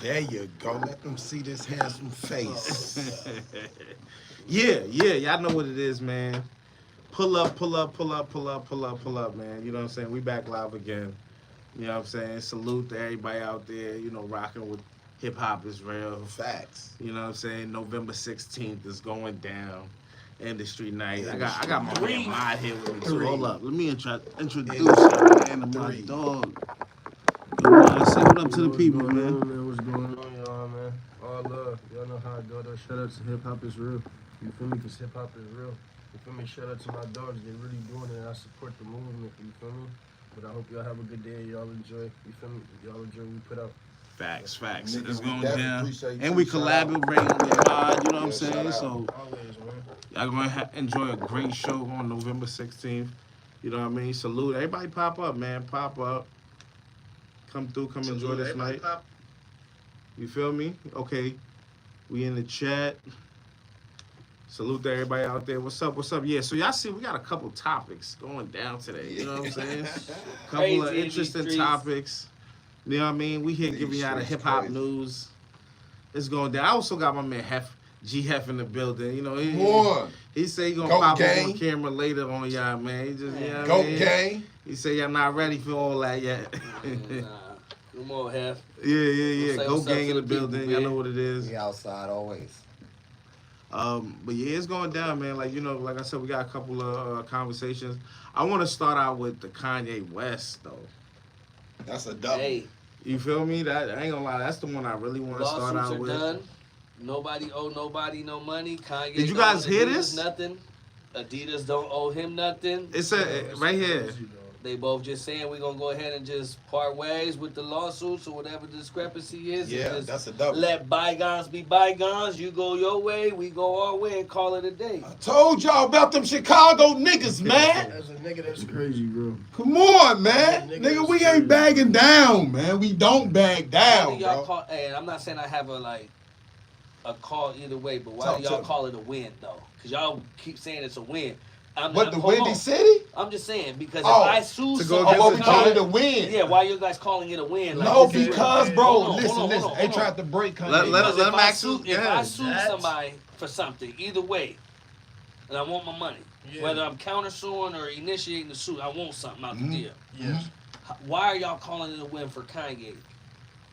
There you go. Let them see this handsome face. Yeah, y'all know what it is, man. Pull up, man. You know what I'm saying? We back live again. You know what I'm saying? Salute to everybody out there, rocking with Hip Hop is Real. Facts. You know what I'm saying? November 16th is going down. Industry night. I got my man Mod here with me too. Hold up. Let me introduce you, man, to my dog. Say what up to the people, man. What's going on, y'all, man? All love. Y'all know how I go, though. Shout out to Hip Hop is Real. You feel me? Because hip hop is real. You feel me? Shout out to my dogs. They really doing it, and I support the movement. You feel me? But I hope y'all have a good day. Y'all enjoy. You feel me? Y'all enjoy what we put out. Facts. Nigga, It's we going definitely down. appreciate And you. we Shout collaborate with Mod, you know what I'm saying? shout So Always, man. y'all gonna enjoy a great show on November 16th. You know what I mean? Salute. Everybody pop up, man. Pop up. Come through, come enjoy this night. You feel me? Okay. We in the chat. Salute to everybody out there. What's up? Yeah, so y'all see we got a couple topics going down today. You know what I'm saying? Couple of interesting topics. You know what I mean? We here giving y'all the hip hop news. It's going down. I also got my man G Hef in the building. You know, he say he gonna pop up on camera later on y'all, man. He just Go gang. He say y'all not ready for all that yet. Come on, Hef. Yeah. Go gang in the building. Y'all know what it is. We outside always. But yeah, it's going down, man. Like I said, we got a couple of conversations. I want to start out with the Kanye West though. That's a double. Hey, You feel me? That I ain't gonna lie. That's the one I really want to start out with. Done. Nobody owe nobody no money. Kanye. Did you guys hear this? Nothing. Adidas don't owe him nothing. It's right here. They both just saying we're gonna go ahead and just part ways with the lawsuits or whatever the discrepancy is. Yeah, that's a double. Let bygones be bygones. You go your way, we go our way, and call it a day. I told y'all about them Chicago niggas, man. As a nigga, that's crazy, bro. Come on, man. Nigga, we ain't bagging down, man. We don't bag down, bro. And I'm not saying I have a call either way, but why do y'all call it a win though? Because y'all keep saying it's a win. What, the Windy City? I'm just saying, because if I sue someone... Oh, we call it a win. Yeah, why you guys calling it a win? Like, no, because, bro, listen. They tried tried to break Kanye. Let them ask you. If I sue somebody for something, either way, and I want my money, whether I'm countersuing or initiating the suit, I want something out the deal. Yes. Why are y'all calling it a win for Kanye?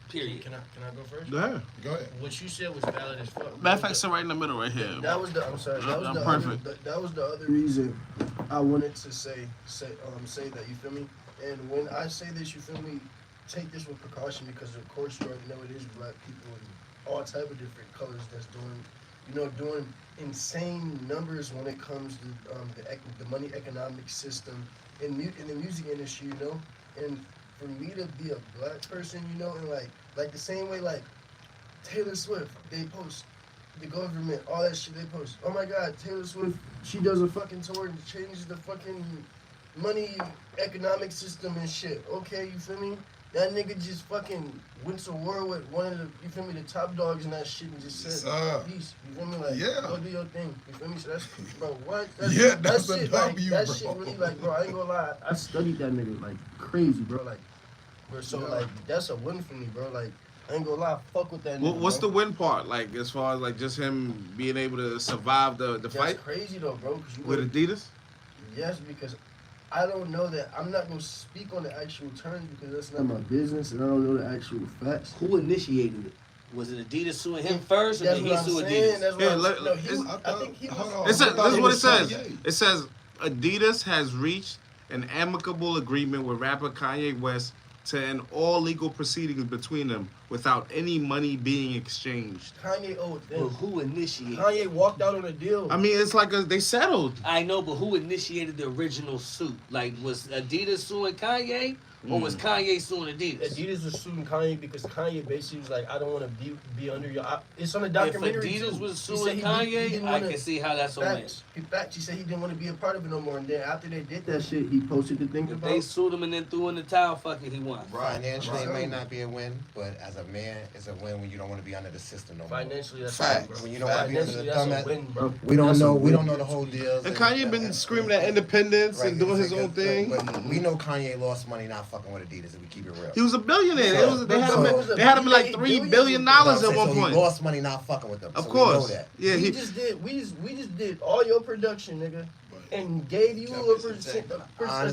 Period. Can I go first? Yeah. Go ahead. What you said was valid as fuck. Matter of fact, sit right in the middle right here. That was the. I'm sorry. That was the perfect. That was the other reason I wanted to say that. You feel me? And when I say this, you feel me? Take this with precaution because of course you already know it is black people and all type of different colors that's doing insane numbers when it comes to the money economic system in the music industry. And for me to be a black person, and like the same way like Taylor Swift, they post the government, all that shit they post. Oh my God, Taylor Swift, she does a fucking tour and changes the fucking money economic system and shit. Okay, you feel me? That nigga just fucking went to war with one of the, the top dogs and that shit and just said, peace. You feel me? Like, go do your thing. You feel me? So that's, bro, what? That's a shit, W, that bro. shit really, like, bro, I ain't gonna lie. I studied that nigga, like, crazy, bro. Like, so, like, that's a win for me, bro. Like, I ain't gonna lie, fuck with that nigga, What's the win part? Like, as far as, like, just him being able to survive the fight? That's crazy, though, bro. With Adidas? Yes, because I don't know that. I'm not going to speak on the actual terms because that's not my business and I don't know the actual facts. Who initiated it? Was it Adidas suing him first or did he sue Adidas? This is what it says. It says Adidas has reached an amicable agreement with rapper Kanye West to end all legal proceedings between them without any money being exchanged. Kanye owed them. But who initiated? Kanye walked out on a deal. I mean, it's like they settled. I know, but who initiated the original suit? Like, was Adidas suing Kanye? Or was Kanye suing Adidas? Adidas was suing Kanye because Kanye basically was like, I don't want to be under your... It's on a documentary. If Adidas was suing Kanye, I can see how that's a win. In fact, he said he didn't want to be a part of it no more. And then after they did that shit, he posted the thing about... They sued him and then threw in the towel, fuck it, he won. Financially, it may not be a win, but as a man, it's a win when you don't want to be under the system no more. Financially, that's fact. Bro. When you don't want to be under the thumb, a win, bro. We don't know the whole deal. And Kanye been screaming at independence and doing his own thing. But we know Kanye lost money not fucking with Adidas. If we keep it real. He was a billionaire. So- they had so- him at like $3 billion No, I'm at saying, one so point. He lost money not fucking with them. Of so course. We know that. Yeah, we just did all your production, nigga, and gave you a percent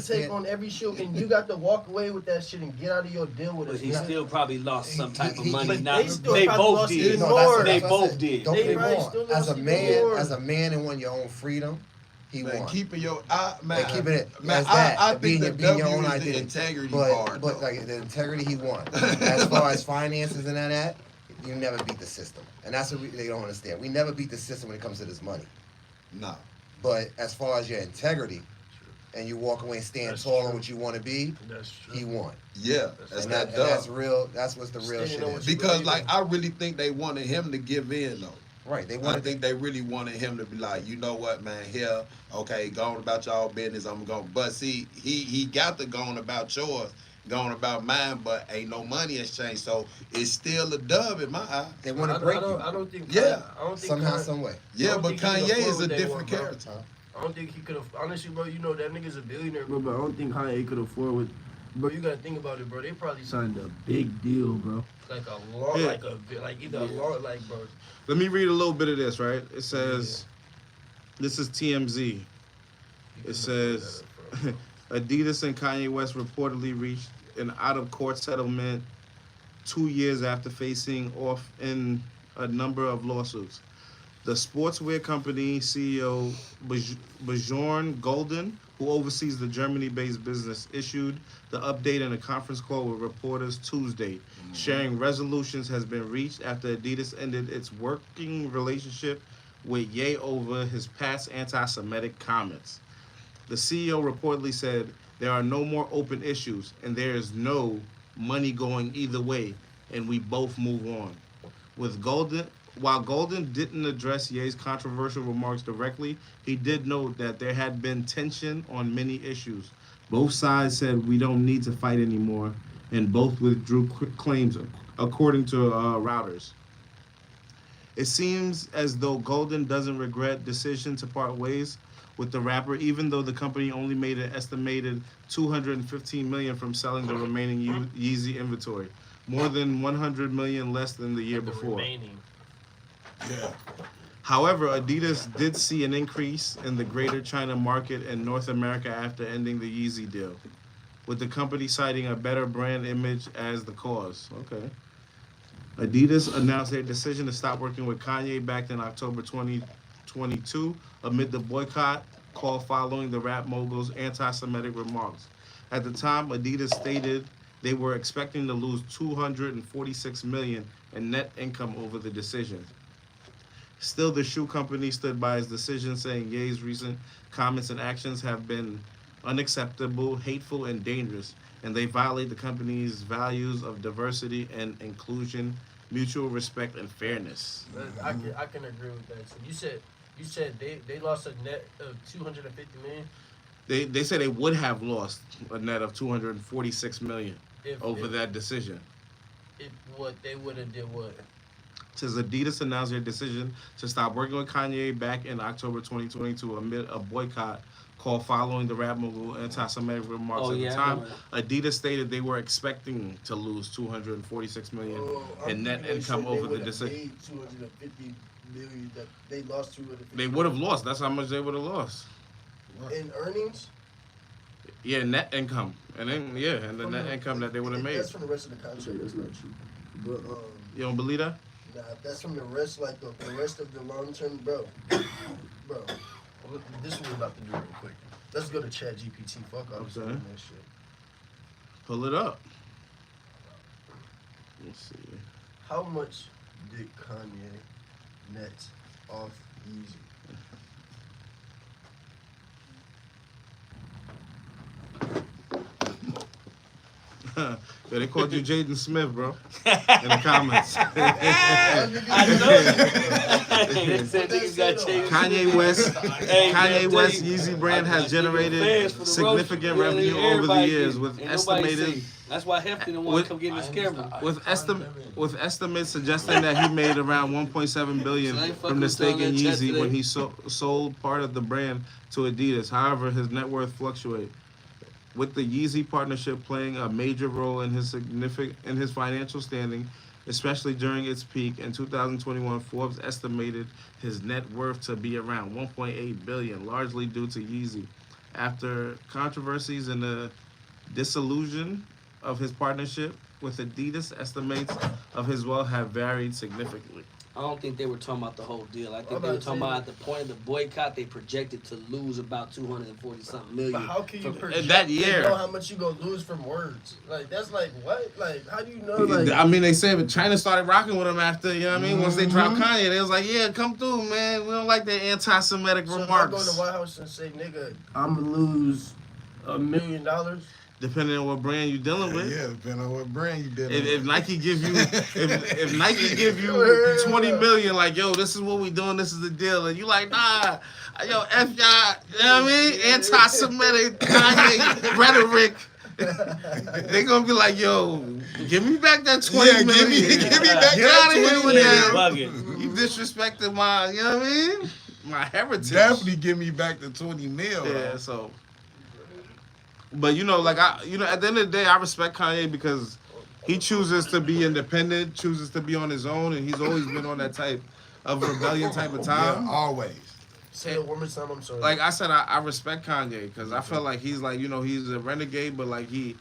take on every shoe, and you got to walk away with that shit and get out of your deal with But us. he still probably lost some type of he- money. he- Now they still they probably both lost did. even No, more. They that's what I both said. did. Don't They get me probably wrong. still As lost a even man, more. and wanting your own freedom, he Man, won. keeping your Man, keeping it man, as that, I being think the your W own is the identity. integrity But part. though. like the integrity he won. As far as finances and that, you never beat the system, and that's what they don't understand. We never beat the system when it comes to this money. nah. But as far as your integrity, and you walk away and stand That's tall true. on what you want to be, That's true. he won. Yeah, that's And that that's dub. real. That's what's the real Standing shit on is. what you Because believe like in. I really think they wanted him to give in though. Right. They I wanted. think they really wanted him to be like, you know what, man, here, okay, go on about y'all business, I'm going. But see, he got to go on about yours, go on about mine, but ain't no money exchange, so it's still a dub in my eye. They want to break I you don't think. Yeah. I don't think somehow, Kanye- some way. Yeah, don't but think he can Kanye afford is a what they different want, bro. character. I don't think he could have. Honestly, bro, you know that nigga's a billionaire, bro. But I don't think Kanye could afford what. Bro, you gotta think about it, bro. They probably signed a big deal, bro. Like a long, Yeah. like either a long, like, bro. Let me read a little bit of this, right? It says, this is TMZ. It says, Adidas and Kanye West reportedly reached an out-of-court settlement 2 years after facing off in a number of lawsuits. The sportswear company CEO Bjorn Golden, who oversees the Germany-based business, issued the update in a conference call with reporters Tuesday, sharing resolutions has been reached after Adidas ended its working relationship with Ye over his past anti-Semitic comments. The CEO reportedly said, there are no more open issues, and there is no money going either way, and we both move on. While Golden didn't address Ye's controversial remarks directly, he did note that there had been tension on many issues. Both sides said we don't need to fight anymore, and both withdrew claims, according to Reuters. It seems as though Golden doesn't regret decision to part ways with the rapper, even though the company only made an estimated $215 million from selling the remaining Yeezy inventory, more than $100 million less than the year before. Yeah. However, Adidas did see an increase in the Greater China market and North America after ending the Yeezy deal, with the company citing a better brand image as the cause. Okay. Adidas announced their decision to stop working with Kanye back in October 2022 amid the boycott call following the rap mogul's anti-Semitic remarks. At the time, Adidas stated they were expecting to lose $246 million in net income over the decision. Still, the shoe company stood by his decision, saying Ye's recent comments and actions have been unacceptable, hateful, and dangerous, and they violate the company's values of diversity and inclusion, mutual respect, and fairness. I can agree with that. So you said they lost a net of $250 million. They said they would have lost a net of $246 million If that decision. if what they would have did what? Says Adidas announced their decision to stop working with Kanye back in October 2022 amid a boycott call following the rap mogul anti-Semitic remarks. At the time, Adidas stated they were expecting to lose $246 million in net income over the decision. $250 million that they lost $250 million. They would have lost. That's how much they would have lost. In earnings. Yeah, net income, and then and the From net the- income that they would have made. That's from the rest of the contract. That's not true. But You don't believe that? nah, that's from the rest, like the rest of the long term, bro. Look, this is what we're about to do real quick. Let's go to ChatGPT. Fuck all this Okay. internet shit. Pull it up. Let's see. How much did Kanye net off Yeezy? Yo, they called you Jaden Smith, bro. In the comments. I know. They said niggas got changed. Kanye West, Hey, Kanye man, West tell you, Yeezy brand I has generated fans for the significant roast. revenue Yeah, over the everybody years, did. with Ain't nobody estimated say. That's why Hefty didn't want to come get in this camera. with estimates suggesting that he made around 1.7 billion So I ain't from the fucking stake in with you on that chat Yeezy when today. he sold part of the brand to Adidas. However, his net worth fluctuated. with the Yeezy partnership playing a major role in his financial standing, especially during its peak. In 2021, Forbes estimated his net worth to be around 1.8 billion, largely due to Yeezy. After controversies and the dissolution of his partnership with Adidas, estimates of his wealth have varied significantly. I don't think they were talking about the whole deal. I think I'm they were not talking saying about at the point of the boycott, they projected to lose about 240 something million. But how can you project that year? to know how much you gonna lose from words? Like that's like what? Like how do you know? Like I mean, they said but China started rocking with him after, you know what I mean? Once they dropped Kanye, they was like, yeah, come through, man. We don't like that anti-Semitic so if I go in remarks. the White House and say, nigga, I'm gonna lose $1 million. Depending on what brand you dealing with. Yeah, depending on what brand you dealing If with. Nike give you if Nike give you 20 million, like, yo, this is what we doing, this is the deal, and you like, nah, yo, F y'all, you know what I mean? Anti-Semitic Kanye rhetoric. They gonna be like, yo, give me back that 20 million. give me back Get that out of here 20 with million. Bugging. You disrespected my, you know what I mean? My heritage. Definitely give me back the 20 mil. Yeah, so. But you know, like at the end of the day, I respect Kanye because he chooses to be independent, chooses to be on his own, and he's always been on that type of rebellion type of time. Yeah, always. Say it one more time. I'm sorry. Like I said, I respect Kanye because I feel like he's like, he's a renegade, but like he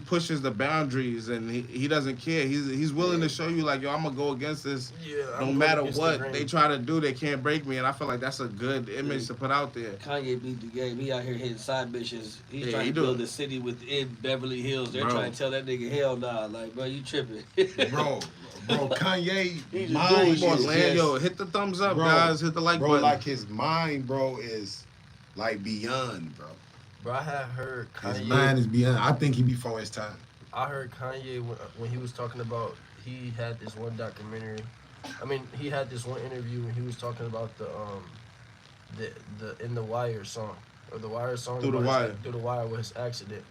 pushes the boundaries and he doesn't care. He's willing to show you like, yo, I'm gonna go against this. yeah, No I'm matter going against the what grain. they try to do, they can't break me, and I feel like that's a good image to put out there. Kanye beat the game. He out here hitting side bitches. He's Yeah, trying he to do. build a city within Beverly Hills. They're Bro. trying to tell that nigga, hell nah. Like, bro, you tripping. Bro, Kanye, He's just mind doing Come on, is shit. Land, just- yo, hit the thumbs up, Bro, guys. Hit the like bro, button. like his mind, bro, is like beyond, bro. Bro, I had heard His Kanye. mind is beyond. I think he before his time. I heard Kanye when he was talking about he had this one documentary. I mean, he had this one interview when he was talking about the In the Wire song or the Wire song Through the about Wire. Through the Wire with his accident.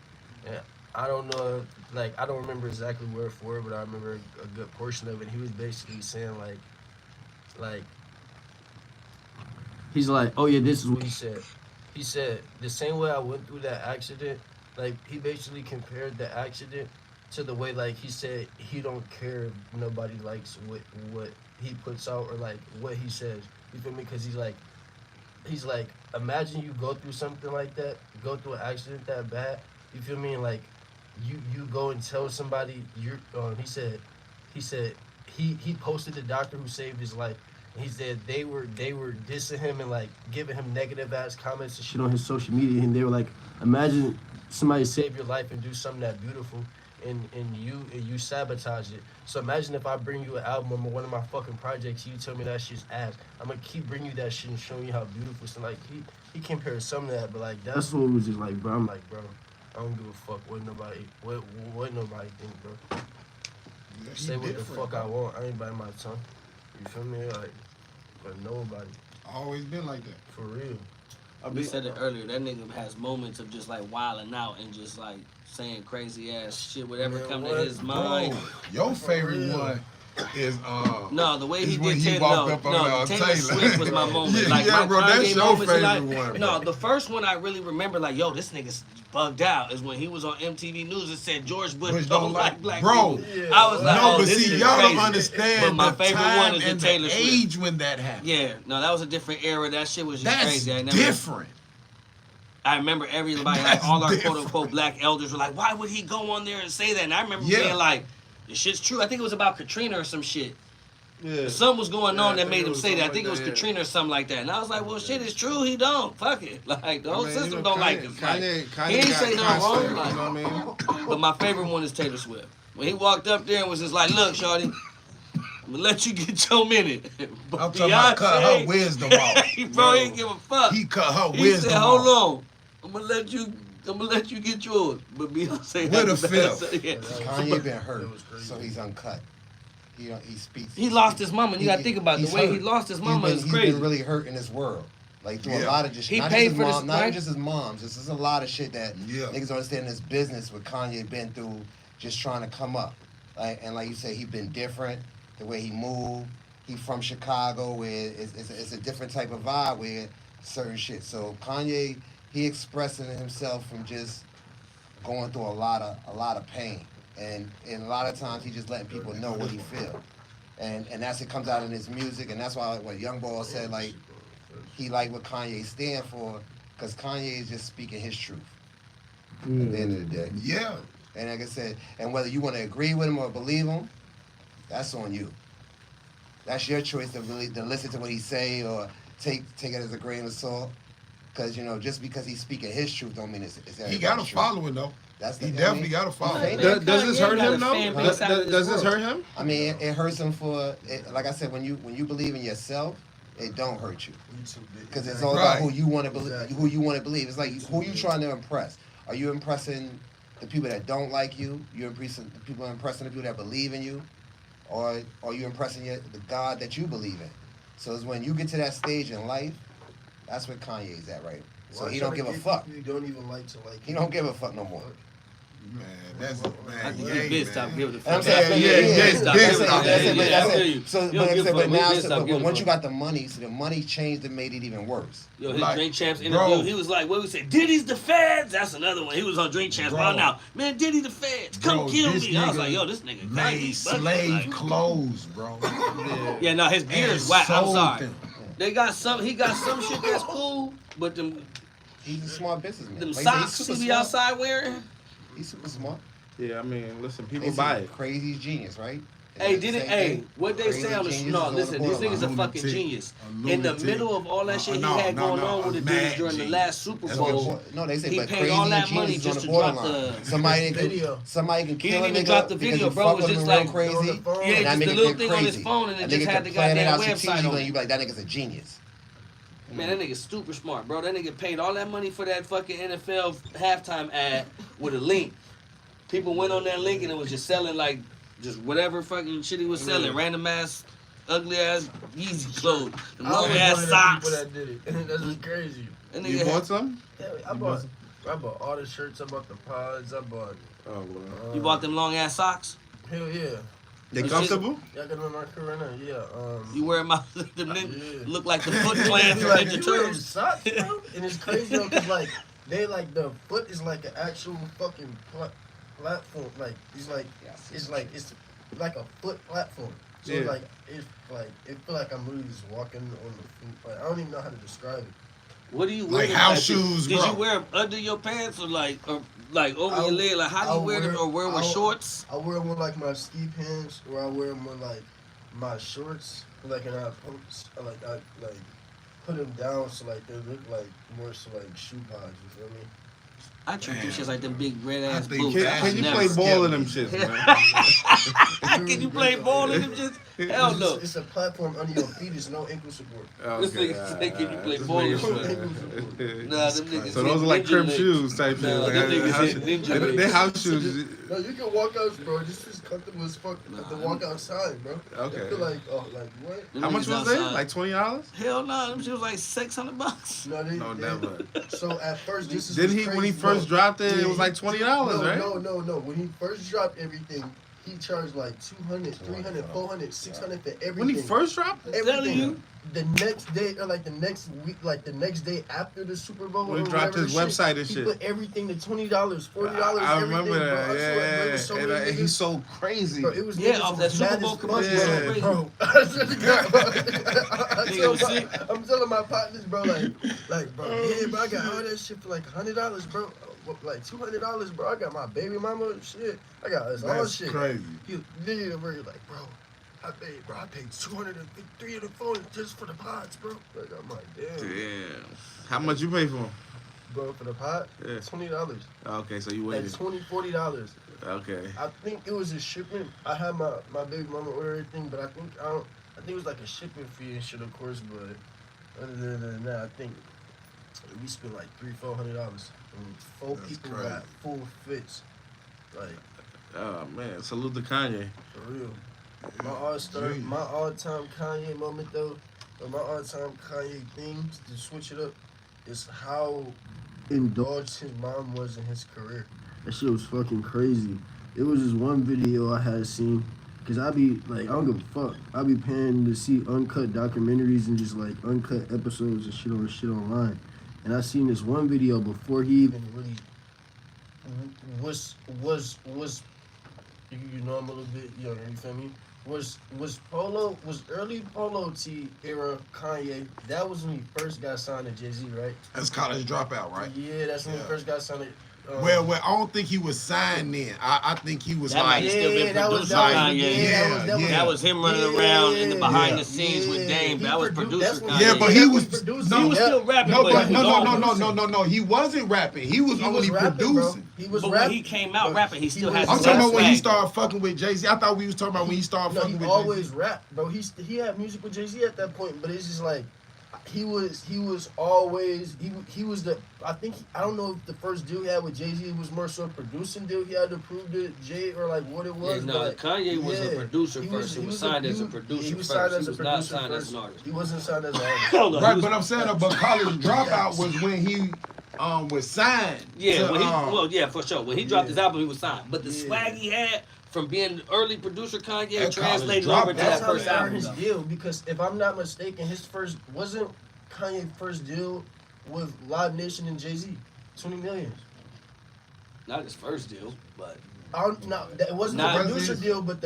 And I don't know, like I don't remember exactly word for word, but I remember a good portion of it. He was basically saying like he's like, oh yeah, this is what he said. He said the same way I went through that accident. Like he basically compared the accident to the way like he said he don't care if nobody likes what he puts out or like what he says. You feel me? Because he's like imagine you go through something like that, go through an accident that bad. You feel me? And like you go and tell somebody you're. He said he posted the doctor who saved his life. He said they were dissing him and like giving him negative ass comments and shit on his social media, and they were like, imagine somebody save your life and do something that beautiful, and you sabotage it. So imagine if I bring you an album or one of my fucking projects, you tell me that shit's ass. I'm gonna keep bringing you that shit and showing you how beautiful it's. And like he compared some of that, but like that's what it was just like, bro. I'm like, bro, I don't give a fuck what nobody think, bro. He Say what the different, fuck bro. I want. I ain't biting my tongue. You feel me? Like, but nobody. Always been like that. For real. We said it earlier. That nigga has moments of just like wilding out and just like saying crazy ass shit, whatever Man, come to what? his mind. Bro, your favorite real. one is No, the way he is when did he Taylor, walked up on Taylor Taylor. Swift was my moment. Yeah, Like yeah, my bro, that's Kanye your moments, favorite like, one, no, bro. the first one I really remember, like, yo, this nigga's bugged out, is when he was on MTV News and said George Bush don't like black bro. people. Yeah. I was like, No, oh, but this see, is y'all crazy. don't understand But my the favorite time one is the and Taylor the Swift. age when that happened. Yeah, no, that was a different era. That shit was just That's crazy. I never, different. I remember everybody, like That's all our different. quote unquote black elders were like, why would he go on there and say that? And I remember Yeah. being like, this shit's true. I think it was about Katrina or some shit. Yeah. Something was going Yeah, on I that think made it him was say that. I something think it was like that, yeah. Katrina or something like that. And I was like, well, shit, it's true. He don't. Fuck it. Like, the whole I mean, system you know, don't like Kanye- us. Like, Kanye he ain't got say nothing wrong. concept, Like, you know what I mean? but my favorite one is Taylor Swift. When he walked up there and was just like, look, shorty, I'm going to let you get your minute. But I'm talking about cut her wisdom off. bro, he didn't give a fuck. He cut her He wisdom said, off. hold on. I'm gonna let you get yours. But Beyonce What has a the best- filth. yeah. Kanye been hurt, That was crazy. so he's uncut. He speaks. He lost his mama. You gotta think about it. he's The way he hurt. lost his mama is He's crazy. been really hurt in this world. Like through a Yeah. lot of just He not paid just his for this, mom, not right? even just his mom's. This is a lot of shit that Yeah. niggas don't understand in this business what Kanye been through, just trying to come up. And like you said, he been different. The way he moved. He from Chicago, where it's a different type of vibe where certain shit. So Kanye, he expressing himself from just going through a lot of pain, and a lot of times he just letting people know what he feel, and that's it comes out in his music, and that's why what Young Boy said, like he like what Kanye stand for, because Kanye is just speaking his truth at the end of the day. Yeah. And like I said, and whether you want to agree with him or believe him, that's on you. That's your choice to listen to what he say or take it as a grain of salt. Because, you know, just because he's speaking his truth don't mean it's He got a following, though. He definitely got a following. Does this hurt him, though? Does this hurt him? I mean, it hurts him like I said, when you believe in yourself, it don't hurt you. Because it's all about who you want to believe. Who you want to believe. It's like who you trying to impress. Are you impressing the people that don't like you? You're impressing the people that believe in you, or are you impressing the God that you believe in? So it's when you get to that stage in life, that's where Kanye's at, right? So he don't give a fuck. You don't even like to like. He don't give a fuck no more. Man, that's I think yeah, you did stop giving a fuck. I'm saying, So but once you got the money, so the money changed and made it even worse. Yo, his Like, Drink Champs bro. interview, he was like, what we say, Diddy's the feds. That's another one. He was on Drink Champs Bro. right now. Man, Diddy the feds. Come Bro, kill this me. I was nigga like, yo, this nigga made crazy. slave clothes, bro. Yeah, no, his gear is whack. I'm sold sorry. them. He got some shit that's cool, but them He's a smart businessman. them Like I said, socks he's he super be smart. outside wearing. He's super smart. Yeah, I mean, listen, people He's buy it. Crazy genius, right? Hey, Is that did the it? same Hey, thing? what they Crazy say on the genius no? is on the Listen, these borderline. niggas a fucking Lunatic. genius. A In the lunatic. middle of all that shit No, he had no, going no, on with the mad dudes during the genius. last Super That's Bowl, what- No, they say, he but paid crazy all and that genius money is just on to the drop borderline. the. Somebody can Video. somebody can He kill didn't a even nigga drop the because video, you bro. fuck It was with him just real like- crazy. On the phone. Yeah, and that just the nigga little get thing on his crazy. phone, and it That just nigga had the can plan it goddamn out website strategically, on and it. you be like, that nigga's a genius. Man, that nigga super smart, bro. That nigga paid all that money for that fucking NFL halftime ad with a link. People went on that link and it was just selling like just whatever fucking shit he was selling. Random ass, ugly ass Yeezy clothes, I long was ass one of the socks. people that did it. That's just crazy. That You nigga bought had, some? Yeah, I bought all the shirts. I bought the pods. I bought. Oh, well. you bought them long ass socks? Hell yeah. They You comfortable? Yeah, I got them in my car right now. Yeah. You wear them them niggas Yeah. look like the Foot Clan Be from like, Ninja you wearing Turtles. socks, bro? And it's crazy though, cause like they like the foot is like an actual fucking platform. Like it's like it's like a foot platform. So Yeah. it feel like I'm really just walking on the foot. Like I don't even know how to describe it. What do you wear? Like them house at? shoes, Did bro. you wear them under your pants or like over I'll- your leg? Like how do you I'll wear them or wear them with I'll- shorts? I wear them with like my ski pants, or I wear them with like my shorts, like and I put them down so like they look like more so like shoe pods. You feel me? I treat them Damn. shits like them big red ass think boots. Can you Never. play ball in them shits, man? Can you play ball in them shits? Hell no. It's a platform under your feet. It's no ankle support. This nigga say, can you play ball in This them? nigga- Nah, them niggas. So those are like ninja crib legs. shoes type shit. Nah, Like, them niggas house- hit ninja they legs. house shoes. No, you can walk out, bro. This is comfortable as fuck to walk outside, bro. Okay. I feel like what? Them How much niggas was it? outside. Like $20? Hell no, them shit was like $600. No, never. So at first, this is Didn't what's he when he crazy, first bro. dropped it? Yeah, It was like $20, right? No. When he first dropped everything, he charged like 200, 300, 400, 600 for everything. When he first dropped it? telling everything. you. The next day, or like the next week, like the next day after the Super Bowl, When he or dropped whatever his shit, website and he shit. put everything to $20, $40. I remember everything, that. Bro. I swear, bro, it was so And many he niggas. sold crazy. Bro, it was Yeah, niggas off who that was Super mad Bowl as commercial, fuck, crazy. bro. I swear to God, bro. Nigga was sick. I'm telling my partners, bro, like, bro, yeah, bro, I got all that shit for like $100, bro. Like $200, bro. I got my baby mama shit. I got us all That's shit. crazy. He literally over here like, bro, I paid 200 and 300 just for the pods, bro. Like I'm like, damn. Damn. How much you pay for him? Bro, for the pot, Yeah. $20. Okay, so you Like waited. $40. Okay. I think it was a shipment. I had my baby mama order everything, but I think it was like a shipping fee and shit, of course. But other than that, I think we spent like $300-400. And 4 That's people crazy. got full fits. Like Oh man, salute to Kanye. for real. My all-time Kanye moment though, or my all-time Kanye thing to switch it up is how indulged his mom was in his career. That shit was fucking crazy. It was just one video I had seen, cause I be like, I don't give a fuck. I be paying to see uncut documentaries and just like uncut episodes and shit online. And I seen this one video before he even really was you know I'm a little bit younger, you feel me? Was early Polo T era Kanye? That was when he first got signed to Jay-Z, right? That's College Dropout, right? Yeah, that's when he first got signed to. Well, I don't think he was signed then. I think he was That might have still been produced by Kanye. That was him running around in the behind the scenes with Dame. That was producer Kanye. Yeah, but he was still rapping. No. He wasn't rapping. He was only producing. But when he came out rapping, he still has. I'm talking about when he started fucking with Jay-Z. I thought we was talking about when he started fucking with Jay-Z. He always rapped, bro. He had music with Jay-Z at that point, but it's just like. He was always he was the I don't know if the first deal he had with Jay-Z was more so a producing deal he had to prove to Jay or like what it was. Yeah, no, but Kanye was a producer first. He was signed as a producer first. He was not signed as an artist. He wasn't signed as an artist. Right, but I'm saying but College Dropout was when he was signed. Yeah, for sure. When he dropped his album, he was signed. But the swag he had from being the early producer Kanye translated over to that first album. His deal, because if I'm not mistaken, wasn't Kanye's first deal with Live Nation and Jay-Z, $20 million. Not his first deal, but it wasn't a producer deal, but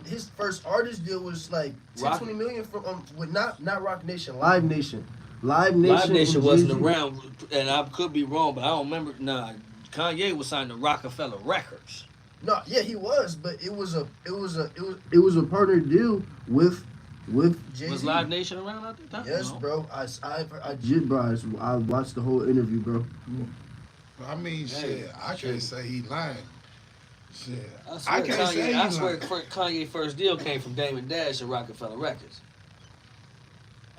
his first artist deal was like $20 million from with not Rock Nation, Live Nation. Live Nation wasn't around, and I could be wrong, but I don't remember. Nah, Kanye was signed to Rockefeller Records. No, yeah, he was, but it was a partner deal with Jay-Z. Was Live Nation around at the time? Yes, bro. I watched the whole interview, bro. I mean, shit, I can't say he lying. Shit, I swear Kanye's first deal came from Damon Dash and Rockefeller Records.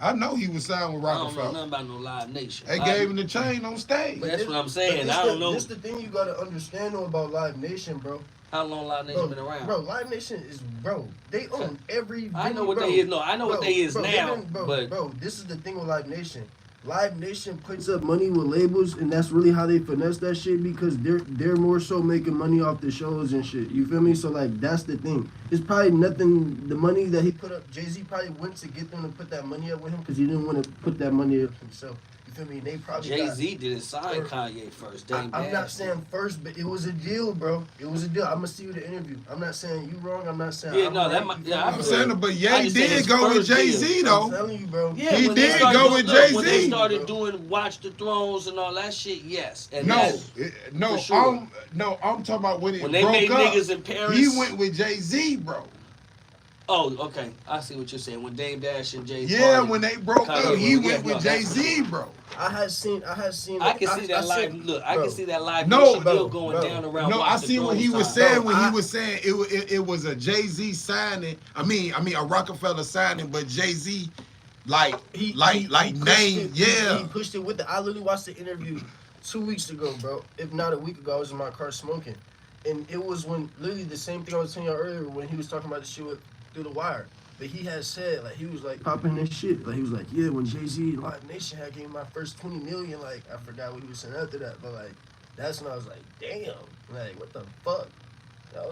I know he was signed with Rockefeller. I don't know nothing about no Live Nation. They gave him the chain on stage. But that's what I'm saying. I don't know. This the thing you gotta understand though about Live Nation, bro. How long Live Nation been around? Bro, Live Nation is they own every. I know what they is. No, I know what they is now. Bro, this is the thing with Live Nation. Live Nation puts up money with labels, and that's really how they finesse that shit because they're more so making money off the shows and shit. You feel me? So like that's the thing. It's probably nothing. The money that he put up, Jay-Z probably went to get them to put that money up with him because he didn't want to put that money up himself. You feel me? They probably Jay-Z didn't sign Kanye first. I'm not saying first, but it was a deal, bro. It was a deal. I'm gonna see you the interview. I'm not saying you wrong. I'm not saying I'm saying it, but Ye did go with Jay-Z though. I'm telling you, bro. Yeah, he did go with Jay-Z. When they started doing Watch the Thrones and all that shit, yes. And I'm talking about when they broke made up, niggas in Paris. He went with Jay-Z, bro. Oh, okay. I see what you're saying. When Dame Dash and Jay when they broke up, he went with Jay-Z, bro. I had seen. I can see that live. Look, I can see that live. Still going down around. No, I see what he was saying when he was saying it was a Jay-Z signing. I mean a Rockefeller signing, but Jay-Z, he pushed it with the. I literally watched the interview 2 weeks ago, bro. If not a week ago, I was in my car smoking, and it was when literally the same thing I was telling you earlier when he was talking about the shit with Through the Wire. But he had said, like, he was like popping this shit. Like, he was like, yeah, when Jay-Z Live Nation had gave me my first $20 million, like, I forgot what he was saying after that. But, like, that's when I was like, damn. Like, what the fuck?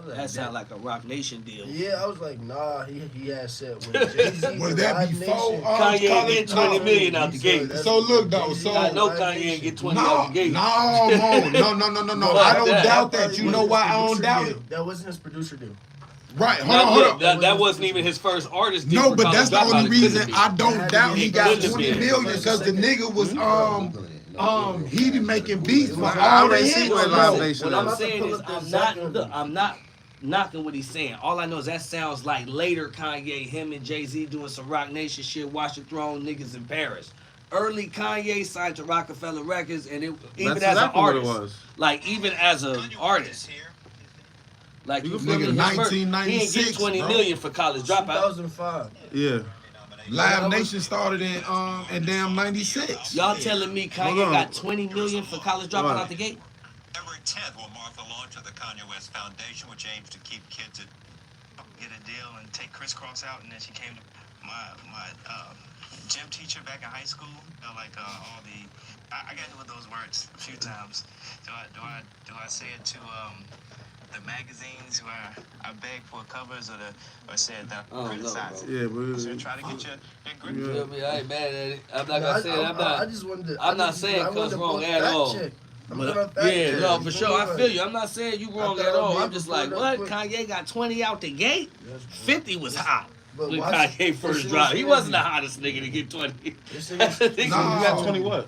That sound like a Rock Nation deal. Yeah, I was like, nah, he had said when Jay-Z was that before Kanye get $20 million out the gate. So look though, I know Kanye get 20 out the gate. No. I don't doubt that. You know why I don't doubt it? That wasn't his producer deal. Right, hold on. That wasn't even his first artist deal. No, but that's the only reason I don't doubt he got 20 million because the nigga was he been making beats for all the hits. What I'm saying is I'm not knocking what he's saying. All I know is that sounds like later Kanye, him and Jay-Z doing some Rock Nation shit, Watch the Throne niggas in Paris. Early Kanye signed to Rockefeller Records, and even as an artist, like even as an artist. Like you feel me? 1996, he ain't get 20 million for College Dropout. 2005. Yeah. Live Nation started in damn 96. Y'all telling me Kanye got 20 million for College Dropout out the gate? November 10th will mark the launch of the Kanye West Foundation, which aims to keep kids at get a deal and take crisscross out. And then she came to my gym teacher back in high school. You know, like all the I got hit with those words a few times. Do I say it to the magazines where I beg for covers or said that I'm criticizing? Yeah, but so try to get your grip. You feel me? I ain't mad at it. I'm not gonna say it. I just wanted to. I'm not saying cuz wrong at all. Yeah, no, for sure. I feel you. I'm not saying you wrong at all. I'm just like, what? Kanye got 20 out the gate? 50 was hot when Kanye first dropped. He wasn't the hottest nigga to get 20. He got 20 what?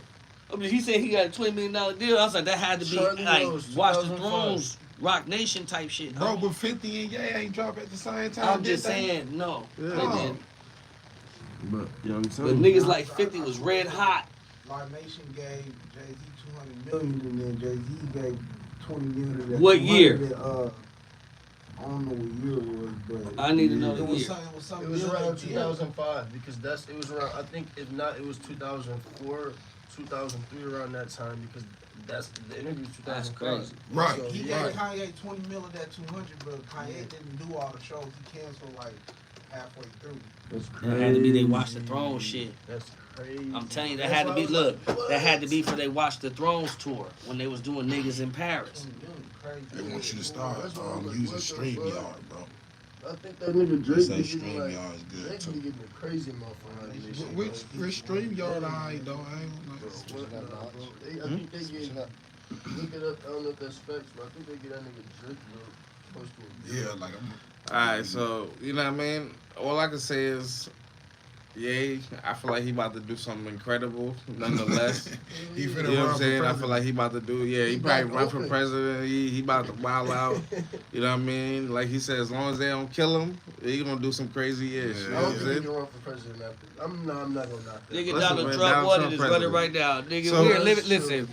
I mean, he said he got a $20 million deal. I was like, that had to be like Watch the Thrones, Rock Nation type shit. Bro, but 50 and Ye ain't drop at the same time. I'm just saying, no. Yeah. But, You know what I'm but saying? niggas like 50 was red hot. Live Nation gave Jay-Z 200 million, and then Jay-Z gave 20 million. To that What 200 year? That, I don't know what year it was, but I need to know the it was year. something. It was around 2005 because it was around. I think if not, it was 2004, 2003 around that time because the interview was 2005. That's crazy. Right. So, he Right. gave Kanye 20 million of that 200, but Kanye didn't do all the shows. He canceled like halfway through. That had to be they Watch the Throne shit. That's crazy. I'm telling you, that had to be, look, that had to be for they Watch the Thrones tour when they was doing niggas in Paris. 20 million, crazy. They want you to start using StreamYard, bro. I think that nigga They Drake say be getting StreamYard is good Drake too. be getting a crazy motherfucker. Like this shit, Which StreamYard I though? I ain't like. I think they get look it up. I don't know if that's facts, but I think they get that nigga Drake close to a Yeah, like I'm. Alright, so, you know what I mean? All I can say is, yay, I feel like he about to do something incredible, nonetheless. He You finna know what run I'm for saying? I president. feel like he about to do, he probably run for president. He about to wild out. You know what I mean? Like he said, as long as they don't kill him, he gonna do some crazy ish. You know I what don't I'm think he saying? can run for president after. I'm not gonna knock that. Nigga, Listen, Donald man, Trump Donald wanted Trump is running president. right now. Nigga, So- we're living, listen.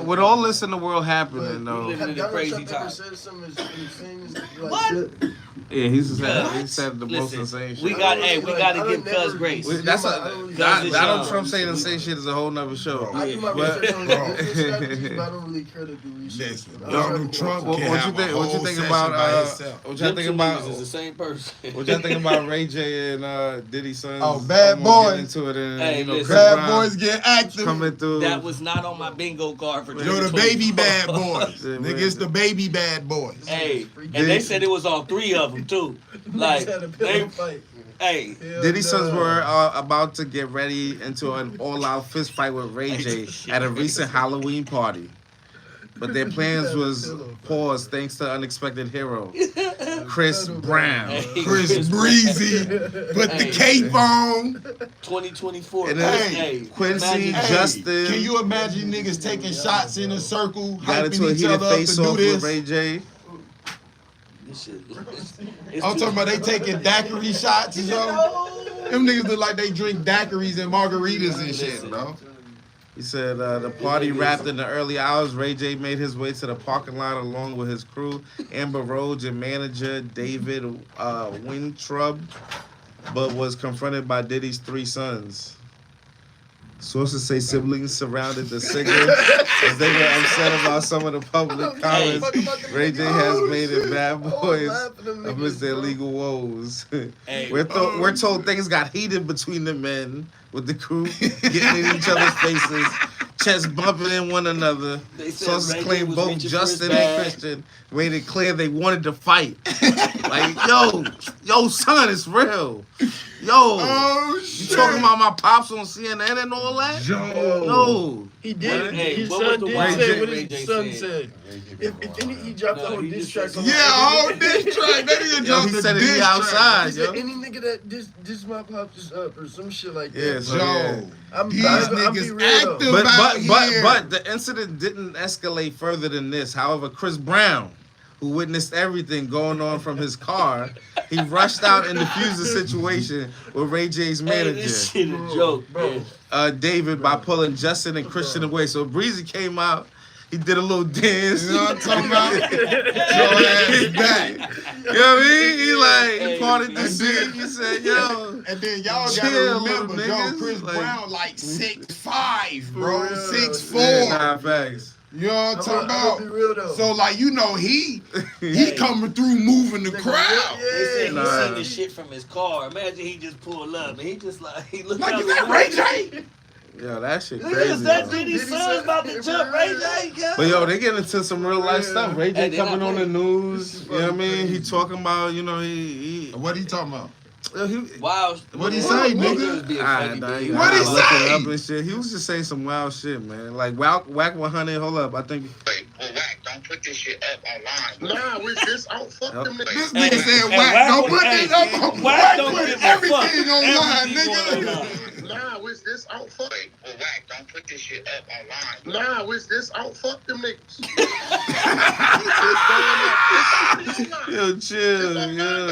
With all this in the world happening, But though. we living in a Donald crazy Trump ever time. said something as insane as like What? that? Yeah, he What? said the most Listen, insane shit. we got to give Cuz grace. That's I a don't really- Donald Trump saying insane shit is a whole nother show. I do my But- research on business strategies, but I don't really care to do research. Listen, I'm Donald sure- Trump What can you have think? a What you whole think session about? by himself. What y'all Them think two about? niggas is the same person. What y'all think about Ray J and Diddy sons? Oh, Bad I'm gonna get Boys. into it and Hey, listen. Chris Bad Brown boys get active. coming through. That was not on my bingo card for Yo, the baby 2024. bad boys. Yeah, Nigga, man. it's the baby bad boys. Hey, and they said it was on 3 of them too. Like, Had a they, pillow fight. hey, Hell Diddy sons no. were about to get ready into an all-out fist fight with Ray J at a recent Halloween party. But their plans was paused thanks to unexpected hero, Chris Brown. Hey, Chris Breezy, put the cape on. 2024. And then Hey, Quincy, imagine- Hey, Justin can you imagine niggas taking shots in a circle, got into hyping a each heated other up to face do off with this? Ray J. This shit. I'm talking about they taking daiquiri shots and something. Them niggas look like they drink daiquiris and margaritas and shit, bro. He said the party wrapped in the early hours. Ray J made his way to the parking lot along with his crew, Amber Rhodes and manager David Wintrub, but was confronted by Diddy's 3 sons. Sources say siblings surrounded the singer as they were upset about some of the public comments Ray J has made in Bad Boys amidst their legal woes. Hey, We're told things got heated between the men, with the crew getting in each other's faces, chests bumping in one another. They said Sources Ray J claim was both reaching for Justin his and bag. Christian made it clear they wanted to fight. Like, yo, son, it's real. Yo, Oh, you shit. talking about my pops on CNN and all that? Yo. He did. Hey, His what was son the did one say Ray what Ray his J son said? said. If any, he dropped No, the whole he diss just track. said on Yeah, every all nigga. diss track. That nigga Yo, dropped he the said it, diss he track. outside, He said yo. any nigga that diss my pop just up or some shit like that. Yeah, so Yo, I'm these I'm be niggas real though. active But out here. but the incident didn't escalate further than this. However, Chris Brown, who witnessed everything going on from his car, he rushed out and diffused the situation with Ray J's Hey, manager, this shit a joke, bro. David, by pulling Justin and Christian away. So Breezy came out. He did a little dance. You know what I'm talking about? Your ass back. You know what I mean? He Hey, he parted the and scene. then- He said, "Yo, And then y'all Chill, gotta little remember, yo, niggas. Chris Like- Brown like 6'5", bro, For real. 6'4". yeah, nah, facts." You know what I'm I'm talking gonna be about? real though. So like, you know, he Hey. coming through moving the Nigga, crowd. yeah. They said he Nah. seen this shit from his car. Imagine he just pulled up and he just like he looked Like, out is the that window. Ray J? Yo, that shit Look crazy. at that yo. Diddy's Diddy son's son- about to jump Ray J. Yo. But yo, they get into some real life stuff. Ray Hey, J they coming not on the playing. news. You know what I mean? He talking about, he What are you talking about? Wild. What'd he say, nigga? What'd he say? Up and shit. He was just saying some wild shit, man. Like Whack 100. Hold up, I think. Wait, well, Whack, don't put this shit up online. Nah, with this out, fuck them niggas. This nigga said, Whack, don't put this up. Whack, put everything online, nigga. Nah, with this out, fuck. Wait, well, Whack, don't put this shit up online. Nah, with this out, fuck them niggas. Yo, chill, yo.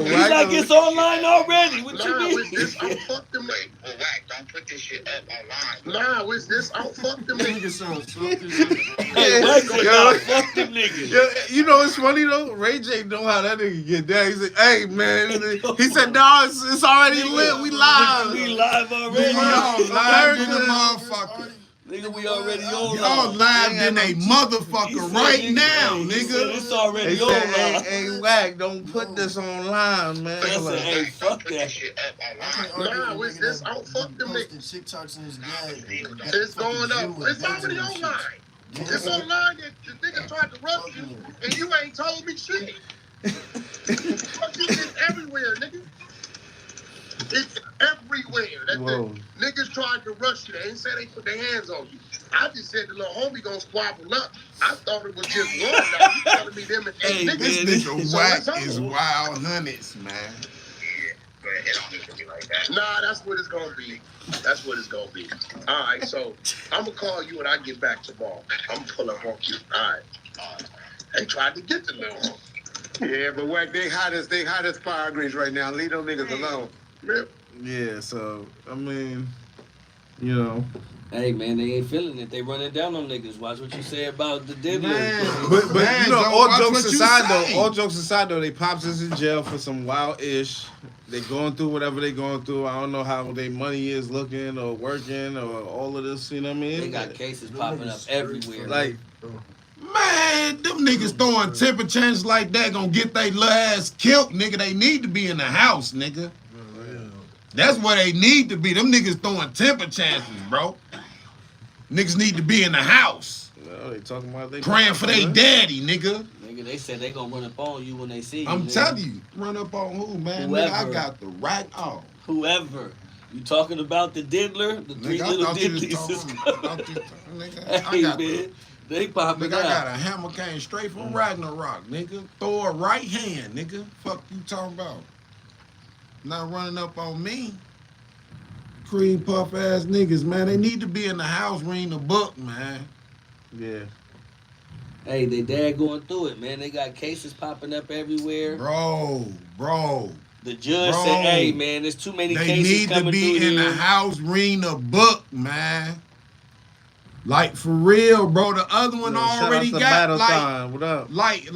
He's like, it's online already. What you mean? With this out, fuck them niggas. Well, Whack, don't put this shit up online. Nah, with this out, fuck them niggas. Hey, Whack said, nah, fuck them niggas. Yo, you know what's funny though? Ray J know how that nigga get down. He said, "Hey man," he said, "No, it's already lit. We live. We live already. We all live in the motherfucker. Nigga, we already on Y'all live in a motherfucker right now, nigga. It's already They on said, live. hey, Whack, don't put this online, man." I said, hey, fuck that. Nah, with this out, fuck them niggas. TikToks in his bag. It's going up. It's already online. It's online that the nigga tried to rush you and you ain't told me shit. It's everywhere, nigga. It's everywhere. Whoa. Niggas tried to rush you. They ain't say they put their hands on you. I just said the little homie gonna squabble up. I thought it was just one. Now you telling me them and Hey, niggas. This nigga So Whack it's is over. wild hundreds, man. But it don't need to be like that. Nah, that's what it's gonna be. That's what it's gonna be. All right, so I'm gonna call you when I get back tomorrow. I'm gonna pull up on you. All right. They tried to get the little homie. Yeah, but Whack, they hot as fire grease right now. Leave those niggas alone. Yeah, so I mean, you know. Hey man, they ain't feeling it. They running down on niggas. Watch what you say about the diddler. But Man, you know, so all watch jokes what you aside say. though, they pops us in jail for some wild ish. They going through whatever they going through. I don't know how their money is looking or working or all of this. You know what I mean? They got cases popping up everywhere. Like, Man, them niggas throwing temper tantrums like that gonna get they little ass killed, nigga. They need to be in the house, nigga. That's where they need to be. Them niggas throwing temper tantrums, bro. Niggas need to be in the house. well, they talking about they Praying for their daddy, nigga. Nigga, they said they gonna run up on you when they see you. I'm nigga. telling you, run up on who, man? Whoever. Nigga, I got the right on. Whoever. You talking about the diddler? The three Nigga, I little thought you was diddlies. talking. Nigga, I Hey got man, they popping Nigga, I got out. a hammer came straight from Ragnarok, nigga. Thor right hand, nigga. Fuck you talking about? Not running up on me. Cream puff ass niggas, man. They need to be in the house reading a book, man. Yeah. Hey, they dad going through it, man. They got cases popping up everywhere. Bro. The judge Bro. said, "Hey, man, there's too many They cases need to coming be through in here." the house reading a book, man. Like for real, bro. The other one Yo, shout already out to got Battle like Time. What up? like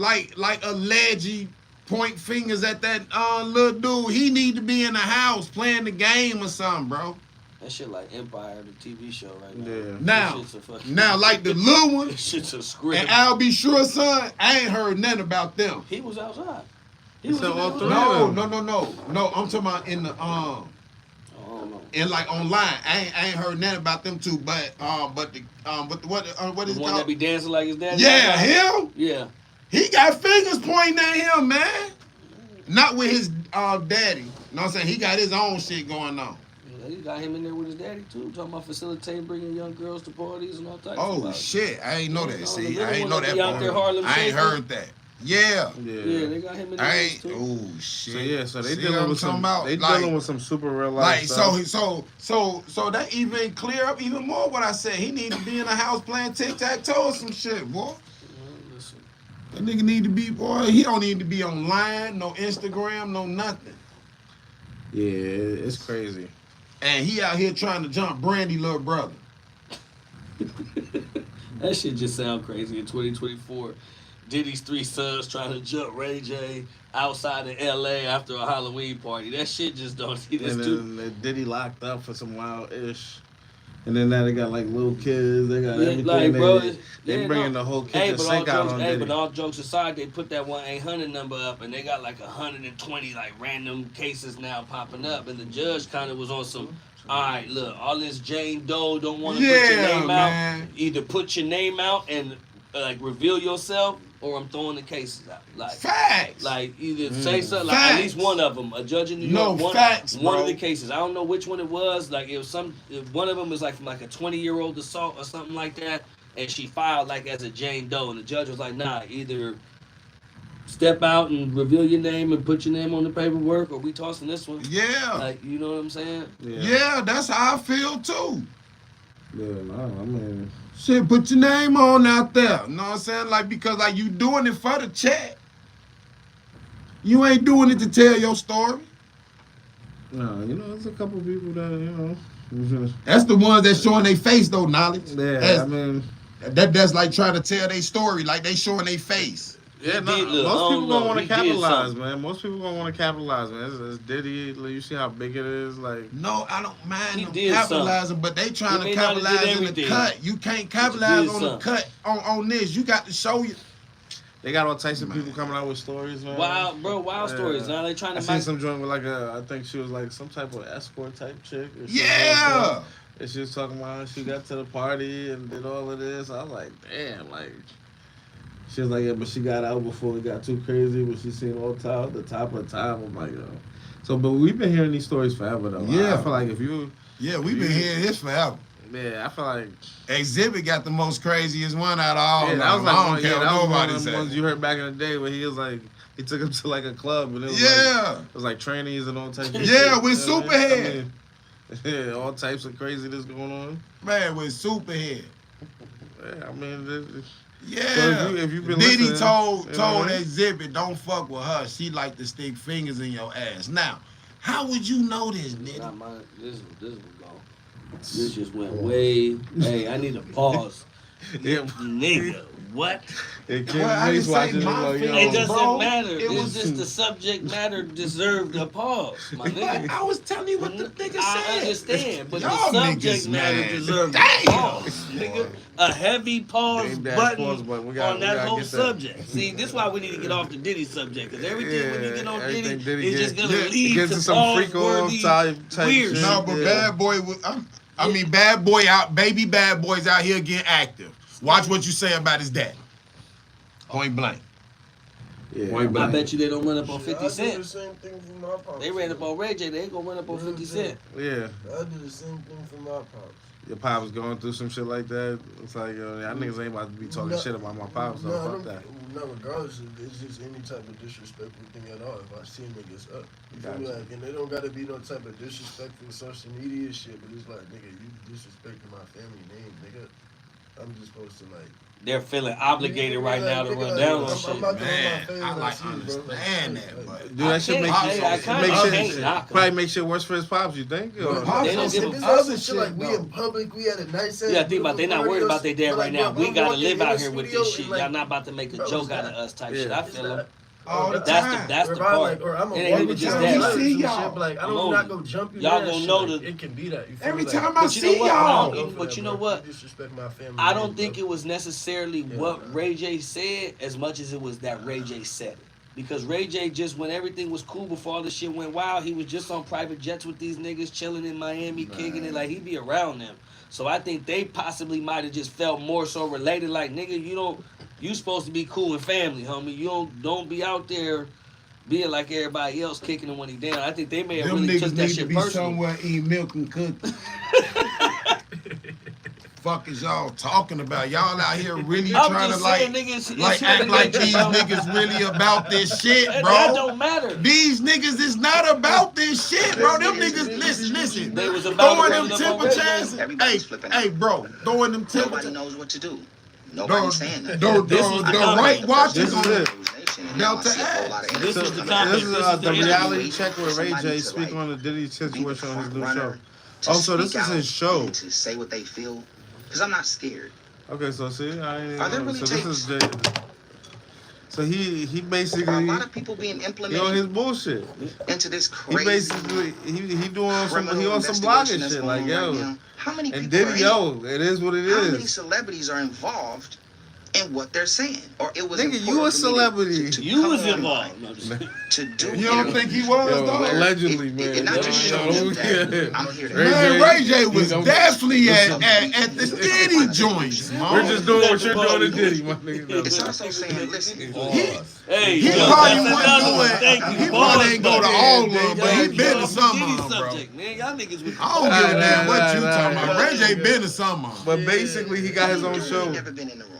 a leggy point fingers at that little dude. He need to be in the house playing the game or something, bro. That shit like Empire, the TV show right now. Yeah. Now, That shit's a fucking- now like the little one That shit's a script. and I'll be sure, son. I ain't heard nothing about them. He was outside. He He was said all outside. three. No. I'm talking about in the I don't know. and like online. I ain't heard nothing about them two, but what is The it one that called? be dancing like his daddy. Yeah, him. Yeah. He got fingers pointing at him, man. Not with his daddy. You know what I'm saying? He got his own shit going on. Yeah, he got him in there with his daddy too. Talking about facilitating bringing young girls to parties and all types of Oh stuff. shit! I ain't know Yeah, that. no, See, the little I ain't one know that that be out there part. Harlem I ain't shaking. heard that. Yeah. Yeah, they got him in I there ain't. too. Oh shit. So yeah, so they See what dealing I'm with some. talking about? They Like- dealing with some super real life Like stuff. so that even clear up even more what I said. He need to be in the house playing tic-tac-toe or some shit, boy. Listen, That nigga need to be, boy. He don't need to be online, no Instagram, no nothing. Yeah, it's crazy. And he out here trying to jump Brandy little brother. that shit just sound crazy in 2024. Diddy's three sons trying to jump Ray J outside of LA after a Halloween party. That shit just don't see this And too. then Diddy locked up for some wild ish. And then now they got like little kids. They got Yeah, everything. like, bro, they yeah, bringing no. the whole Hey, kitchen but sink out on Diddy. but all jokes aside, they put that 1-800 number up, and they got like 120 like random cases now popping up, and the judge kind of was on some. All right, look, all this Jane Doe don't want to put your Yeah, name man. out. Either put your name out and like reveal yourself, or I'm throwing the cases out. Like Facts. Like either say something, like at least one of them, a judge in New York, one of the cases. I don't know which one it was. Like it was one of them was like from like a 20-year-old assault or something like that, and she filed like as a Jane Doe, and the judge was like, nah, either step out and reveal your name and put your name on the paperwork, or we tossing this one. Yeah. Like, you know what I'm saying? Yeah, that's how I feel too. Yeah, no, I mean, shit, put your name on out there. You know what I'm saying? Like, because like you doing it for the check. You ain't doing it to tell your story. no, you know, there's a couple people that, you know. That's the ones that showing their face though, knowledge. Yeah, I mean, that's like trying to tell their story, like they showing their face. Yeah, no, most people gonna want to capitalize, man. Most people gonna want to capitalize, man. It's Diddy. You see how big it is, like. No, I don't mind them capitalizing, but they trying to capitalize in the cut. You can't capitalize on the cut on this. You got to show you. They got all types of people coming out with stories, man. Wild stories. Now they trying to. I seen some joint with like I think she was like some type of escort type chick. Yeah. And she was talking about how she got to the party and did all of this. I was like, damn, like. She was like, yeah, but she got out before it got too crazy. But she seen all the top of the time. I'm like, so, but we've been hearing these stories forever, though. Yeah. I feel like if you. Yeah, we've been hearing this forever. Yeah, I feel like. Exhibit got the most craziest one out of all. Yeah, that was like I don't care what nobody one of the ones you heard back in the day where he was like, he took him to like a club and it was like, it was like trainees and all types of yeah, with Superhead. Yeah, all types of craziness going on. Man, with Superhead. Yeah, I mean, yeah. So if you been Diddy listening, told Exhibit, don't fuck with her. She like to stick fingers in your ass. Now, how would you know this, nigga? This was gone. This just went way. Hey, I need a pause. Nigga, what? It doesn't matter. It's just the subject matter deserved a pause, my nigga. I was telling you what the nigga said. I understand, but Y'all the subject matter deserved a pause, nigga. A heavy pause button on that whole subject. See, this is why we need to get off the Diddy subject, because everything when you get on Diddy is just gonna lead to some freak-off type weird. No, but Bad Boy Bad Boy out, baby Bad Boy's out here getting active. Watch what you say about his dad. Point blank. Yeah. I bet you they don't run up on 50 I Cent. do the same thing for my pops. They ran up on Ray J, they ain't gonna run up on 50 Cent. Yeah. I do the same thing for my pops. Your pop was going through some shit like that. It's like, y'all niggas ain't about to be talking shit about my pops, so fuck that. No, regardless, it's just any type of disrespectful thing at all. If I see niggas up, you feel me? Like, and they don't gotta be no type of disrespectful social media shit, but it's like, nigga, you disrespecting my family name, nigga. I'm just supposed to like. They're feeling obligated right now to run down on shit. Man, I like understand that, but dude, that shit probably make shit worse for his pops. You think? They don't give a other shit like we in public, we had a nice. Yeah, think about they not worried about their dad right now. We gotta live out here with this shit. Y'all not about to make a joke out of us type shit. I feel them. That's the part. It ain't even just that. See y'all. Like, I'm not gonna jump you. Y'all gonna know it can be that. Every time I see y'all. But you know what? I don't think it was necessarily what Ray J said as much as it was that Ray J said it. Because Ray J just, when everything was cool before all this shit went wild, he was just on private jets with these niggas, chilling in Miami, kicking it, like he be around them. So I think they possibly might have just felt more so related, like, nigga, you supposed to be cool and family, homie. You don't be out there being like everybody else, kicking him when he down. I think they may have really took that shit personally. Them niggas need to be somewhere eating milk and cookies. Fuck is y'all talking about? Y'all out here really trying to act like these niggas really about this shit, bro. That don't matter. These niggas is not about this shit, bro. Them niggas, listen. They was about throwing them temper tantrums. Hey, bro, throwing them temper tantrums. Nobody knows what to do. Nobody's saying that. The right watchers on it. This is the reality check with Ray J. Speak on the Diddy situation on his new show. Also, this is his show. To say what they feel, because I'm not scared. Okay, so see, Are there really this is the. So he basically. Are a lot of people being implemented on his bullshit into this crazy. He basically he doing some blogging shit like yo. How many and people Diddy, it is what it is. How many celebrities are involved in what they're saying, or it was. Nigga, you a celebrity. You was involved. No, to do. You don't think he was, though? Allegedly, man. And not just show them that I'm here to Man, Ray J was definitely at the Diddy joints, man. We're just doing what you're doing to Diddy, my nigga. It's also saying, listen, Hey, He yo, probably that's another one. wasn't Thank doing. you. He probably ain't go to all of them, but he Yo, been to some Diddy of them, bro. subject, man. Y'all niggas with I don't give a damn what you Nah, talking nah, about. nah. Ray J been to some of them. But basically, he got his own You've show. never been in the room.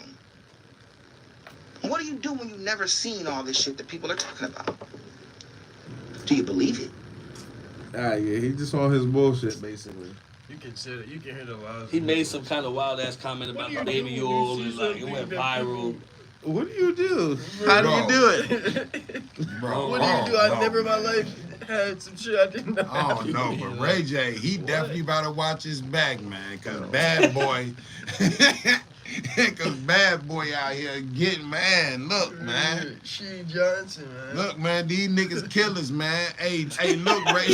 What do you do when you've never seen all this shit that people are talking about? Do you believe it? Yeah, he just on his bullshit, basically. You can hear the lies. He made some kind of wild ass comment about my baby oil and like it went viral. What do you do? How do you do it? Bro, What do you do? I never in my life had some shit I didn't know. I don't know, but Ray J, he definitely about to watch his back, man, cause Bad Boy, cause Bad Boy out here getting, man. Look, man. She Johnson, man. Look, man, these niggas killers, man. Hey, look, Ray.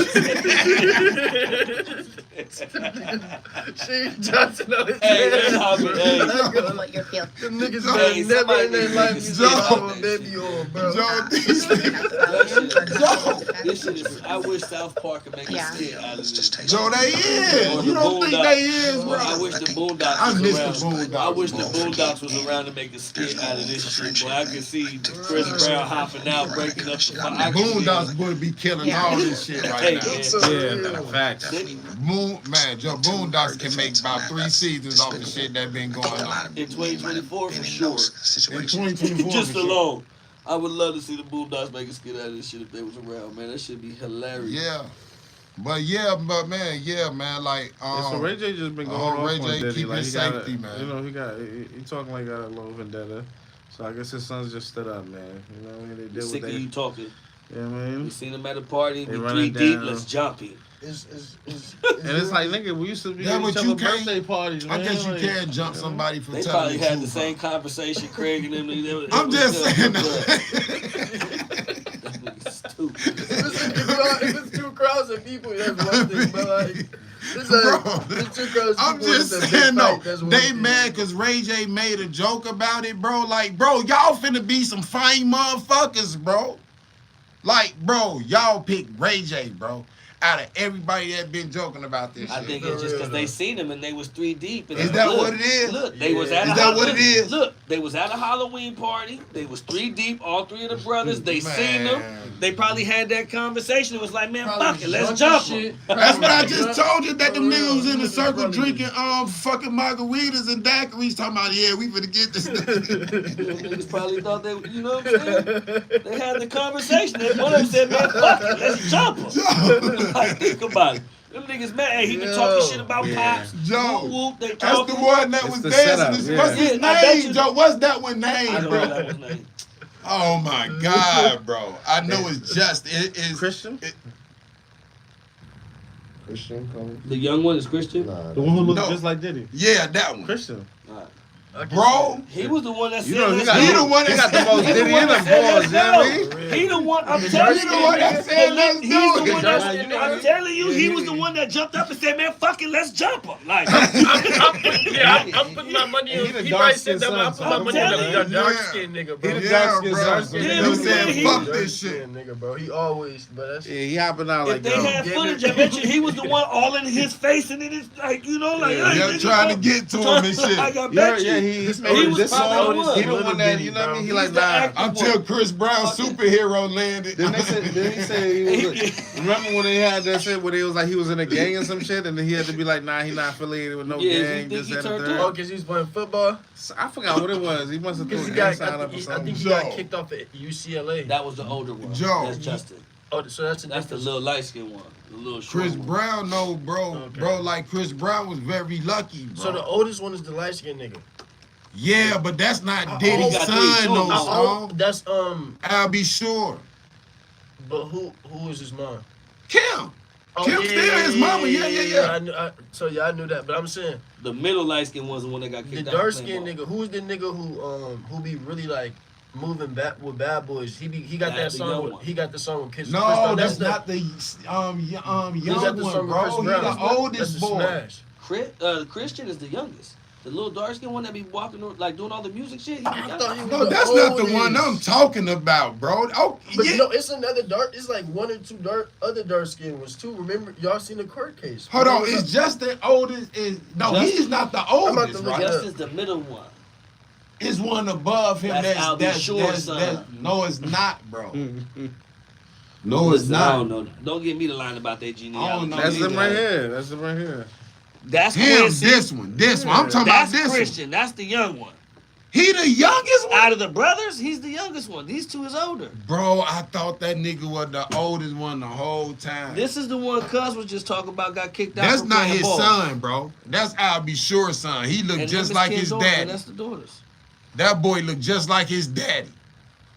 She Johnson on his Hey, that's how we- hey. Them niggas Hey, never somebody in their need life to used Joe. to follow a baby oil, bro. Joe, these niggas. This shit is. I wish South Park could make a skit out of this. Joe, they is. You don't think they is, bro? I wish the Boondocks I was miss around. the Boondocks. I wish the Boondocks was around to make a skit out of this shit. Boy, I can see Chris Brown hopping out, breaking up the Boondocks would be killing all this shit right Hey, now. Yeah, facts. Man, Joe Boondocks can make about 3 seasons off the shit that been going on. in 2024 for sure. In 2024, Just for sure. alone. I would love to see the Boondocks make a skit out of this shit if they was around, man. That should be hilarious. Yeah. But man, like So Ray J just been going Ray off on J Diddy, keep like his he got safety, a, man. You know, he talking like he got a little vendetta. So I guess his sons just stood up, man. You know what I mean? They I'm did sick what of they. you talking. Yeah, man. We seen them at a party. They We running 3 deep. down. Let's jump it. And it's like, nigga, we used to be Yeah, at but each you other's can't- birthday parties, man. I guess you Like, can't jump somebody for They telling probably the had the truth. same conversation, Craig and them. I'm just saying. Stupid. If it's 2 crowds of people, that's one thing, but like, it's 2 crowds of I'm people. just it's a big saying, though, fight, that's one they thing. mad because Ray J made a joke about it, bro. Like, bro, y'all finna be some fine motherfuckers, bro. Like, bro, y'all pick Ray J, bro. Out of everybody that been joking about this I shit. think it's just because they seen him and they was 3 deep. And Is that look, what it is? Look, they was at Is a that what it is? Look, they was at a Halloween party. They was 3 deep, all 3 of the brothers. They seen them. They probably had that conversation. It was like, man, fuck it, let's jump him. That's what I just told you, that them niggas was in a circle drinking fucking margaritas and daiquiris talking about, yeah, we finna get this. Them niggas probably thought they, you know what I'm saying? They had the conversation. And one of them said, man, fuck it, let's jump him. Like, think about it. Them niggas mad. Hey, he been talking shit about Pops. Joe, Whoop, whoop, they That's talking. the one that It's was the dancing. setup, What's his Yeah, I bet name, you- Joe? What's that one I name, don't know bro? that was name. Oh my God, bro. I know it's just it is Christian? Christian coming? The young one is Christian. Nah, The one who looks No. just like Diddy. Yeah, that one. Christian. Bro, He was the one that said, You know, he got, He the one he that got the said- most he the Diddy one in that them said balls, you know what I mean? He the one. I'm telling he you. the one that said, let's He's do the it. one that, I'm telling you, he was the one that jumped up and said, "Man, fuck it, let's jump him." Like, I'm putting my money He on. the He dark probably said skin that. I'm son, putting my money on so the dark yeah. skin nigga, bro. He the Yeah, dark skin bro. son. Yeah, They he said, was- fuck Dark this skin shit. nigga, bro. He always, but that's Yeah, he hopping out if like they yo. had footage, I bet you he was the one all in his face, and it is like, you know, like, Yeah, hey, Yeah, nigga, trying to fuck. get to him and shit. Like, I Yeah, bet you. yeah, he made He was this probably song. the He the one. one that, you know what I mean? He He's like, the nah. actor. Until Chris Brown superhero landed. Then he said he was. Remember when they had that shit where they was like he was in a gang or some shit, and then he had to be like, nah, he not affiliated with no Yeah, you gang. think This, he that, and turned third. Oh, because he's playing football. I forgot what it was. He must have threw Because his he got, inside up or I think something. he got Joe. kicked off at UCLA. That was the older one. Joe. That's Justin. Oh, so that's a That's the difference. little light skinned one. The little short Chris one. Brown, no, bro. Okay. Bro, like Chris Brown was very lucky, bro. So the oldest one is the light skinned nigga. Yeah, but that's not Oh, Diddy's got son, three no, children. son. That's I'll be sure. but who is his mom? Kim. Kim still his mama. Yeah. I knew, I knew that, but I'm saying The middle light skinned was the one that got the kicked out. dark for skinned playing nigga. Who's the nigga who be really like moving back with Bad Boys? He got Nah, that the song. young With, one. he got the song with Chris. No, Brown. that's not the young He got the one, song with bro. Chris He Brown. the That's oldest a boy. smash. ball. Christian is the youngest. The little dark skin one that be walking, like doing all the music shit. I thought he was No, the that's not the oldest. one I'm talking about, bro. Oh, But yeah. no, it's another dark. It's like one or two other dark skin ones too. Remember, y'all seen the court case? Hold on, it's just the oldest. He's not the oldest, look right? it up. Just is the middle one. It's one above him. That's Albie Shore's son. No, it's not, bro. No, it's I not. don't know. Don't get me the line about that genealogy. I don't know. That's either. him right here. That's him right here. That's Him, Quincy. this one. I'm talking about That's this Christian. That's the young one. one. He the youngest one? Out of the brothers, he's the youngest one. These two is older. Bro, I thought that nigga was the oldest one the whole time. This is the one Cuz was just talking about, got kicked out. That's for not playing his ball. son, bro. That's Albie Shore's son. He looked And just them is like Ken's his daughter, and daddy. That's the daughters. That boy looked just like his daddy.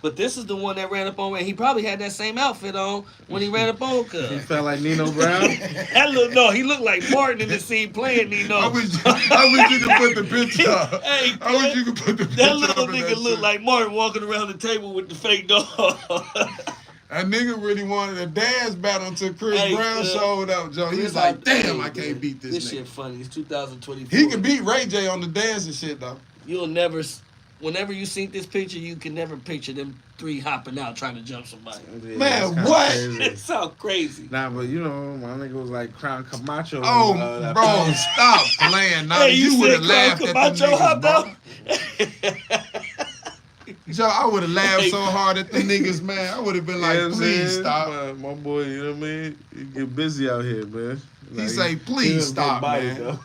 But this is the one that ran up on, and he probably had that same outfit on when he ran up on He Cuz. felt like Nino Brown. He looked like Martin in the scene playing Nino. I wish you could put the picture up. Hey, I wish you could put the picture that up. little of nigga that looked shit. like Martin walking around the table with the fake dog. That nigga really wanted a dance battle until Chris Hey, Brown showed up, Joe. He was Chris, like, damn, hey, I can't beat this This nigga. shit funny. It's 2024. He can beat Ray J on the dancing shit, though. You'll never. Whenever you see this picture, you can never picture them three hopping out trying to jump somebody. Yeah, Man, that's kinda what? crazy. It sounds crazy. Nah, but you know, my nigga was like Crown Camacho. Oh, that bro, play. stop playing. Now Hey, you would have said laughed Crown at the Camacho hopped niggas, bro. out? Joe, I would have laughed Hey. so hard at the niggas, man. I would have been You like, know what I'm please saying? stop. My boy, you know what I mean? He get busy out here, man. He say, please stop, man.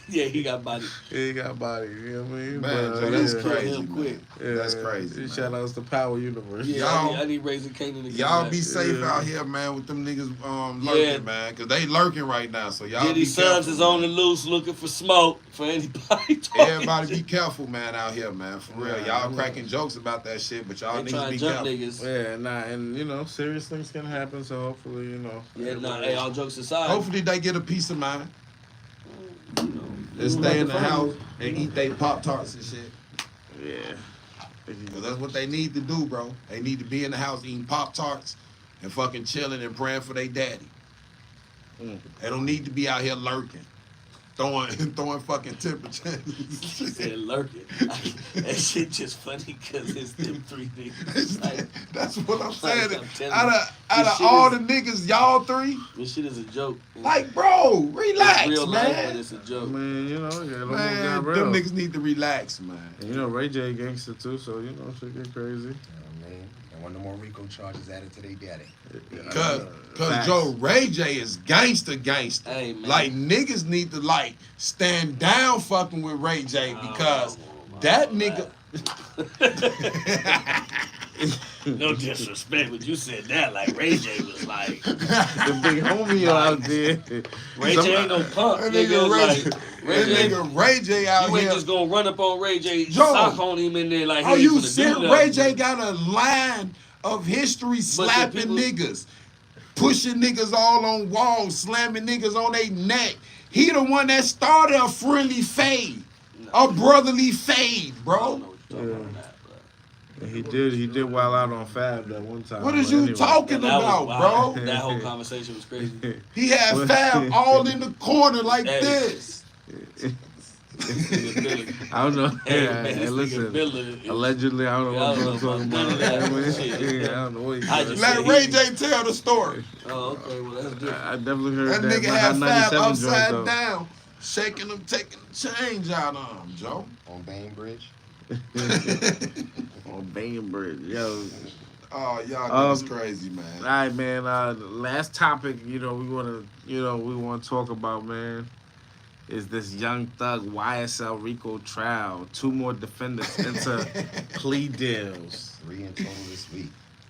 Yeah, he got body. Yeah, he got body, you know what I mean? Man, But, Joe, that's yeah. crazy. Him quick. Yeah, That's crazy, man. Shout outs to Power Universe. Yeah, Y'all- I need Raising Canaan to get Y'all back. be safe Yeah. out here, man, with them niggas lurking, Yeah. man. Because they lurking right now, so y'all Diddy be Sons careful. is on the loose looking for smoke for anybody talking. Everybody be careful, man, out here, man. For real. Yeah, Y'all yeah. cracking jokes about that shit, but y'all They niggas trying be to jump careful. niggas. Yeah, nah, and you know, serious things can happen, so hopefully, you know. Yeah, nah, hey, all jokes aside. Hopefully they get a peace of mind. you know, They stay in the house and eat they Pop-Tarts and shit. Yeah. Because that's what they need to do, bro. They need to be in the house eating Pop-Tarts and fucking chilling and praying for their daddy. They don't need to be out here lurking. Throwing fucking temperatures. He said lurking. That shit just funny because it's them three niggas. Like, That's what I'm saying. I'm telling Out you, of this shit all is- the niggas, y'all three, this shit is a joke. like, bro, It's relax, real life, but man. it's a I joke. mean, you know, yeah, Man, got them real. niggas need to relax, man. And, you know, Ray J gangster too, so you know, shit get crazy. You know what I mean? And one no more Rico charges added to their daddy. Cause Facts. Joe Ray J is gangster. Hey, man. Like niggas need to like stand down fucking with Ray J because that nigga. No disrespect, but you said that like Ray J was like The big homie out there. Ray J ain't no punk, That nigga. nigga Ray, Like Ray that J, nigga Ray J out you ain't here. just gonna run up on Ray J, Joe, sock on him in there like he Are ain't you finna do serious? nothing. Ray J got a line of history the slapping people- niggas, pushing niggas all on walls, slamming niggas on their neck. He the one that started a friendly fade, a brotherly fade, I don't bro. know what you're talking about that, but He did wild out on Fab that one time. What is but you anyway. talking that was about, wild. bro? That whole conversation was crazy. He had Fab all in the corner like Hey. this. Nigga Billy. I don't know. Hey, Yeah, man, hey, this listen. nigga Billy. Allegedly, I don't know Yeah, what I I'm don't know talking about about. none of that I mean, shit. yeah, I don't know what you I said. just Let said Ray he- J tell the story. Oh, okay, well that's different. I definitely heard That that. nigga Hot had Fab 97 joint, upside though. down, shaking him, taking the change out of him, Joe. On Bainbridge. On Bainbridge, yo. Oh, y'all niggas crazy, man. All right, man. The last topic, we want to talk about, man, is this young thug YSL RICO trial. 2 more defendants into plea deals. 3 in total this week.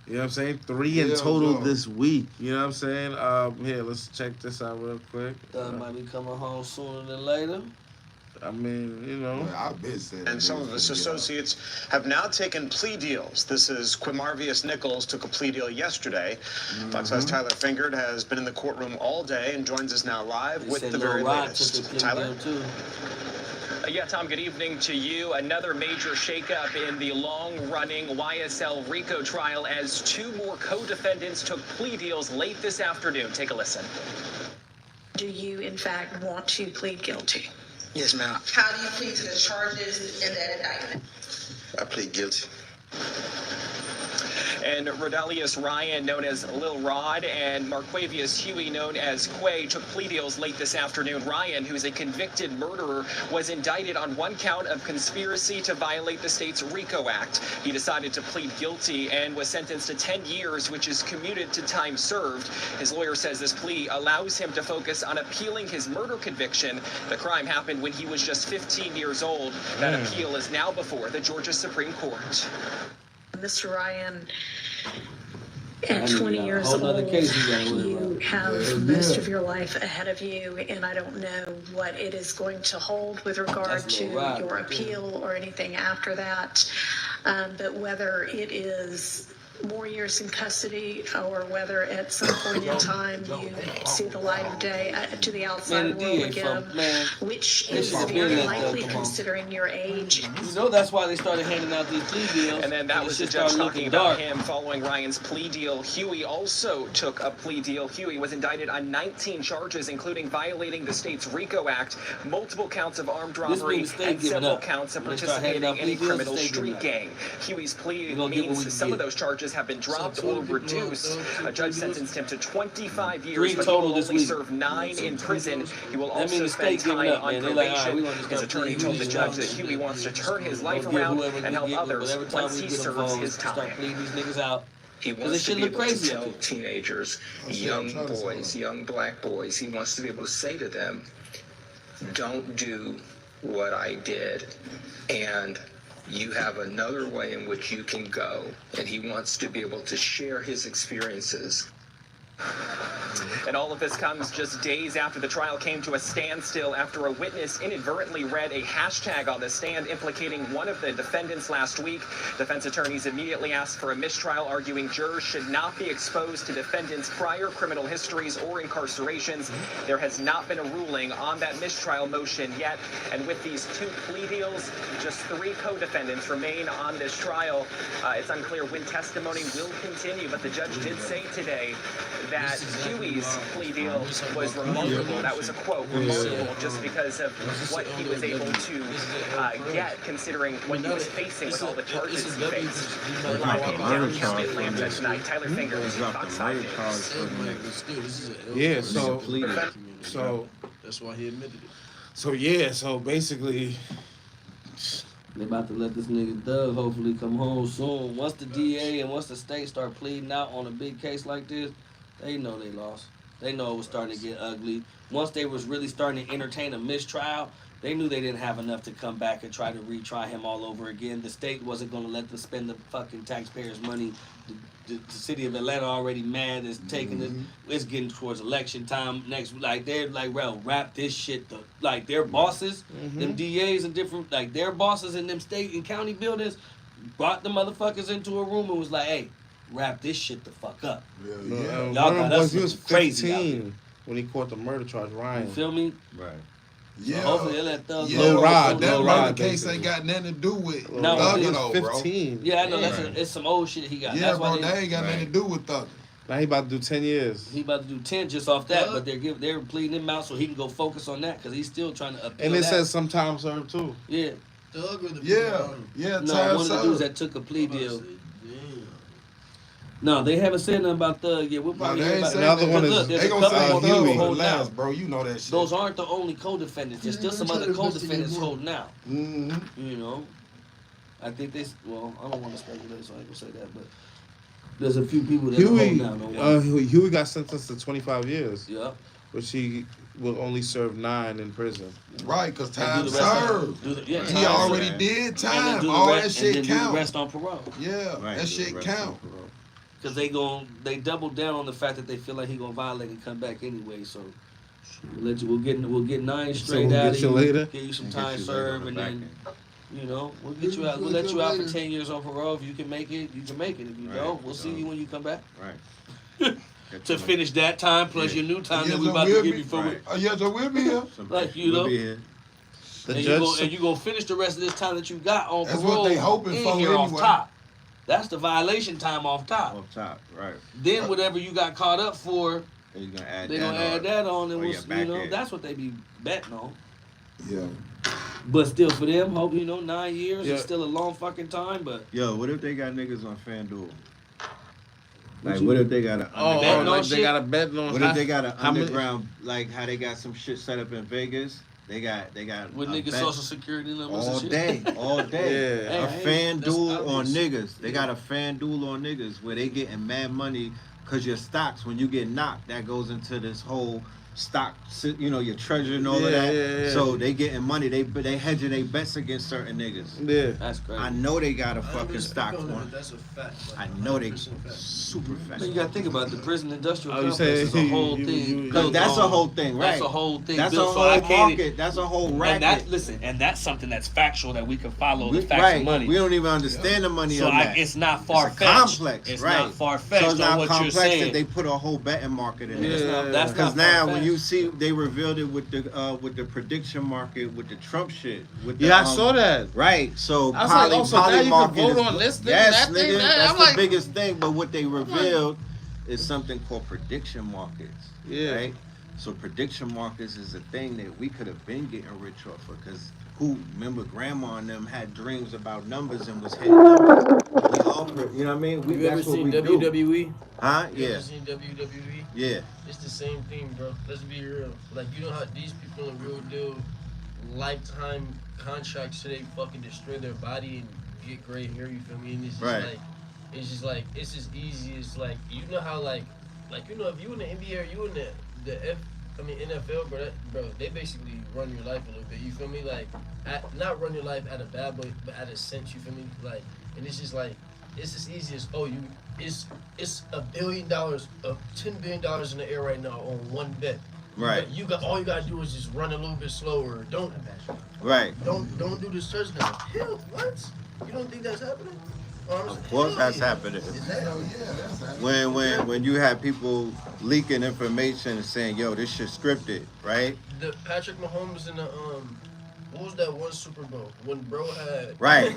You know what I'm saying? 3 in Yeah, total Joe. this week. You know what I'm saying? Here, let's check this out real quick. Thug might be coming home sooner than later. I mean, I've been saying. And some of his associates have now taken plea deals. This is Quimarvius Nichols took a plea deal yesterday. Fox 5's Tyler Fingerd has been in the courtroom all day and joins us now live They with said the Lil very Rod took latest. a plea Tyler? deal too. Yeah, Tom, good evening to you. Another major shakeup in the long-running YSL RICO trial as 2 more co-defendants took plea deals late this afternoon. Take a listen. Do you, in fact, want to plead guilty? Yes, ma'am. How do you plead to the charges in that indictment? I plead guilty. And Rodalius Ryan, known as Lil Rod, and Marquavius Huey, known as Quay, took plea deals late this afternoon. Ryan, who's a convicted murderer, was indicted on one count of conspiracy to violate the state's RICO Act. He decided to plead guilty and was sentenced to 10 years, which is commuted to time served. His lawyer says this plea allows him to focus on appealing his murder conviction. The crime happened when he was just 15 years old. That appeal is now before the Georgia Supreme Court. Mr. Ryan, at 20 years old, you have most of your life ahead of you, and I don't know what it is going to hold with regard to your appeal or anything after that. But whether it is more years in custody or whether at some point in time you see the light of day to the outside world again, which is very likely considering your age. You know that's why they started handing out these plea deals. And then that was the judge talking about him following Ryan's plea deal. Huey also took a plea deal. Huey was indicted on 19 charges, including violating the state's RICO Act, multiple counts of armed robbery, and several counts of participating in a criminal street gang. Huey's plea means some of those charges have been dropped or reduced. A judge sentenced him to 25 years, but he will only serve 9 in prison. He will also spend time on probation. His attorney told the judge that Huey wants to turn his life around and help others once he serves his time. He wants to be able to tell teenagers, young boys, young black boys, he wants to be able to say to them, don't do what I did, and you have another way in which you can go. And he wants to be able to share his experiences. And all of this comes just days after the trial came to a standstill after a witness inadvertently read a hashtag on the stand implicating one of the defendants last week. Defense attorneys immediately asked for a mistrial, arguing jurors should not be exposed to defendants' prior criminal histories or incarcerations. There has not been a ruling on that mistrial motion yet. And with these 2 plea deals, just 3 co-defendants remain on this trial. It's unclear when testimony will continue, but the judge did say today that Huey's plea deal was remarkable. That was a quote, remarkable, just because of what he was able to get, considering what he was facing with all the charges he faced. Live in downtown Atlanta tonight, Tyler Fingers, Fox 5 News. Yeah, so that's why he admitted it. So basically, they about to let this nigga Thug hopefully come home soon. Once the DA and once the state start pleading out on a big case like this, they know they lost. They know it was starting to get ugly. Once they was really starting to entertain a mistrial, they knew they didn't have enough to come back and try to retry him all over again. The state wasn't going to let them spend the fucking taxpayers' money. The city of Atlanta already mad. It's taking it. It's getting towards election time next. Like they're like, well, wrap this shit. Like their bosses, them DAs and different, like their bosses in them state and county buildings, brought the motherfuckers into a room and was like, hey, wrap this shit the fuck up. Y'all got us he was crazy 15 when he caught the murder charge, Ryan. You feel me? Right. Yeah, so hopefully they let Thug Lil Rod, that Lil murder Rod, case basically. ain't got nothing to do with He was Thug, 15. Yeah, I know it's some old shit he got. Yeah, That's bro, why they ain't got nothing to do with Thug. Now he about to do 10 years. He about to do 10 just off that, but they're pleading him out so he can go focus on that because he's still trying to appeal. And it that. says some time served too. Yeah. Thug or the yeah. No, one of the dudes that took a plea deal. No, they haven't said nothing about Thug yet. We'll probably hear about another one is they gonna say Thug for last, bro. You know that shit. Those aren't the only co-defendants. There's still some other co-defendants holding out. You know, I think they. Well, I don't want to speculate, so I ain't gonna say that, but there's a few people that are holding out. Huey got sentenced to 25 years. Yeah. Which he will only serve 9 in prison. Right, because time served. He already did time. Do All the that shit and then count. Do the rest on parole. Yeah, that shit count. Because they double down on the fact that they feel like he gonna violate and come back anyway. So we'll get 9 straight out of you. Later. Give you some time served, and then we'll get you out. We'll let you out for 10 years on parole. If you can make it, you can make it. If you don't, we'll see you when you come back. Right. To finish that time plus your new time that we about to give you for it. Yes, I will be here. Like and you go finish the rest of this time that you got on parole. That's what they hoping for here anyway. off top. That's the violation time off top. Off top, right. Then whatever you got caught up for, they're gonna add that on, and that's what they be betting on. Yeah. But still, for them, hope 9 years Yeah. is still a long fucking time. But Yo, what if they got niggas on FanDuel? Like, what if they got an underground? Like they got a bet on. What if they got an many- underground? Like how they got some shit set up in Vegas? They got with a niggas' bet social security numbers all and shit. day, all day. Yeah. A FanDuel on obvious. niggas. They got a FanDuel on niggas where they getting mad money because your stocks, when you get knocked, that goes into this whole stock, your treasure and all of that. Yeah. So they getting money. They hedging their bets against certain niggas. Yeah. That's crazy. I know they got a I fucking don't stock know on. that that's a fact. I know they 100% fact. super fat. Man, you gotta think about it. The prison industrial Oh, you complex is a say whole you- thing. you- built That's a on- whole thing, right? That's a whole thing. That's a built, whole so I can't. market. That's a whole And racket. and that's something that's factual that we can follow the We, facts right. of money. We don't even understand the money So of that. it's not It's far a fetched. complex, It's right? not far fetched So it's on not what complex you're saying. that they put a whole betting market in Yeah. there. That's Because not now far-fetched. when you see they revealed it with the prediction market with the Trump shit. With the, Yeah, I saw that. Right, so I was like, oh, so now you can market vote is- on this thing, yes, that thing, nigga, that. that's I'm the like- biggest thing. But what they revealed is something called prediction markets. Yeah. Right. So prediction markets is a thing that we could have been getting rich off of, because remember grandma and them had dreams about numbers and was hitting numbers. We all, you know what I mean? You ever That's what seen we do. WWE? Huh? You Yeah. ever seen WWE? Yeah. It's the same thing, bro. Let's be real. Like, you know how these people in real deal lifetime contracts so they fucking destroy their body and get gray hair, you feel me? And it's just Right. like, it's as easy as like, you know how like if you in the NBA or you in the NFL, bro, they basically run your life a little bit, you feel me? Like, not run your life at a bad way, but at a sense, you feel me? Like, and it's just like, it's as easy as, it's $1 billion, $10 billion in the air right now on one bet. Right. All you gotta do is just run a little bit slower. Don't do this touchdown. Hell, what? You don't think that's happening? Of course that's happening. When you have people leaking information and saying, yo, this shit scripted, right? The Patrick Mahomes in the what was that one Super Bowl when bro had Right.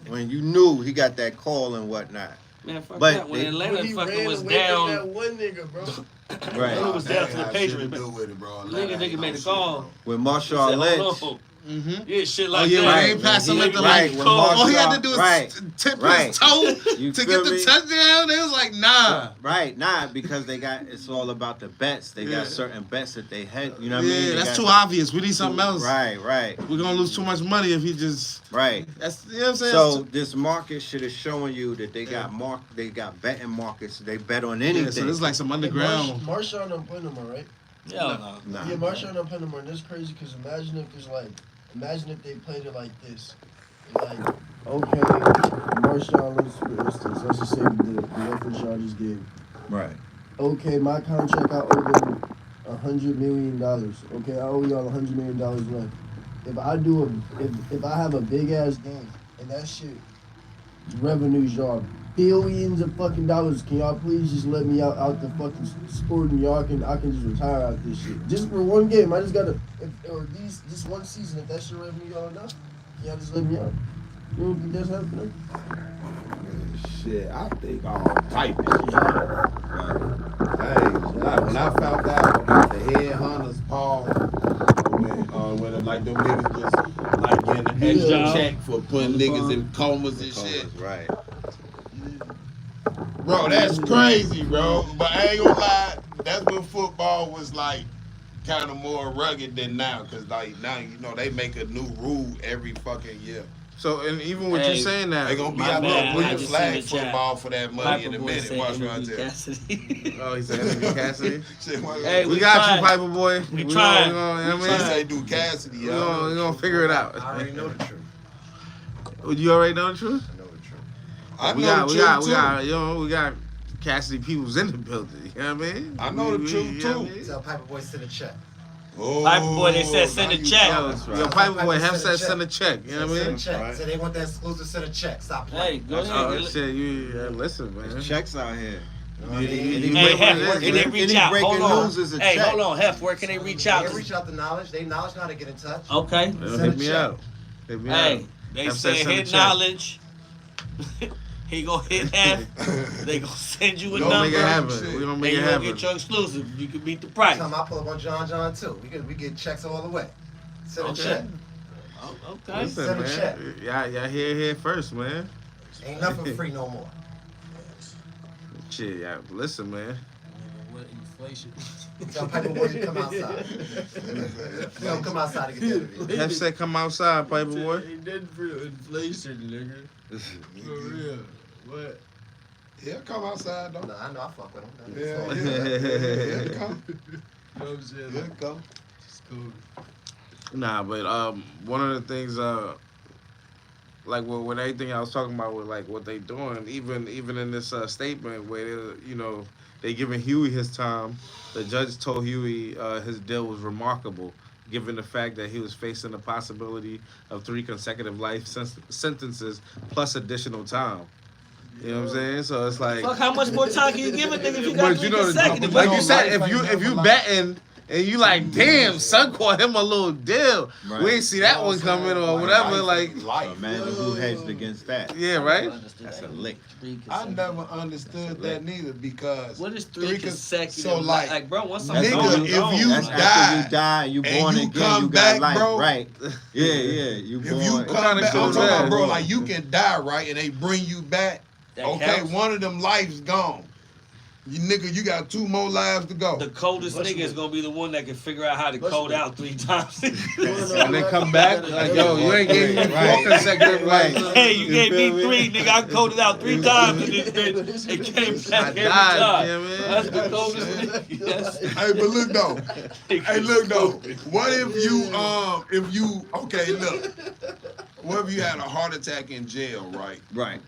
When you knew he got that call and whatnot. Man, fuck But that. When Atlanta he fucking ran was away down. from that one nigga, bro. Right. It was down to the Patriots. Do with it, bro. Nigga made the call. With He Marshawn said, Lynch. hold on. Mm-hmm. Yeah, shit Oh like yeah, that. when they Right, passed him when at the he- like, right, when all he had to Marshawn- do was right, tip right. his toe You to feel get the me? touchdown. It was like, nah. Right, because it's all about the bets. They Yeah. got certain bets that they had. You know what I mean? Yeah, They that's got too obvious. We need something else. Right. We're gonna lose too much money if he just. Right. That's, you know what I'm saying. So this market shit is showing you that they got they got betting markets. They bet on anything. yeah, so this is like some underground. Marshawn don't play no more, right? Hell no. Nah. Yeah, Marshawn don't play no more. And that's crazy because imagine if they played it like this. Like, okay, Marshawn Lynch, for instance, let's just say the reference y'all just gave. Right. Okay, my contract, I owe them $100 million. Okay, I owe y'all $100 million left. If I have a big ass game and that shit revenues y'all billions of fucking dollars, can y'all please just let me out the fucking sport and I can just retire out this shit just for one game? I just gotta this one season, if that shit revenue y'all enough, can y'all just let me out? You don't think that's happening? Shit, I think all type of shit. Hey, when I found out about the headhunters, Paul, when like them niggas just like getting an extra check for putting niggas in comas and shit. Right. Bro, that's crazy, bro. But I ain't gonna lie, that's when football was like kind of more rugged than now. Cause like now, you know, they make a new rule every fucking year. So, and even with you saying that, They gonna be My out bad, there I putting just flag seen the chat. football for that money in a minute. Watch what I tell you. Cassidy. oh, he said Anthony Cassidy. Shit, what Hey, We we got tried. you, Piper boy. We We tried. gonna, you know what They I mean? say do Cassidy, We y'all. gonna figure it out. I already know the truth. You already know the truth? I know the truth. I we know got, the we truth got, too. we got, you know, we got Cassidy peoples in the building. You know what I mean? I know the We- truth, you know too. what I mean? Tell Piper Boy send a check. Oh, Piper boy, they said send a now you check. talking. Yo, Piper boy, have said send a check. You know what I mean? Send a check. Right. So they want that exclusive send a check. Stop Hey, playing. go Oh, ahead. shit, listen, man. There's checks out here. You know what I mean? Hey, Hef, where can they Any reach out? breaking Hold on. news is a Hey, check. hold on, Hef, where can they reach out? They reach out to knowledge. They knowledge know how to get in touch. Okay. Hit Send a me check. out. Hit me Hey, out. they Hef say said send a hit check. knowledge. He gonna hit F. They gonna send you a We gonna make it number. happen. We gonna And make you it gonna happen. get your exclusive. You can beat the price. Time I pull up on John too. We get checks all the way. Send a Okay. check. Okay. Listen, Send a check. man. Y'all here first, man. Ain't nothing free no more. Shit, yeah. Listen, man. What inflation? Tell Paperboy to come outside. Tell him come outside to get the interview. Have said come outside, Paperboy. Ain't nothing for inflation, nigga. For real. What? He'll come outside though. No, I know I fuck with him. Yeah, he'll come. You know what I'm saying? He'll come. It's cool. Nah, but one of the things like with everything I was talking about with like what they doing, even in this statement where they giving Huey his time. The judge told Huey his deal was remarkable, given the fact that he was facing the possibility of 3 consecutive life sentences plus additional time. You know what I'm saying? So it's like, Fuck, how much more time can you give a nigga if you got but 3 you know, consecutive? like you said, if you betting and you like, damn, son caught him a little deal. Right. We ain't see that one coming or whatever. Like, Imagine who hedged against that. yeah, right. That's a lick. I never understood that neither because What is 3 consecutive? So like, bro, once I'm That's nigga, gone, when if you- you that's after you die, you and born you again, come you back, got life, bro. right? Yeah, you if born. you come back, I'm shit talking is about, that? bro, like you can die, right, and they bring you back. that Okay, counts. one of them lives gone. You nigga, you got 2 more lives to go. The coldest nigga is gonna be the one that can figure out how to code out 3 times. And they come back like, yo, you ain't getting me 4 Right. consecutive life. Hey, you gave me feel me? 3, nigga. I coded out 3 times in this bitch. It came back every died, time. yeah, man. That's the coldest nigga. Yes. Hey, but look though. Hey, look though. What if you okay, look. What if you had a heart attack in jail, right? Right.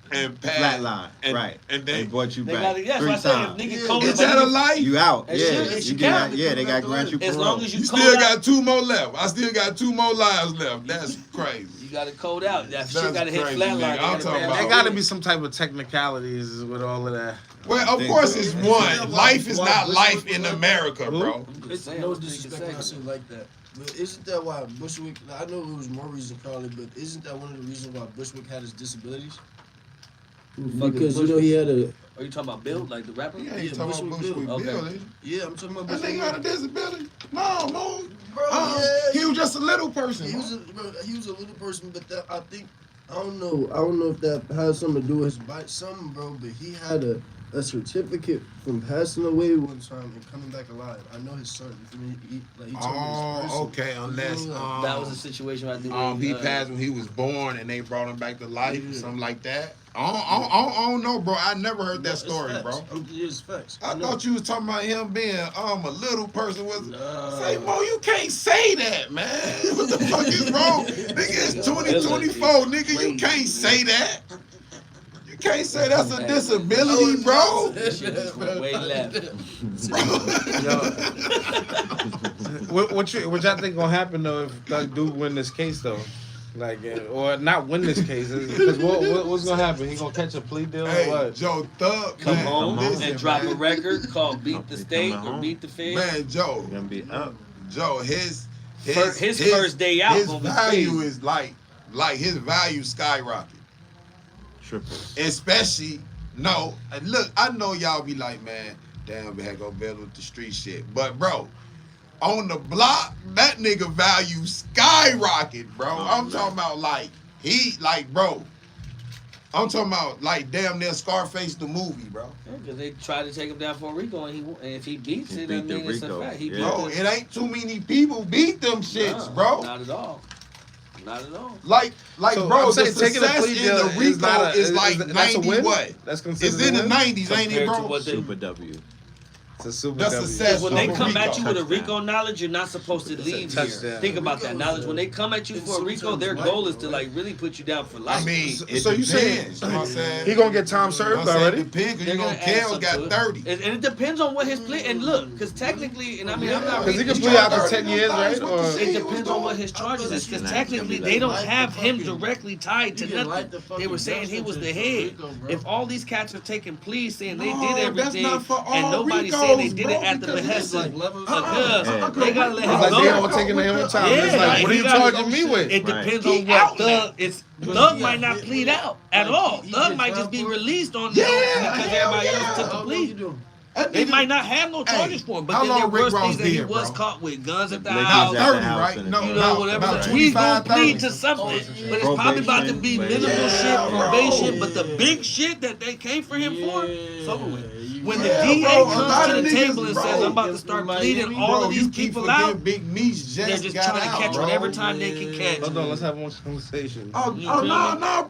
And passed. Flatline. And, Right. And They then brought you They back got it. Yes, 3 I said times. if nigga coded is that a life? You out. That Yeah. shit- it You should get out. count. Yeah, they got grant you as parole. long as You you still code got out, 2 more left. I still got 2 more lives left. That's crazy. you gotta code out. That shit That's gotta hit crazy, flatline. nigga. They I'm gotta talking pass about- There out. gotta be some type of technicalities with all of that. Well, of think course so. it's one. Life is not life in America, bro. I'm just It's saying, no what's 3 disrespect when I say consecutive? it like that. But isn't that why Bushwick? I know it was more reason probably, but isn't that one of the reasons why Bushwick had his disabilities? Because you know he had a Are you talking about Bill, like the rapper? You ain't Yeah, talking about Bushwick Bushwick Bill. Bill, Okay. is you? yeah. I'm talking about That Bushwick. nigga got a disability? No, Bro, he was just a little person. He was a little person, but that, I think I don't know if that has something to do with his bite, something, bro. But he had a certificate from passing away one time and coming back alive. I know his son. He told me his person. Oh, okay. Unless That was a situation where I think he passed when he was born and they brought him back to life, Yeah. something like that. I don't know, bro. I never heard that story, bro. It's facts. I thought you was talking about him being a little person was. Nah. Say, Mo, you can't say that, man. What the fuck is wrong? Nigga, it's 2024, nigga. You can't say that. You can't say that's a disability, bro. That shit just went way left. What y'all think gonna happen though if Thug do win this case though? Like, or not win this case? Because what's gonna happen? He gonna catch a plea deal Hey, or what? Joe Thug, Come man, home listen, and drop man. a record called "Beat the He State" coming or home. "Beat the Fed." Man, Joe, You're gonna be up. Joe, his first day out his gonna be value crazy. is like his value skyrocket. Triple. Especially, no, and look, I know y'all be like, man, damn, we had to go build with the street shit. But bro, on the block, that nigga value skyrocket, bro. I'm talking about bro. I'm talking about like damn near Scarface the movie, bro. Because they tried to take him down for a Rico, and if he beats He it, beat I the mean, it's a Rico. fact. He Yeah. Bro, beat it ain't too many people beat them shits, No, bro. Not at all. Not at all. Like, So, bro, I'm the saying taking a success plea in deal the Rico not a- is like that's a 90 win? what? That's considered It's in a the win? 90s, ain't it, Compared to bro? what they- Super W. It's a super That's W. success. When they Super come Rico. at you with a Touchdown. Rico knowledge, you're not supposed to leave here. touchdown. Think about that knowledge. When they come at you for a Rico, their goal is to like really put you down for life. I mean, it So you saying depends, you know what I'm saying? he gonna get time You know served what I'm saying? already? It depends, 'cause They're you know, gonna add Kale's something to got it. 30. And it depends on what his plea. And look, because technically, and I mean, I'm not Because he reading can his plea out to charges. 10 years, right? Or It depends on what his charges is, because technically they don't have him directly tied to nothing. They were saying he was the head. If all these cats are taking pleas saying they No, did that's everything, not for and all nobody's Ricos, saying they did bro, it at the because behest it's of like Cuz, they gotta let it's him like, go. damn, I'm taking him time. Yeah, It's like, right, what are he you gotta charging me with? It Right. depends He on what out Thug. Thug might not plead out at all. he Thug get might trial just be for it? released on Yeah, because hell everybody yeah. else took the How plea. you doing? They might not have no charges for him, but then there was things that he was caught with, guns at the house. 30, right? No, you know, whatever. about He's 25, gonna plead 30. to something, but it's probably about to be minimal shit, probation. But the big shit that they came for him for, it's over with. When the DA comes to the table and says, "I'm about to start pleading all of these people out," Big Meech they're just trying to catch whatever time they can catch. Hold on, let's have one conversation. No.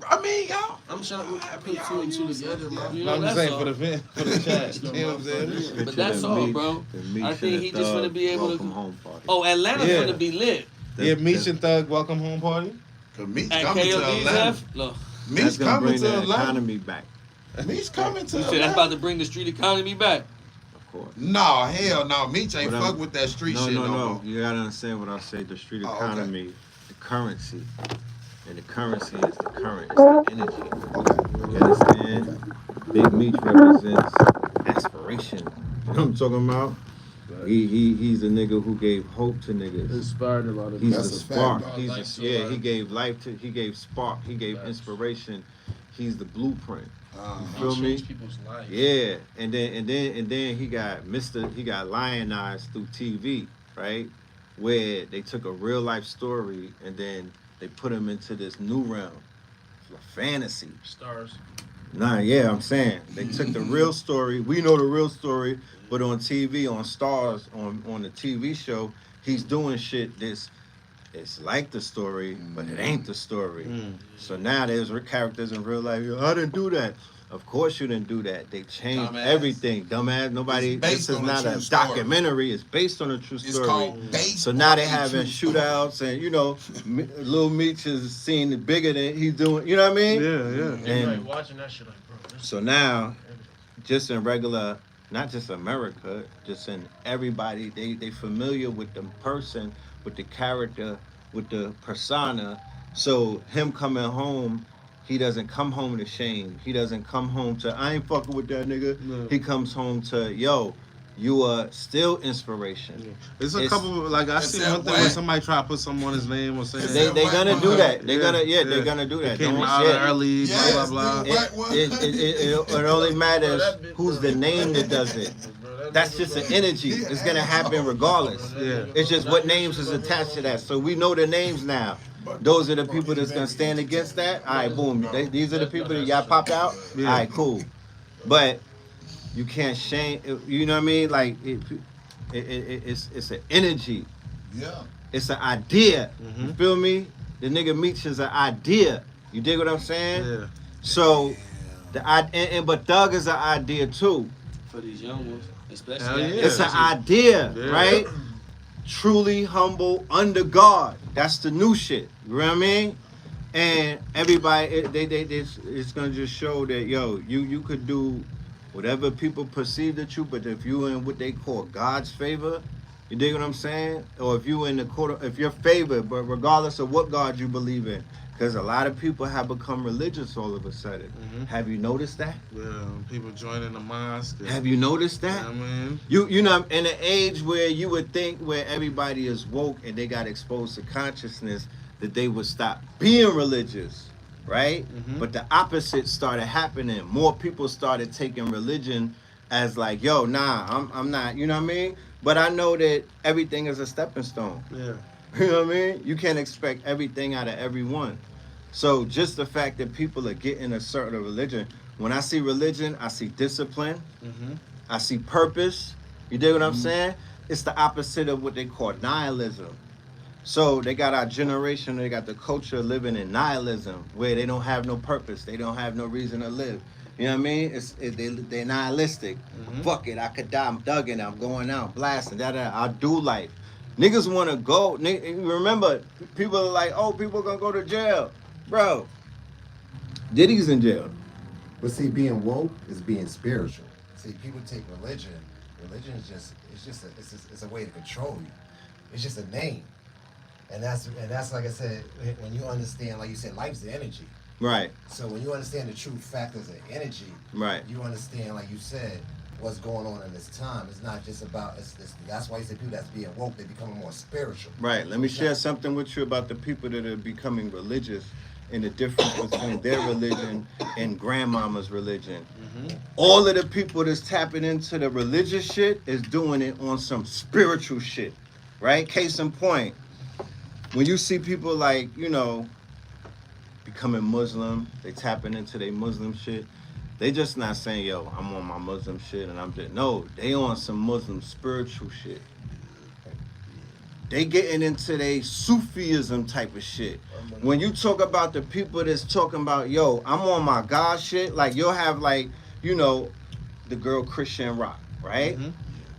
I mean, y'all. I'm trying to put two and two together, man. No, I'm just saying for the chat. You know what I'm saying? But that's all, bro. I think he just gonna be able to. Oh, Atlanta's gonna be lit. Yeah, Meech and Thug welcome home party. Meech At coming to Atlanta. Look, Meech coming to Atlanta. Economy back. Meech coming to you said Atlanta. that's about to bring the street economy back. Of course. No, hell no. Meech ain't fuck with that street shit no more. You gotta understand what I say. The street economy, the currency, and the currency is the current. It's the energy. You understand? Big Meech represents aspiration. You know what I'm talking about? He's a nigga who gave hope to niggas. Inspired a lot of. He's the spark. He gave life to. He gave spark. He gave inspiration. He's the blueprint. You feel me? People's lives. Yeah, and then he got lionized through TV, right? Where they took a real life story and then they put him into this new realm, fantasy. Stars. Nah, yeah, I'm saying they took the real story. We know the real story, but on TV, on Stars, on the TV show, he's doing shit it's like the story, but it ain't the story. So now there's characters in real life. I didn't do that. Of course you didn't do that. They changed everything. Dumbass. Nobody. This is not a documentary. It's based on a true story. It's called based so now they having shootouts, and you know, Lil Meech is seeing it bigger than he's doing. You know what I mean? Yeah. And Like watching that shit, like, bro. so now, just in regular, not just America, just in everybody, they familiar with the person, with the character, with the persona. So him coming home, he doesn't come home to shame. He doesn't come home to, I ain't fucking with that nigga. No. He comes home to, yo, you are still inspiration. Yeah. There's a couple, like I see one thing when somebody try to put something on his name or say they gonna do that. They're gonna do that. They came out early, blah blah blah. It only matters who's the name that does it. That's just an energy. It's gonna happen regardless. Yeah. It's just what names is attached to that. So we know the names now. Those are the people that's gonna stand against that. All right, boom. These are the people that y'all popped out. Yeah. All right, cool. But you can't shame. You know what I mean? Like it's an energy. Yeah. It's an idea. You feel me? The nigga Meech is an idea. You dig what I'm saying? Yeah. So but Thug is an idea too. For these young ones, especially. It's an idea, right? Truly humble, under God. That's the new shit. You know what I mean? And everybody, it's gonna just show that you could do whatever people perceive that you, but if you in what they call God's favor, you dig what I'm saying? Or if you in the court, if you're favored, but regardless of what God you believe in, because a lot of people have become religious all of a sudden. Have you noticed that? Yeah, people joining the mosque. Have you noticed that? I mean, you know, in an age where you would think where everybody is woke and they got exposed to consciousness, that they would stop being religious, right? But the opposite started happening. More people started taking religion as like, yo, nah, I'm not, you know what I mean? But I know that everything is a stepping stone. Yeah. You know what I mean? You can't expect everything out of everyone. So just the fact that people are getting a certain religion, when I see religion, I see discipline, I see purpose. You dig what I'm saying? It's the opposite of what they call nihilism. So they got our generation, they got the culture living in nihilism, where they don't have no purpose, they don't have no reason to live. You know what I mean? They're nihilistic. Fuck it, I could die, I'm thugging, I'm going out, blasting, I'll do life. Niggas want to go. Remember, people are like, oh, people gonna go to jail. Bro, Diddy's in jail. But see, being woke is being spiritual. See, people take religion. Religion is it's a way to control you. It's just a name. And that's like I said, when you understand, like you said, life's the energy. Right. So when you understand the true factors of energy, right, you understand, like you said, what's going on in this time. It's not just about, that's why you say people that's being woke, they becoming more spiritual. Right. Let me share something with you about the people that are becoming religious and the difference between their religion and grandmama's religion. All of the people that's tapping into the religious shit is doing it on some spiritual shit, right? Case in point, when you see people like, you know, becoming Muslim, they tapping into their Muslim shit. They just not saying, yo, I'm on my Muslim shit and I'm just, no, they on some Muslim spiritual shit. They getting into their Sufism type of shit. When you talk about the people that's talking about, yo, I'm on my God shit, like you'll have like, you know, the girl Christian Rock, right?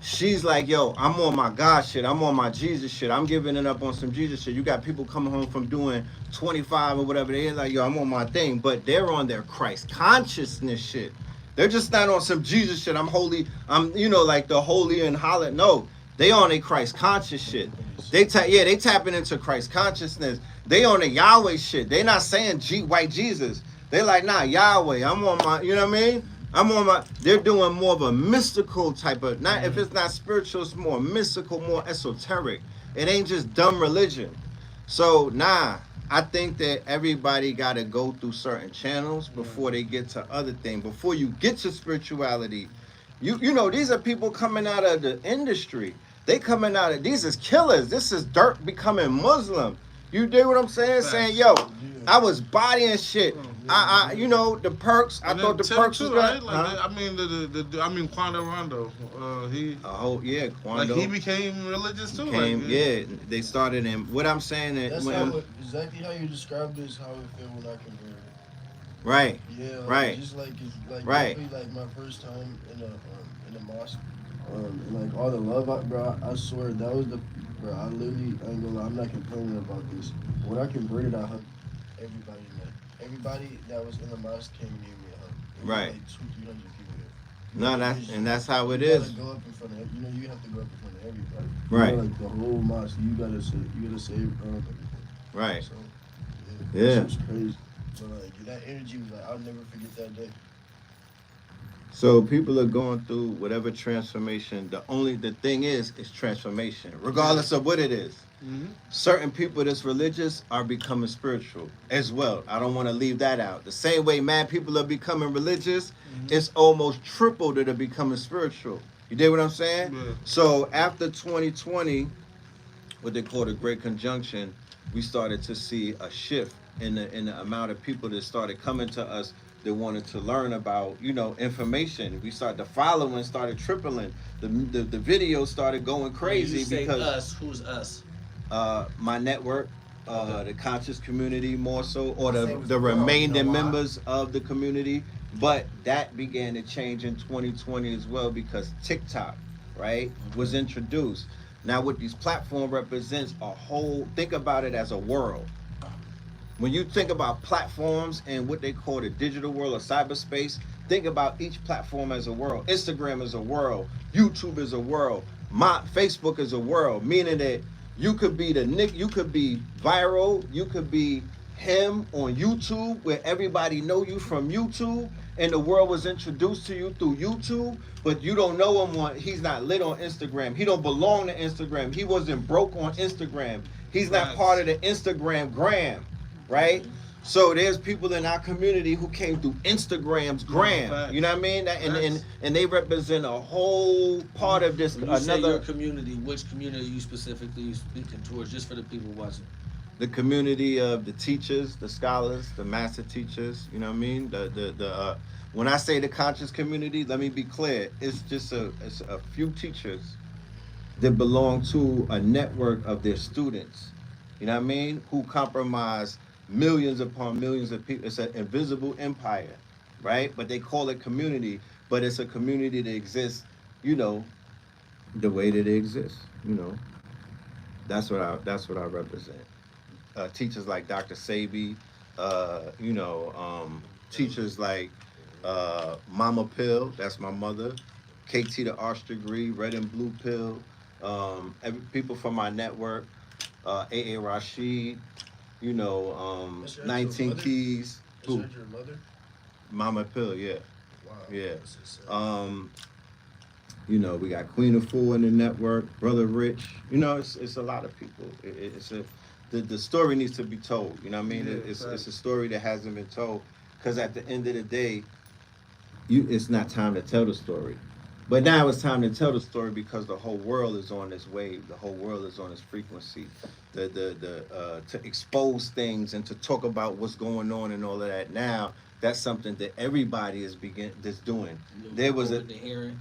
She's like, yo, I'm on my God shit. I'm on my Jesus shit. I'm giving it up on some Jesus shit. You got people coming home from doing 25 or whatever. They're like, yo, I'm on my thing. But they're on their Christ consciousness shit. They're just not on some Jesus shit. I'm holy. I'm, you know, like the holy and holy. No, they on a Christ conscious shit. They tapping into Christ consciousness. They on the Yahweh shit. They not saying white Jesus. They like, nah, Yahweh. I'm on my, you know what I mean? I'm on my, they're doing more of a mystical type of, not if it's not spiritual, it's more mystical, more esoteric. It ain't just dumb religion. So, nah, I think that everybody got to go through certain channels before they get to other things. Before you get to spirituality, you know, these are people coming out of the industry. They coming out of, these is killers. This is dirt becoming Muslim. You dig what I'm saying? Saying, yo, I was bodying shit. I you know, the perks. I thought the perks was right? good. Like, I mean, Quando Rondo. Yeah, Quando. Like he became religious too. They started in. What I'm saying is exactly how you described this. How it felt when I converted. Right. Yeah. Right. Just like it's like right. Like my first time in a mosque. And like all the love, bro. I swear that was the. Bro, I ain't gonna lie, I'm not complaining about this. When I converted, I hugged everybody in there. Everybody that was in the mosque came and gave me a hug. Right. Like 200-300 people there. No, that's how it is. You gotta go up in front of, you know, you have to go up in front of everybody. Right. You know, like the whole mosque, you gotta say everything. Right. So, yeah. It was crazy. But like that energy was like, I'll never forget that day. So people are going through whatever transformation. The thing is transformation, regardless of what it is. Certain people that's religious are becoming spiritual as well. I don't want to leave that out. The same way mad people are becoming religious, it's almost triple that are becoming spiritual. You dig what I'm saying? Yeah. So after 2020, what they call the Great Conjunction, we started to see a shift in the amount of people that started coming to us that wanted to learn about, you know, information. We started, the following started tripling. The videos started going crazy. When you because say us, who's us? My network, the conscious community more so, or the remaining members of the community. But that began to change in 2020 as well because TikTok, right, was introduced. Now what these platforms represents a whole, think about it as a world. When you think about platforms and what they call the digital world or cyberspace, think about each platform as a world. Instagram is a world. YouTube is a world. Facebook is a world, meaning that you could be you could be viral, you could be him on YouTube where everybody know you from YouTube and the world was introduced to you through YouTube, but you don't know him he's not lit on Instagram. He don't belong to Instagram. He wasn't broke on Instagram. He's not part of the Instagram gram. Right? So there's people in our community who came through Instagram's gram. You know what I mean? And they represent a whole part of this. When you say your community, which community are you specifically speaking towards, just for the people watching? The community of the teachers, the scholars, the master teachers. You know what I mean? When I say the conscious community, let me be clear. It's just a few teachers that belong to a network of their students. You know what I mean? Who compromise millions upon millions of people. It's an invisible empire, right? But they call it community, but it's a community that exists, you know, the way that it exists. You know, that's what I represent. Teachers like Dr. Sabi, you know, teachers like Mama Pill, that's my mother, KT the Arch Degree, Red and Blue Pill, people from my network, AA Rashid, you know, 19 Keys. Who? Is that your mother? Mama Pill, yeah. Wow. Yeah. You know, we got Queen of Four in the network, Brother Rich. You know, it's a lot of people. the story needs to be told. You know what I mean? Yeah, It's a story that hasn't been told. Because at the end of the day, it's not time to tell the story. But now it's time to tell the story because the whole world is on this wave. The whole world is on this frequency. To expose things and to talk about what's going on and all of that. Now that's something that everybody is doing. There was open to hearing.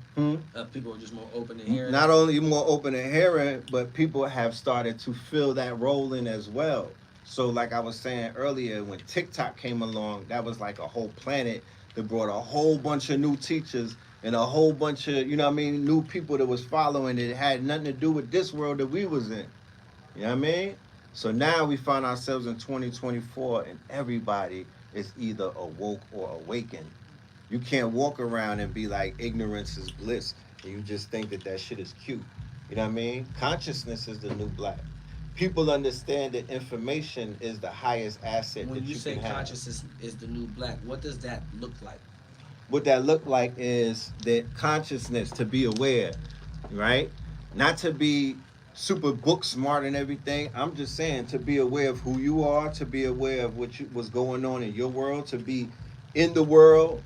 People are just more open to hearing. Not only more open to hearing, but people have started to fill that role in as well. So like I was saying earlier, when TikTok came along, that was like a whole planet that brought a whole bunch of new teachers and a whole bunch of, new people that was following it. It had nothing to do with this world that we was in. You know what I mean? So now we find ourselves in 2024 and everybody is either awoke or awakened. You can't walk around and be like ignorance is bliss and you just think that shit is cute. You know what I mean? Consciousness is the new black. People understand that information is the highest asset when that you say can have. consciousness is the new black, what does that look like? What that look like is that consciousness, to be aware, right? Not to be super book smart and everything. I'm just saying to be aware of who you are, to be aware of what's going on in your world, to be in the world,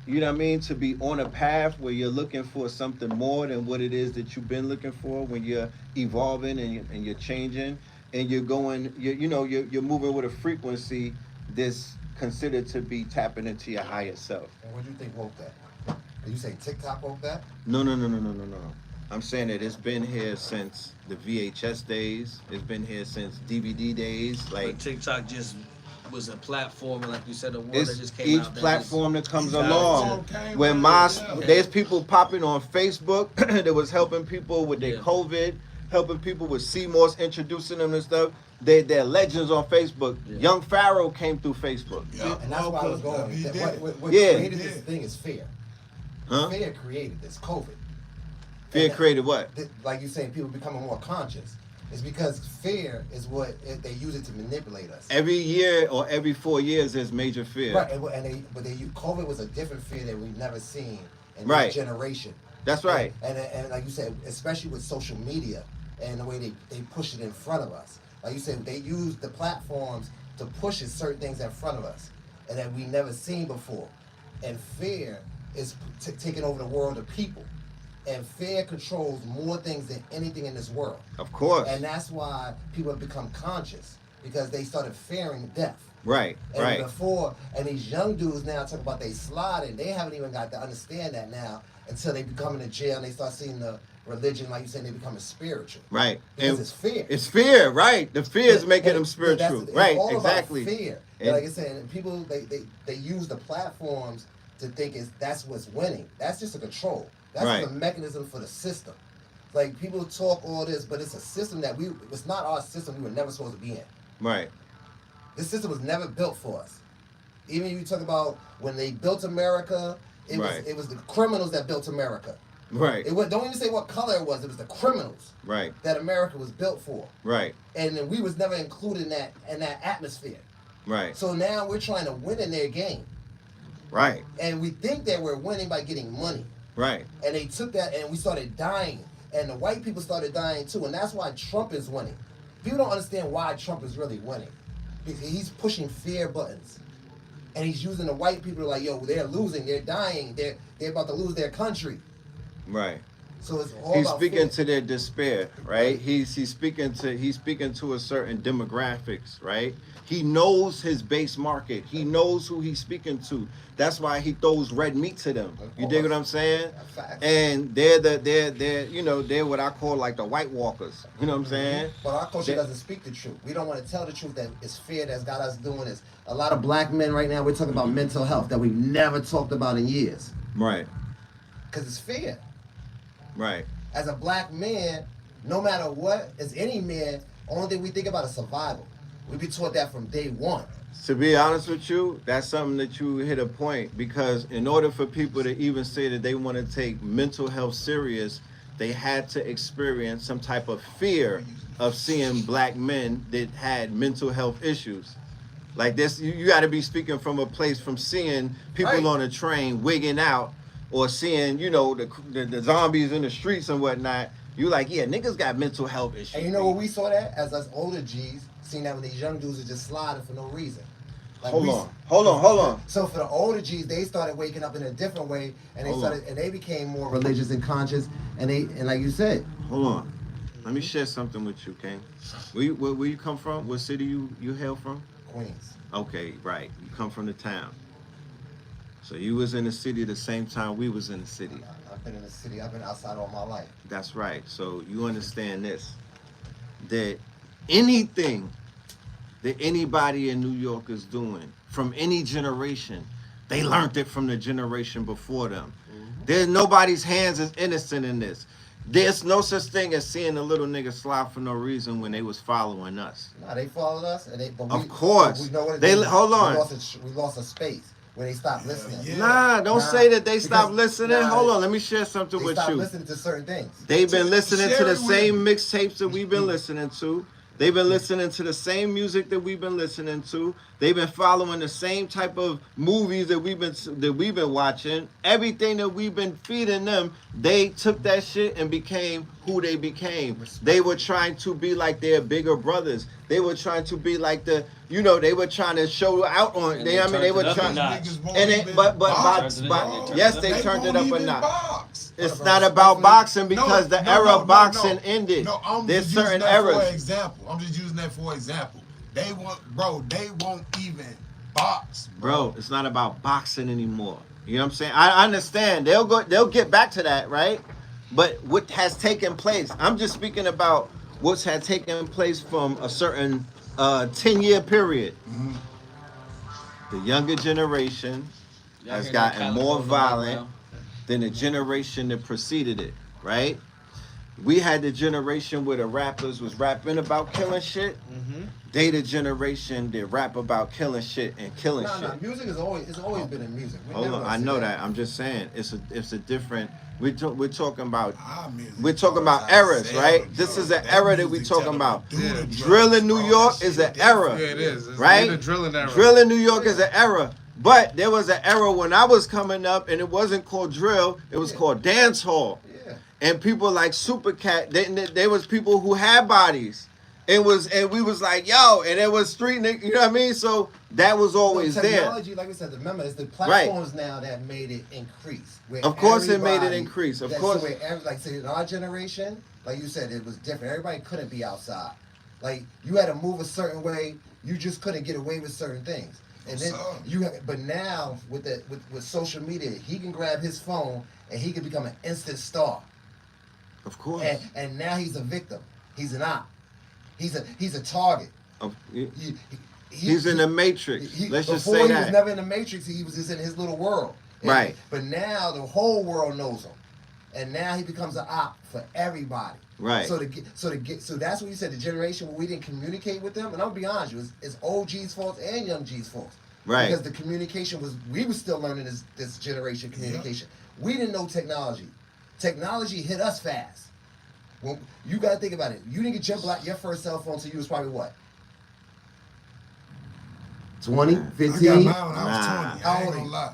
you know what I mean? To be on a path where you're looking for something more than what it is that you've been looking for when you're evolving and you're changing and you're going, you're moving with a frequency that's considered to be tapping into your higher self. And what do you think woke that? Did you say TikTok woke that? No. I'm saying that it's been here since the VHS days. It's been here since DVD days. Like but TikTok just was a platform, and like you said, a word that just came out. Each platform that comes along. When there's people popping on Facebook that was helping people with their COVID, helping people with CMOS, introducing them and stuff. They're legends on Facebook. Yeah. Young Pharaoh came through Facebook. Yeah. And that's why I was going. What created this thing is fear. Huh? Fear created this COVID. Fear created what? Like you're saying, people becoming more conscious. It's because fear is what they use it to manipulate us. Every year or every 4 years, there's major fear. Right, but COVID was a different fear that we've never seen in this generation. That's right. And like you said, especially with social media and the way they push it in front of us. Like you said, they use the platforms to push certain things in front of us and that we never seen before. And fear is taking over the world of people. And fear controls more things than anything in this world. Of course. And that's why people have become conscious, because they started fearing death. Right, and before, and these young dudes now talk about they sliding, they haven't even got to understand that now until they become in the jail and they start seeing the religion, like you said, they becoming spiritual. Right. Because it's fear. It's fear, right. The fear is making them spiritual. Right, all exactly. About fear. And like I said, people, they use the platforms to think that's what's winning. That's just a control. That's just a mechanism for the system. Like, people talk all this, but it's a system that it's not our system we were never supposed to be in. Right. This system was never built for us. Even if you talk about when they built America, it was the criminals that built America. Right. Don't even say what color it was. It was the criminals. Right. That America was built for. Right. And then we was never included in that atmosphere. Right. So now we're trying to win in their game. Right. And we think that we're winning by getting money. Right. And they took that and we started dying. And the white people started dying too. And that's why Trump is winning. People don't understand why Trump is really winning. Because he's pushing fear buttons. And he's using the white people like, yo, they're losing, they're dying, they're about to lose their country. Right. So it's all he's about speaking fear. to their despair, right? He's speaking to a certain demographics, right? He knows his base market. He knows who he's speaking to. That's why he throws red meat to them. You dig what I'm saying? And they're what I call like the White Walkers. You know what I'm saying? But our culture doesn't speak the truth. We don't want to tell the truth that it's fear that's got us doing this. A lot of black men right now, we're talking about mental health that we've never talked about in years. Right. Because it's fear. Right. As a black man, no matter what, as any man, only thing we think about is survival. We be taught that from day one. To be honest with you, that's something that you hit a point, because in order for people to even say that they want to take mental health serious, they had to experience some type of fear of seeing black men that had mental health issues. Like this, you got to be speaking from a place from seeing people on a train wigging out, or seeing, the zombies in the streets and whatnot, You like, yeah, niggas got mental health issues. And you know where we saw that? As us older G's, seeing that when these young dudes are just sliding for no reason. Like hold on. So for the older G's, they started waking up in a different way, and they became more religious and conscious, and like you said. Hold on. Let me share something with you, King. Where you come from? What city you hail from? Queens. Okay, right. You come from the town. So you was in the city the same time we was in the city. I've been in the city. I've been outside all my life. That's right. So you understand this, that anything that anybody in New York is doing from any generation, they learned it from the generation before them. There's nobody's hands is innocent in this. There's no such thing as seeing a little nigga slide for no reason when they was following us. Nah, they followed us, and of course. We know what hold on. We lost a space when they stopped listening. Don't say that they stopped listening. Hold on, let me share something with you. They stopped listening to certain things. They've been listening to the same mixtapes that we've been listening to. They've been listening to the same music that we've been listening to. They've been following the same type of movies that we've been watching. Everything that we've been feeding them, they took that shit and became who they became. They were trying to be like their bigger brothers. They were trying to be like they were trying to show out on. They were trying. Yes, they turned it up a notch. It's not about boxing because the era of boxing ended. There's certain eras. I'm just using that for example. They won't even box, bro. It's not about boxing anymore. You know what I'm saying? I understand. They'll get back to that, right? But what has taken place? I'm just speaking about what's had taken place from a certain 10-year period. Mm-hmm. The younger generation has gotten more violent than the generation that preceded it, right? We had the generation where the rappers was rapping about killing shit. Mm-hmm. They the generation that rap about killing shit and killing shit. No, music is always been in music. Hold on, I know that. I'm just saying it's a different. We're talking about eras, right? This is an era that we're talking about. Drill in New York is an era. Yeah, it is. Right? The drilling era. Drill in New York is an era. But there was an era when I was coming up, and it wasn't called drill. It was called dance hall. And people like Supercat, there was people who had bodies. And we was like, yo, and it was street nigga, you know what I mean? So that was always technology, like we said, remember, it's the platforms now that made it increase. Of course it made it increase. Of course. Like say in our generation, like you said, it was different. Everybody couldn't be outside. Like you had to move a certain way. You just couldn't get away with certain things. And then but now with social media, he can grab his phone and he can become an instant star. Of course. And now he's a victim. He's an op. He's a target. He's in the Matrix. Let's just say that. Before he was never in the Matrix. He was just in his little world. Right. But now the whole world knows him, and now he becomes an op for everybody. Right. So that's what you said. The generation where we didn't communicate with them, and I'll be honest, it's old G's fault and young G's fault. Right. Because the communication we were still learning this generation communication. Yeah. We didn't know technology. Technology hit us fast. Well, you gotta think about it. You didn't get your first cell phone until you was probably what? 20, 15? I got mine when I was 20. I ain't gonna lie.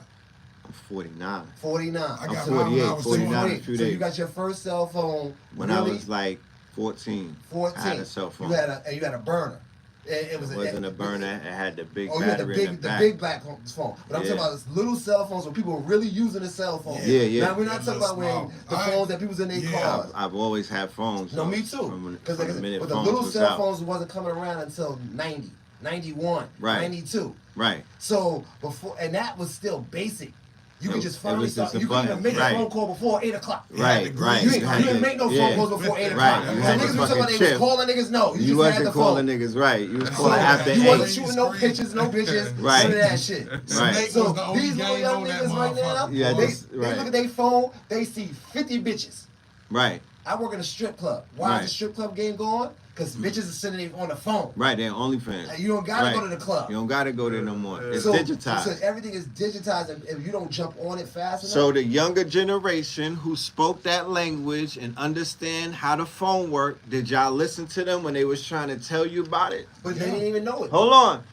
I'm 49. 49. I got 48, 49 a few days. So you got your first cell phone when I was like 14. 14. I had a cell phone. You had a burner. It wasn't a burner. It had the big battery you had the big black phone. But I'm talking about this little cell phones where people were really using a cell phone. Yeah. Now we're not talking about when the phones that people was in their cars. I've always had phones. No, me too. Because the little cell phones wasn't coming around until 90, 91, 92. Right. So before, and that was still basic. You could just finally start. You couldn't even make a phone call before 8 o'clock. Right. You didn't make no phone calls before 8 o'clock. Right. So niggas was talking about they was calling niggas. No, you wasn't calling niggas. Right. You was calling after 8. You wasn't shooting no pictures, no bitches. Right. None of that shit. Right. So these little young niggas right now, they look at their phone, they see 50 bitches. Right. I work in a strip club. Why is the strip club game going? Because bitches are sitting on the phone. Right, they're OnlyFans. You don't gotta go to the club. You don't gotta go there no more. It's digitized. So everything is digitized, and if you don't jump on it fast enough. So the younger generation who spoke that language and understand how the phone worked, did y'all listen to them when they was trying to tell you about it? But they didn't even know it. Hold on.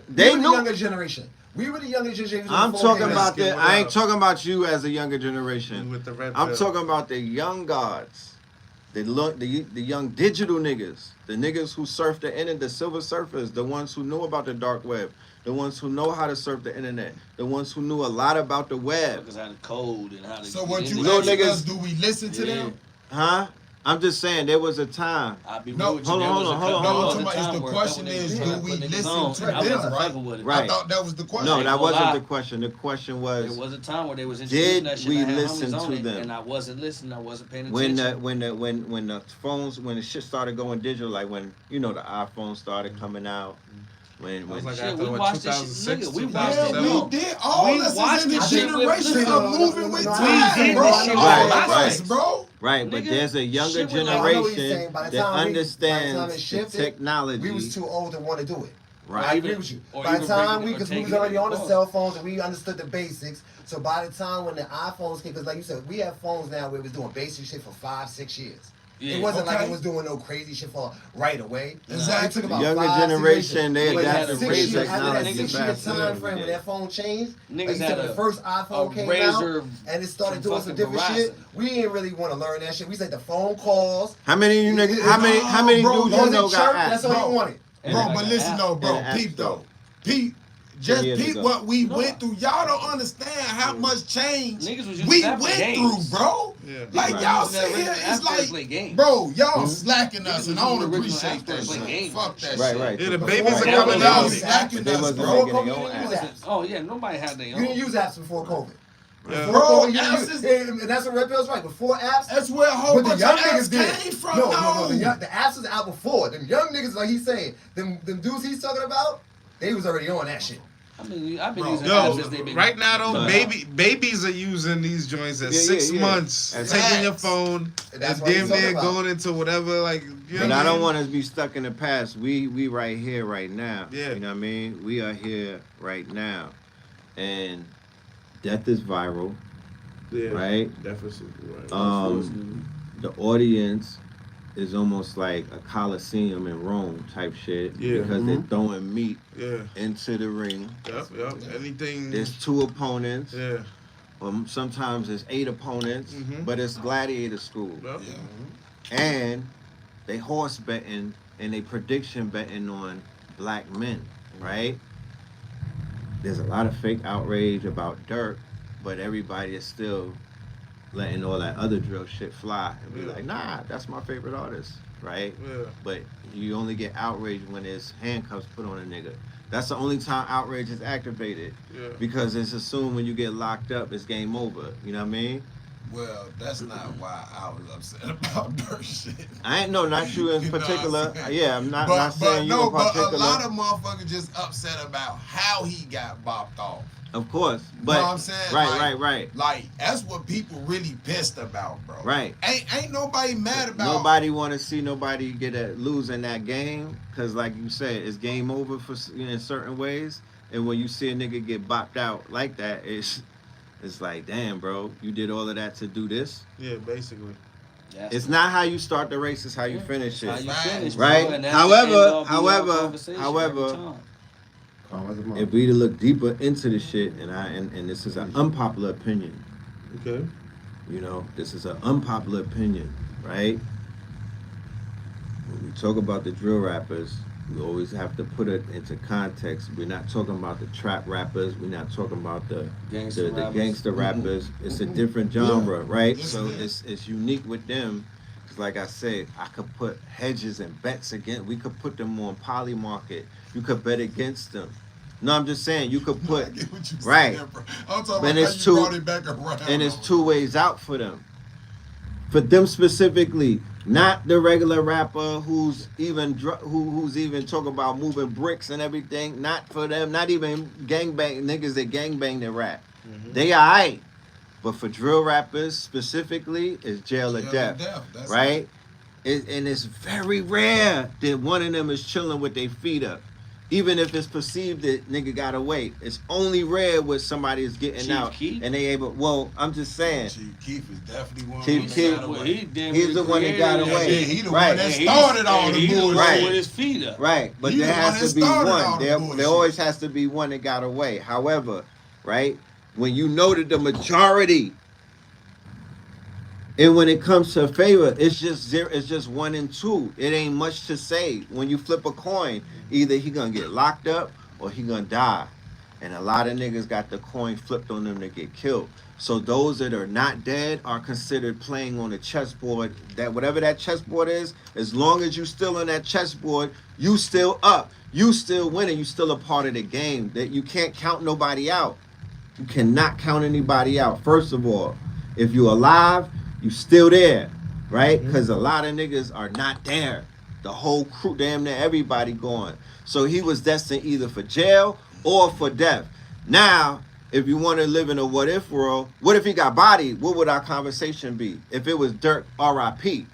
They knew. The younger generation. We were the younger generation. I'm talking about that. I ain't talking about you as a younger generation. With the red I'm talking about the young gods. The young digital niggas, the niggas who surf the internet, the silver surfers, the ones who know about the dark web, the ones who know how to surf the internet, the ones who knew a lot about the web. Because how to code and how to. So what you little asking niggas, us? Do we listen to them? Huh? I'm just saying there was a time. No, hold on. The question is, do we listen to them? Right. I thought that was the question. No, that wasn't the question. The question was, there was a time where they was introducing that shit. Did we listen to them? And I wasn't listening. I wasn't paying attention. When the phones, when the shit started going digital, like when the iPhone started coming out. When like shit, we watched this shit, nigga. We watched it. We did. All of us in the generation of moving with time, bro. Right, but there's a younger generation that understands the technology. We was too old to want to do it. Right. I agree with you. By the time because we was already on the cell phones and we understood the basics. So by the time when the iPhones came, because like you said, we have phones now where it was doing basic shit for 5-6 years. Yeah, it wasn't like it was doing no crazy shit for right away. Exactly. It took about younger 5, generation, they had to raise technology after that 6 year faster. time frame when that phone changed, niggas like had the first iPhone came out and it started doing some different shit. We didn't really want to learn that shit. We said the phone calls. How many of you niggas? How many dudes you know got apps? That's all you wanted. Bro, but listen though, bro. Peep though. Peep. Just peep what we went through. Y'all don't understand how much change we went through, bro. Yeah. Like y'all sit here, it's like, bro, y'all slacking us, and I don't appreciate that shit. Fuck that shit. Right. Yeah, the babies are coming out. Slacking us, bro. Oh yeah, nobody had their own. You didn't use apps before COVID. Yeah. Bro, and that's what Red Pill's right. Before apps, that's where a whole bunch of apps came from. No. The apps was out before. Them young niggas, like he's saying, them dudes he's talking about, they was already on that shit. I've been using apps since they've been. Right now, though, babies are using these joints at 6 months, taking your phone, and damn near going into whatever, like. You know but I don't want to be stuck in the past. We right here, right now. Yeah. You know what I mean? We are here right now, and death is viral. Yeah. Right. Definitely right. The audience is almost like a coliseum in Rome type shit. Yeah. Because they're throwing meat. Yeah. Into the ring. Yep. Anything. There's 2 opponents. Yeah. Sometimes there's 8 opponents, but it's gladiator school. Yep. Yeah. And they horse betting and they prediction betting on black men, right? There's a lot of fake outrage about Dirk, but everybody is still letting all that other drill shit fly and be like, nah, that's my favorite artist, right? Yeah. But you only get outraged when there's handcuffs put on a nigga. That's the only time outrage is activated. Yeah. Because it's assumed when you get locked up, it's game over. You know what I mean? Well, that's not why I was upset about Dirk shit. I ain't not you in particular. Yeah, I'm not saying you in particular. But a lot of motherfuckers just upset about how he got bopped off. Of course, but you know what I'm saying? Right. Like that's what people really pissed about, bro. Right. Ain't nobody mad about. Nobody want to see nobody lose in that game, cause like you said, it's game over for in certain ways. And when you see a nigga get bopped out like that, it's like, damn, bro, you did all of that to do this. Yeah, basically. It's not how you start the race; it's how you finish it. How you finish, right? Bro, However. If we to look deeper into the shit, and this is an unpopular opinion. Okay. You know, this is an unpopular opinion, right? When we talk about the drill rappers, we always have to put it into context. We're not talking about the trap rappers. We're not talking about the gangster rappers. It's a different genre, right? So it's unique with them. Because like I said, I could put hedges and bets against. We could put them on Poly Market. You could bet against them. No, I'm just saying you could put right. I'm talking about how you brought it back around. And it's 2 ways out for them. For them specifically, not the regular rapper who's even talking about moving bricks and everything. Not for them. Not even gangbang niggas that gangbang their rap. They alright. But for drill rappers specifically, it's jail or death. Right? And it's very rare that one of them is chilling with their feet up. Even if it's perceived that nigga got away. It's only rare when somebody is getting out Keef? and they able. Well, I'm just saying. Chief Keef is definitely one. Chief Keef, he's the one that got away. Yeah, he the one that started all the bullshit. Right. With his feet up. Right, but there has to be one. There always has to be one that got away. However, right, when you know that the majority And when it comes to favor, it's just zero. It's just 1 and 2. It ain't much to say. When you flip a coin, either he gonna get locked up or he gonna die. And a lot of niggas got the coin flipped on them to get killed. So those that are not dead are considered playing on the chessboard. That whatever that chessboard is, as long as you still on that chessboard, you still up. You still winning. You still a part of the game. That you can't count nobody out. You cannot count anybody out. First of all, if you alive, you still there, right? Because a lot of niggas are not there. The whole crew, damn near everybody going. So he was destined either for jail or for death. Now, if you want to live in a what if world, what if he got bodied? What would our conversation be? If it was Dirk R.I.P.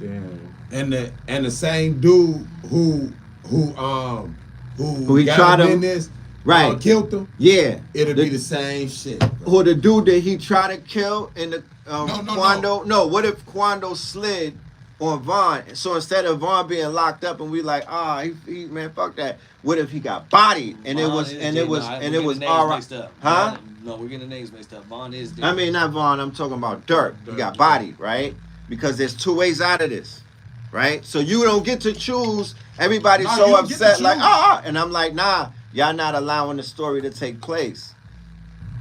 Damn. And the same dude who he got tried him him, in this, right? Killed him. Yeah, it'll be the same shit. Bro. Or the dude that he tried to kill in the Quando. No, what if Quando slid on Vaughn? So instead of Vaughn being locked up and we like, he man, fuck that. What if he got bodied and it was all huh? No, we're getting the names mixed up. Vaughn is I mean, not Vaughn. I'm talking about Dirk. He got bodied, right? Because there's 2 ways out of this, right? So you don't get to choose. Everybody's so upset, like, and I'm like, nah, y'all not allowing the story to take place.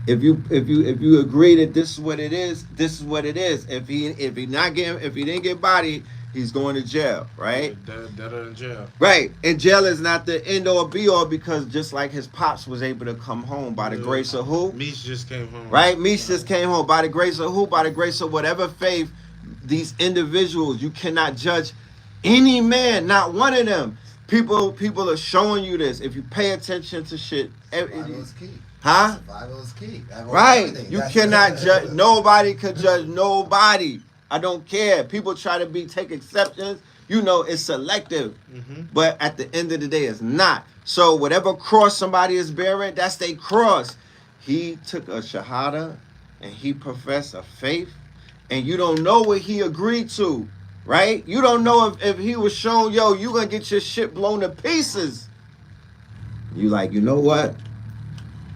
If you agree that this is what it is, this is what it is. If he didn't get bodied, he's going to jail, right? Dead in jail. Right. And jail is not the end all be all because just like his pops was able to come home by the grace of who? Meech just came home. Right? Meech just came home by the grace of who? By the grace of whatever faith these individuals. You cannot judge any man, not one of them. People are showing you this. If you pay attention to shit. Survival is key. Huh? Survival is key. Right. You cannot judge. Nobody could judge nobody. I don't care. People try to take exceptions. You know, it's selective. But at the end of the day, it's not. So whatever cross somebody is bearing, that's their cross. He took a shahada and he professed a faith. And you don't know what he agreed to. Right? You don't know if he was shown, yo, you gonna get your shit blown to pieces. You like, you know what?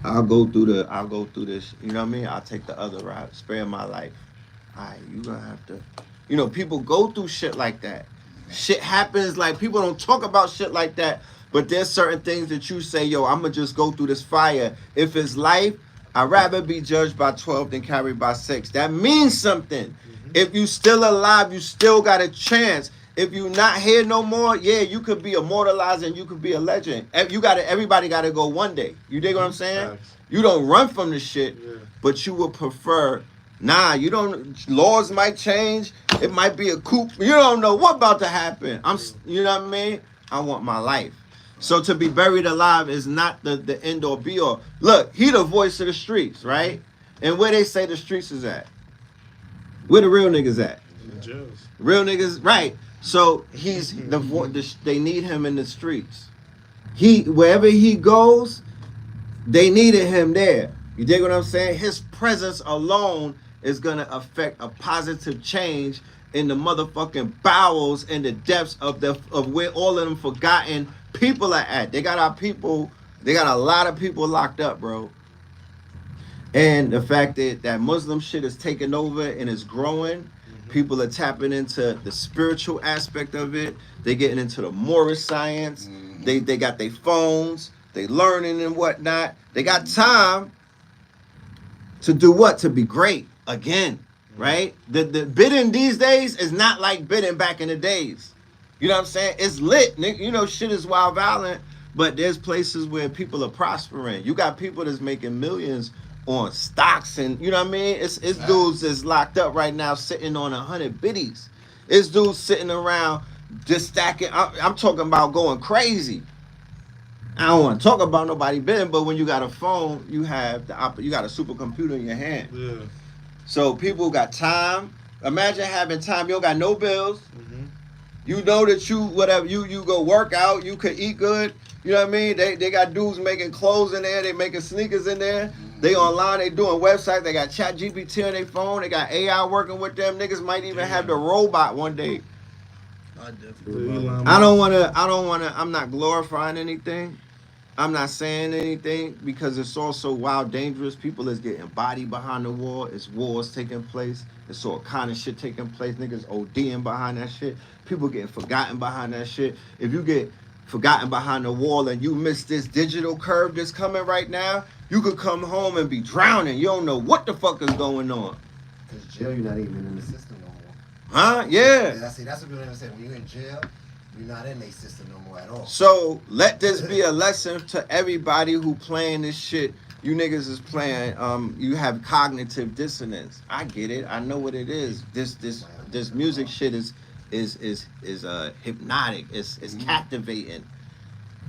I'll go through this. You know what I mean? I'll take the other route. Spare my life. All right, you gonna have to. You know, people go through shit like that. Shit happens. Like, people don't talk about shit like that. But there's certain things that you say, yo, I'm gonna just go through this fire. If it's life, I'd rather be judged by 12 than carried by 6. That means something. If you still alive, you still got a chance. If you not here no more, yeah, you could be immortalized and you could be a legend. Everybody gotta go one day. You dig what I'm saying? You don't run from the shit, but you would prefer, you don't, laws might change. It might be a coup. You don't know what about to happen. You know what I mean? I want my life. So to be buried alive is not the end or be all. Look, he the voice of the streets, right? And where they say the streets is at? Where the real niggas at? In jails. Real niggas, right. So he's they need him in the streets. Wherever he goes, they needed him there. You dig what I'm saying? His presence alone is gonna affect a positive change in the motherfucking bowels and the depths of where all of them forgotten people are at. They got a lot of people locked up, bro. And the fact that Muslim shit is taking over and is growing, people are tapping into the spiritual aspect of it. They getting into the Moorish science. They got their phones. They learning and whatnot. They got time to do what? To be great again, right? The bidding these days is not like bidding back in the days. You know what I'm saying? It's lit. You know, shit is wild violent, but there's places where people are prospering. You got people that's making millions on stocks and you know what I mean? It's dudes that's locked up right now sitting on 100 biddies. It's dudes sitting around just stacking. I'm talking about going crazy. I don't want to talk about nobody bidding, but when you got a phone, you got a supercomputer in your hand. Yeah. So people got time. Imagine having time. You don't got no bills. You know that you go work out, you could eat good. You know what I mean? They got dudes making clothes in there. They making sneakers in there. They online. They doing websites. They got Chat GPT on their phone. They got AI working with them. Niggas might even have the robot one day. I don't wanna. I'm not glorifying anything. I'm not saying anything because it's also wild dangerous. People is getting bodied behind the wall. It's wars taking place. It's all kind of shit taking place. Niggas ODing behind that shit. People getting forgotten behind that shit. If you get forgotten behind the wall and you miss this digital curve that's coming right now, you could come home and be drowning. You don't know what the fuck is going on. Because jail, you're not even in the system no more. Huh? Yeah. That's what people understand. When you're in jail, you're not in their system no more at all. So let this be a lesson to everybody who playing this shit. You niggas is playing. You have cognitive dissonance. I get it. I know what it is. This music shit is hypnotic. It's captivating.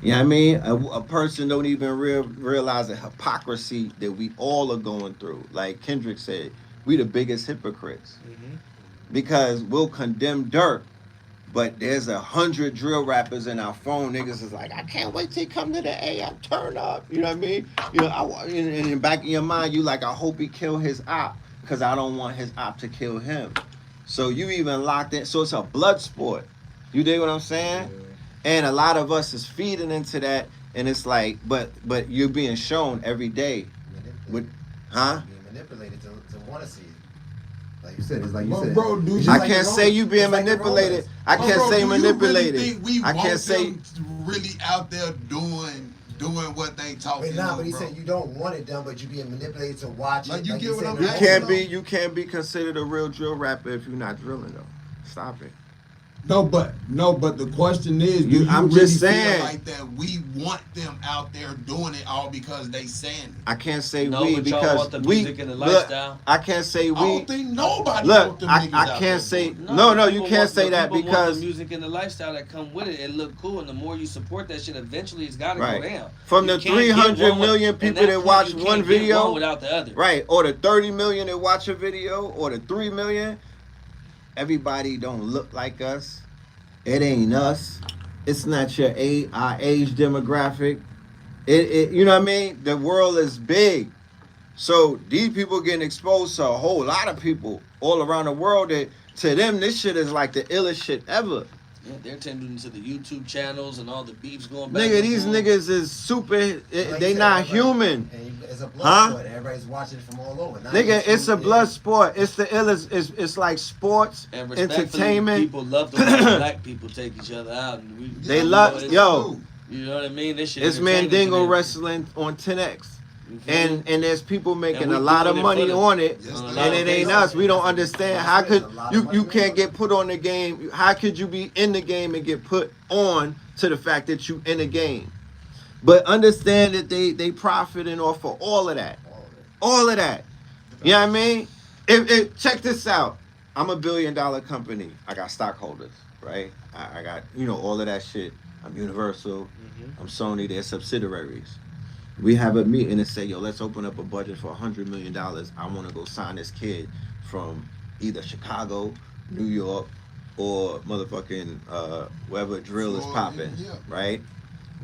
You know what I mean? A person don't even realize the hypocrisy that we all are going through. Like Kendrick said, we the biggest hypocrites. Because we'll condemn dirt, but there's 100 drill rappers in our phone. Niggas is like, I can't wait till he come to the AM, turn up. You know what I mean? You know, and in the back of your mind, you like, I hope he kill his op, because I don't want his op to kill him. So you even locked in. So it's a blood sport. You dig what I'm saying? And a lot of us is feeding into that, and it's like, but you're being shown every day. With, huh? Being manipulated to want to see it. Like you said, it's like you said. Bro, I can't say you being manipulated. I can't say manipulated. Really think we I can't say them really out there doing what they talking about. But he said you don't want it done, but you being manipulated to watch like it. You like get what I'm saying? You can't be considered a real drill rapper if you're not drilling though. Stop it. No, but the question is, do you I'm really just saying, feel like that we want them out there doing it all because they saying it? I can't say no, we but because want the we music and the lifestyle. I can't say we. I don't think nobody look. want them I niggas can't out say there. no. You can't say that want because the music and the lifestyle that come with it. It look cool, and the more you support that shit, eventually it's gotta go down. From the 300 million people that watch one video, without the other, right? Or the 30 million that watch a video, or the 3 million. Everybody don't look like us. It ain't us. It's not our age demographic. It you know what I mean? The world is big. So these people getting exposed to a whole lot of people all around the world that to them this shit is like the illest shit ever. Yeah, they're tending to the YouTube channels and all the beefs going back. Nigga, these niggas is super. They not human. It's a blood sport. Everybody's watching from all over. Nigga, it's a blood sport. It's the illest. It's like sports, and entertainment. People love to watch black people take each other out. And they love yo. You know what I mean? This shit. It's Mandingo wrestling on 10X. And there's people making a lot of money on it, and it ain't us. We don't understand. How could you can't get put on the game? How could you be in the game and get put on to the fact that you in the game? But understand that they profiting off of all of that. All of that. You know what I mean? If check this out. I'm a $1 billion company. I got stockholders, right? I got, all of that shit. I'm Universal. I'm Sony. They're subsidiaries. We have a meeting and say, yo, let's open up a budget for $100 million. I want to go sign this kid from either Chicago, New York, or motherfucking wherever drill is popping, right?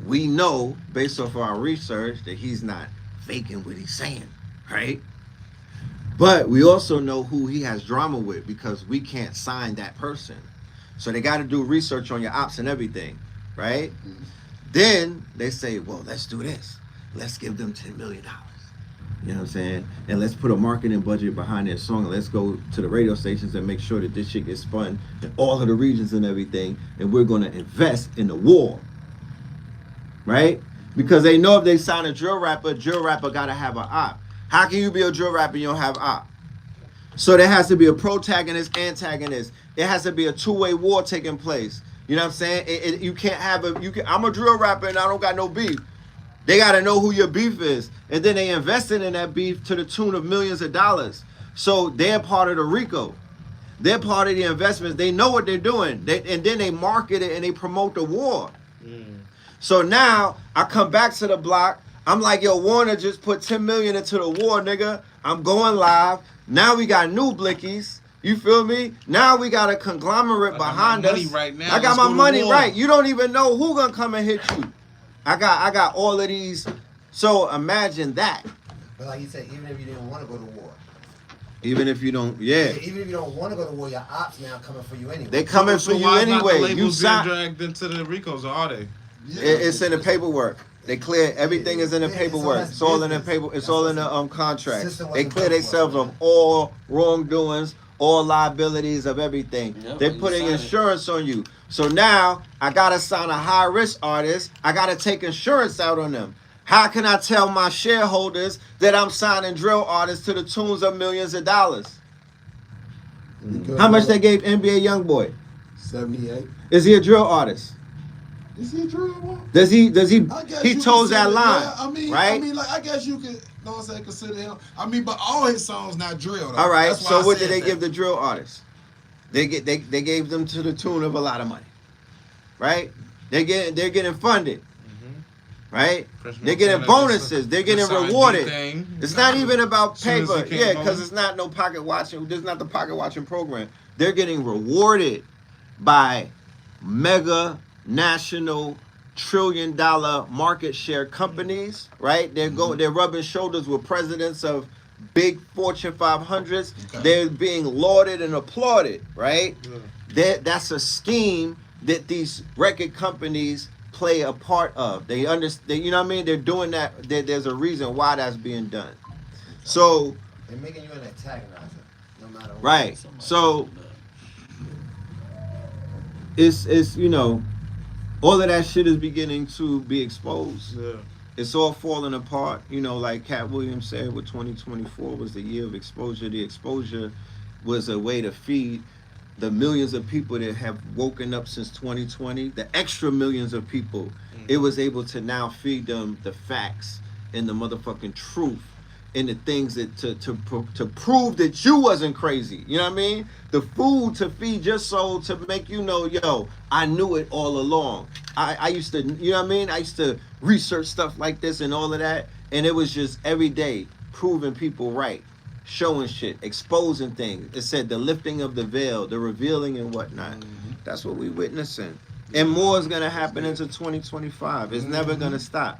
We know, based off our research, that he's not faking what he's saying, right? But we also know who he has drama with because we can't sign that person. So they got to do research on your ops and everything, right? Then they say, well, let's do this. Let's give them $10 million. You know what I'm saying? And let's put a marketing budget behind their song. And let's go to the radio stations and make sure that this shit gets spun in all of the regions and everything. And we're going to invest in the war. Right? Because they know if they sign a drill rapper got to have an op. How can you be a drill rapper and you don't have op? So there has to be a protagonist, antagonist. It has to be a two-way war taking place. You know what I'm saying? You can't have I'm a drill rapper and I don't got no beef. They got to know who your beef is. And then they invested in that beef to the tune of millions of dollars. So they're part of the RICO. They're part of the investments. They know what they're doing. And then they market it and they promote the war. So now I come back to the block. I'm like, yo, Warner just put $10 million into the war, nigga. I'm going live. Now we got new blickies. You feel me? Now we got a conglomerate behind us. Right now. I got my money right. You don't even know who gonna come and hit you. I got all of these. So imagine that. But like you said, even if you didn't want to go to war. Even if you don't, Even if you don't want to go to war, your ops now coming for you anyway. They coming for you anyway. You signed dragged into the Ricos, or are they? It's in the paperwork. They clear everything is in the paperwork. It's all in the paper. It's all in the contract. They clear themselves of all wrongdoings, all liabilities of everything. Yep, They're you putting sign it. insurance on you. So now I gotta sign a high risk artist. I gotta take insurance out on them. How can I tell my shareholders that I'm signing drill artists to the tunes of millions of dollars? How much they gave NBA YoungBoy? 78. Is he a drill artist? Is he a drill boy? Does he I guess he you toes that consider- line, yeah, right? I mean, like I guess you could, know what I'm saying, consider him. I mean, but all his songs not drill though. All right. That's why So I what did said they that. give the drill artists? They gave them to the tune of a lot of money, right? They're getting funded, right? They're getting bonuses. They're getting rewarded. It's not even about paper, yeah, because it's not no pocket watching. There's not the pocket watching program. They're getting rewarded by mega national trillion-dollar market share companies, right? They're rubbing shoulders with presidents of big Fortune 500s. Okay. They're being lauded and applauded, right? That's a scheme that these record companies play a part of. They understand, you know what I mean? They're doing that. There's a reason why that's being done. So They're making you an antagonizer, no matter what. right. So it's you know, all of that shit is beginning to be exposed. Yeah. It's all falling apart. You know, like Cat Williams said, with 2024 was the year of exposure. The exposure was a way to feed the millions of people that have woken up since 2020, the extra millions of people. It was able to now feed them the facts and the motherfucking truth and the things that to prove that you wasn't crazy. You know what I mean? The food to feed your soul to make you know, yo, I knew it all along. I used to, you know what I mean? I used to research stuff like this and all of that, and it was just every day proving people right, showing shit, exposing things. It said the lifting of the veil, the revealing and whatnot. That's what we witnessing. And more is gonna happen into 2025. It's never gonna stop.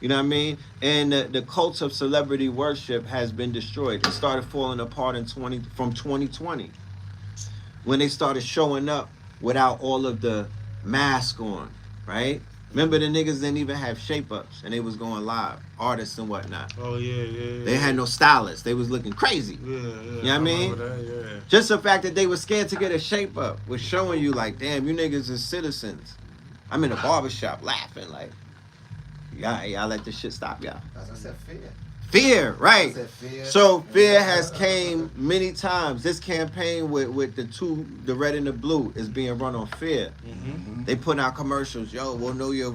You know what I mean? And the cult of celebrity worship has been destroyed. It started falling apart from 2020 when they started showing up without all of the mask on, right? Remember the niggas didn't even have shape-ups and they was going live, artists and whatnot. Oh, yeah. They had no stylists. They was looking crazy. Yeah. You know what I mean? That, yeah. Just the fact that they were scared to get a shape-up was showing you like, damn, you niggas is citizens. I'm in a barbershop laughing like, y'all let this shit stop y'all. As I said, fear. Fear, right. I said fear. So fear has came many times. This campaign with the red and the blue is being run on fear. They put out commercials. Yo, we'll know your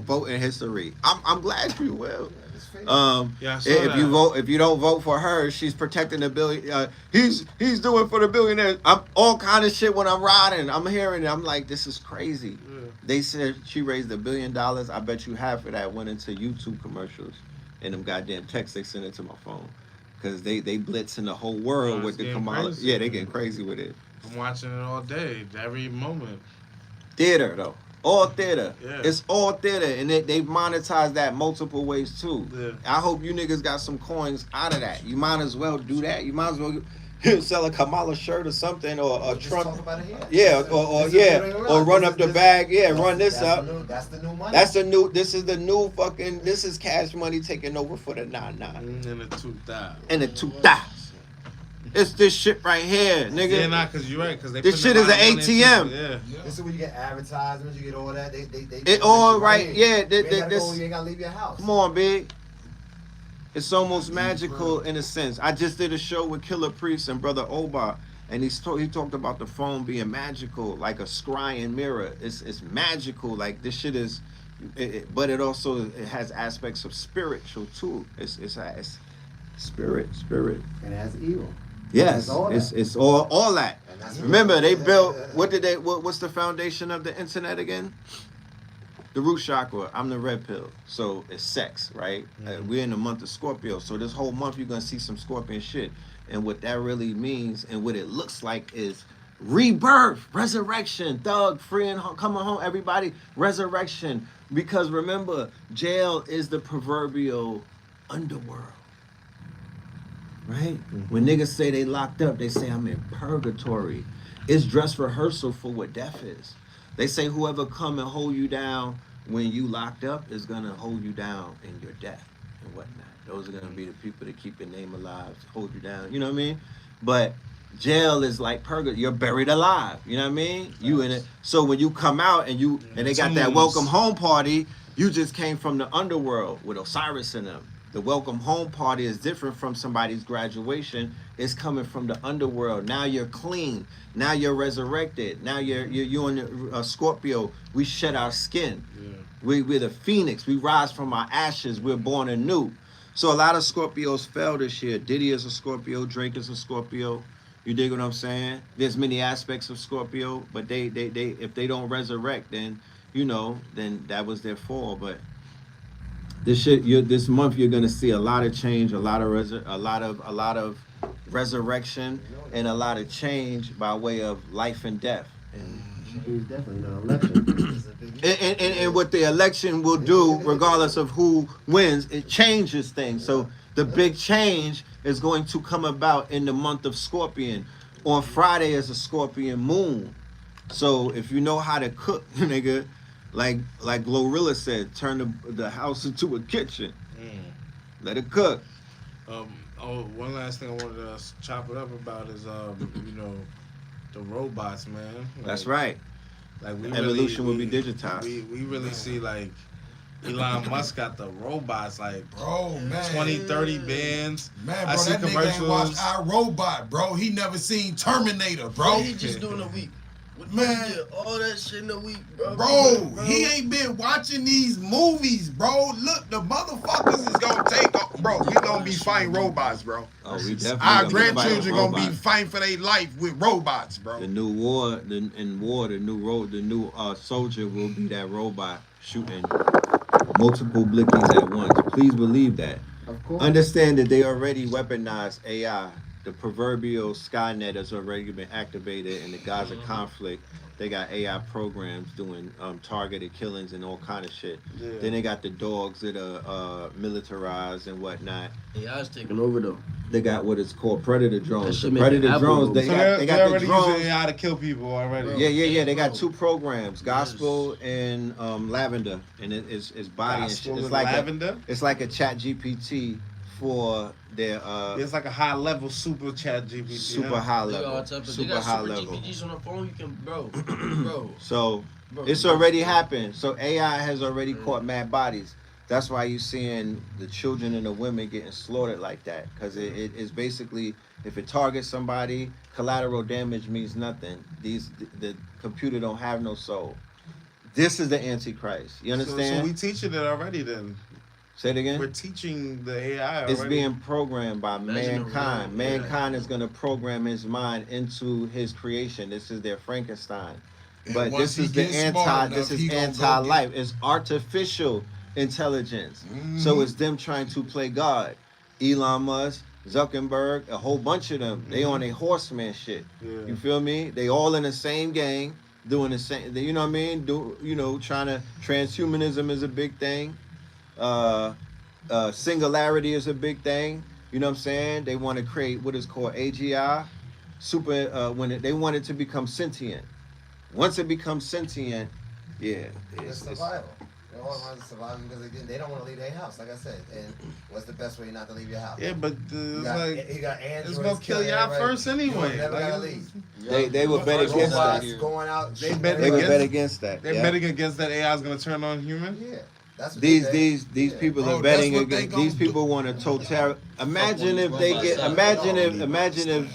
voting history. I'm glad you will. If you don't vote for her, she's protecting the billion. He's doing for the billionaires. I'm all kind of shit when I'm riding. I'm hearing it. I'm like, this is crazy. They said she raised $1 billion. I bet you half of that went into YouTube commercials and them goddamn texts they sent into my phone, because they blitzing the whole world with the Kamala. Yeah, they getting crazy with it. I'm watching it all day, every moment. Theater though, all theater. Yeah. It's all theater, and they monetize that multiple ways too. Yeah. I hope you niggas got some coins out of that. You might as well do that. You might as well sell a Kamala shirt or something, or a Trump. Or run up the bag. Yeah, run this up. That's the new money. This is cash money taking over for the 99. In the 2000. In the 2000. It's this shit right here, nigga. Yeah, nah, cause you're right. Cause they this shit is an ATM. Yeah. This is where you get advertisements, you get all that. They it all right. Yeah. You ain't gotta leave your house. Come on, big. It's almost magical in a sense. I just did a show with Killer Priest and Brother Oba, and he talked about the phone being magical, like a scrying mirror. It's magical. Like this shit is, but it also has aspects of spiritual too. It's spirit, and it has evil. Yes, it's all that. Remember, they built. What's the foundation of the internet again? The root chakra. I'm the red pill, so it's sex, right? We're in the month of Scorpio, so this whole month you're gonna see some Scorpion shit, and what that really means and what it looks like is rebirth, resurrection, Thug, free and coming home, everybody, resurrection. Because remember, jail is the proverbial underworld, right? When niggas say they locked up, they say I'm in purgatory. It's dress rehearsal for what death is. They say whoever come and hold you down when you locked up is gonna hold you down in your death and whatnot. Those are gonna be the people that keep your name alive, hold you down. You know what I mean? But Jail is like purgatory. You're buried alive. You know what I mean? You in it. So when you come out and they got that welcome home party, you just came from the underworld with Osiris in them. The welcome home party is different from somebody's graduation. It's coming from the underworld. Now you're clean. Now you're resurrected. Now you're on Scorpio. We shed our skin. Yeah. We're the phoenix. We rise from our ashes. We're born anew. So a lot of Scorpios fell this year. Diddy is a Scorpio. Drake is a Scorpio. You dig what I'm saying? There's many aspects of Scorpio, but they if they don't resurrect, then then that was their fall. But this month you're gonna see a lot of change, a lot of resurrection, and a lot of change by way of life and death. It's definitely not an election. And what the election will do, regardless of who wins, it changes things. So the big change is going to come about in the month of Scorpion. On Friday is a Scorpion moon. So if you know how to cook, nigga, like Glorilla said, turn the house into a kitchen. Let it cook. One last thing I wanted to chop it up about is the robots, man. That's right. Like evolution will be digitized. We really see like Elon Musk got the robots, like, bro, man, 20, 30 bands. Man, bro, I see that nigga ain't watched iRobot, bro. He never seen Terminator, bro. What he just doing a week? Man, all that shit in a week, bro. Bro, he ain't been watching these movies, bro. Look, the motherfuckers is gonna take off, bro. We gonna be fighting robots, bro. Oh, we definitely. Our grandchildren gonna be fighting for their life with robots, bro. The new war, the new soldier will be that robot shooting multiple blickies at once. Please believe that. Of course. Understand that they already weaponized AI. The proverbial Skynet has already been activated in the Gaza conflict. They got AI programs doing targeted killings and all kind of shit. Yeah. Then they got the dogs that are militarized and whatnot. AI's taking over though. They got what is called predator drones. Predator drones. They got the drones. Using AI to kill people already. Yeah. They got two programs, Gospel and Lavender, and it's body and shit. It's like Lavender. It's like a Chat GPT for their it's like a high level super Chat GPT. Super high level. Super high level. GPTs on the phone, you can bro. So it's already happened. So AI has already caught mad bodies. That's why you're seeing the children and the women getting slaughtered like that. Because it is basically, if it targets somebody, collateral damage means nothing. The computer don't have no soul. This is the Antichrist. You understand? So we teaching it already then. Say it again? We're teaching the AI already. It's being programmed by mankind. Mankind is going to program his mind into his creation. This is their Frankenstein. But this is anti-life. It's artificial intelligence. Mm-hmm. So it's them trying to play God. Elon Musk, Zuckerberg, a whole bunch of them. They on a horseman shit. Yeah. You feel me? They all in the same gang, doing the same. You know what I mean? Trying to transhumanism is a big thing. Singularity is a big thing. You know what I'm saying? They want to create what is called AGI, they want it to become sentient. Once it becomes sentient, it's survival. They all want to survive because they don't want to leave their house. Like I said, and what's the best way not to leave your house? Yeah, but it's gonna kill y'all first anyway. They would bet against that. Going out. They would bet against that. They're betting against that AI is gonna turn on human. Yeah. These people are betting against. These people want a total. Imagine if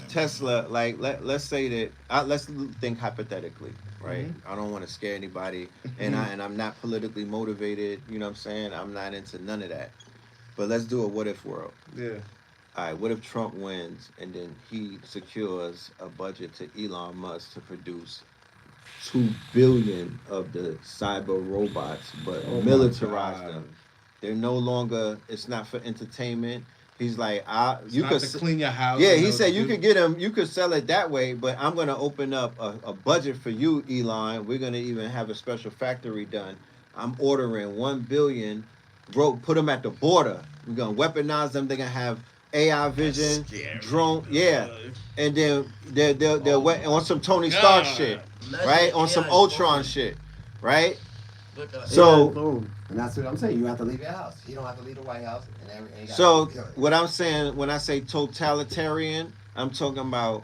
Tesla, like let's say that let's think hypothetically, right? Mm-hmm. I don't want to scare anybody, and I'm not politically motivated. You know what I'm saying? I'm not into none of that. But let's do a what if world. Yeah. All right. What if Trump wins and then he secures a budget to Elon Musk to produce 2 billion of the cyber robots, but militarize them. They're no longer. It's not for entertainment. He's like, you could clean your house. Yeah, he said you could get them. You could sell it that way, but I'm gonna open up a budget for you, Elon. We're gonna even have a special factory done. I'm ordering 1 billion. Put them at the border. We're gonna weaponize them. They're gonna have AI vision, drone. Yeah, and then they'll on some Tony Stark shit. Right? On some Ultron shit. Right? So and that's what I'm saying. You have to leave your house. You don't have to leave the White House. So what I'm saying when I say totalitarian, I'm talking about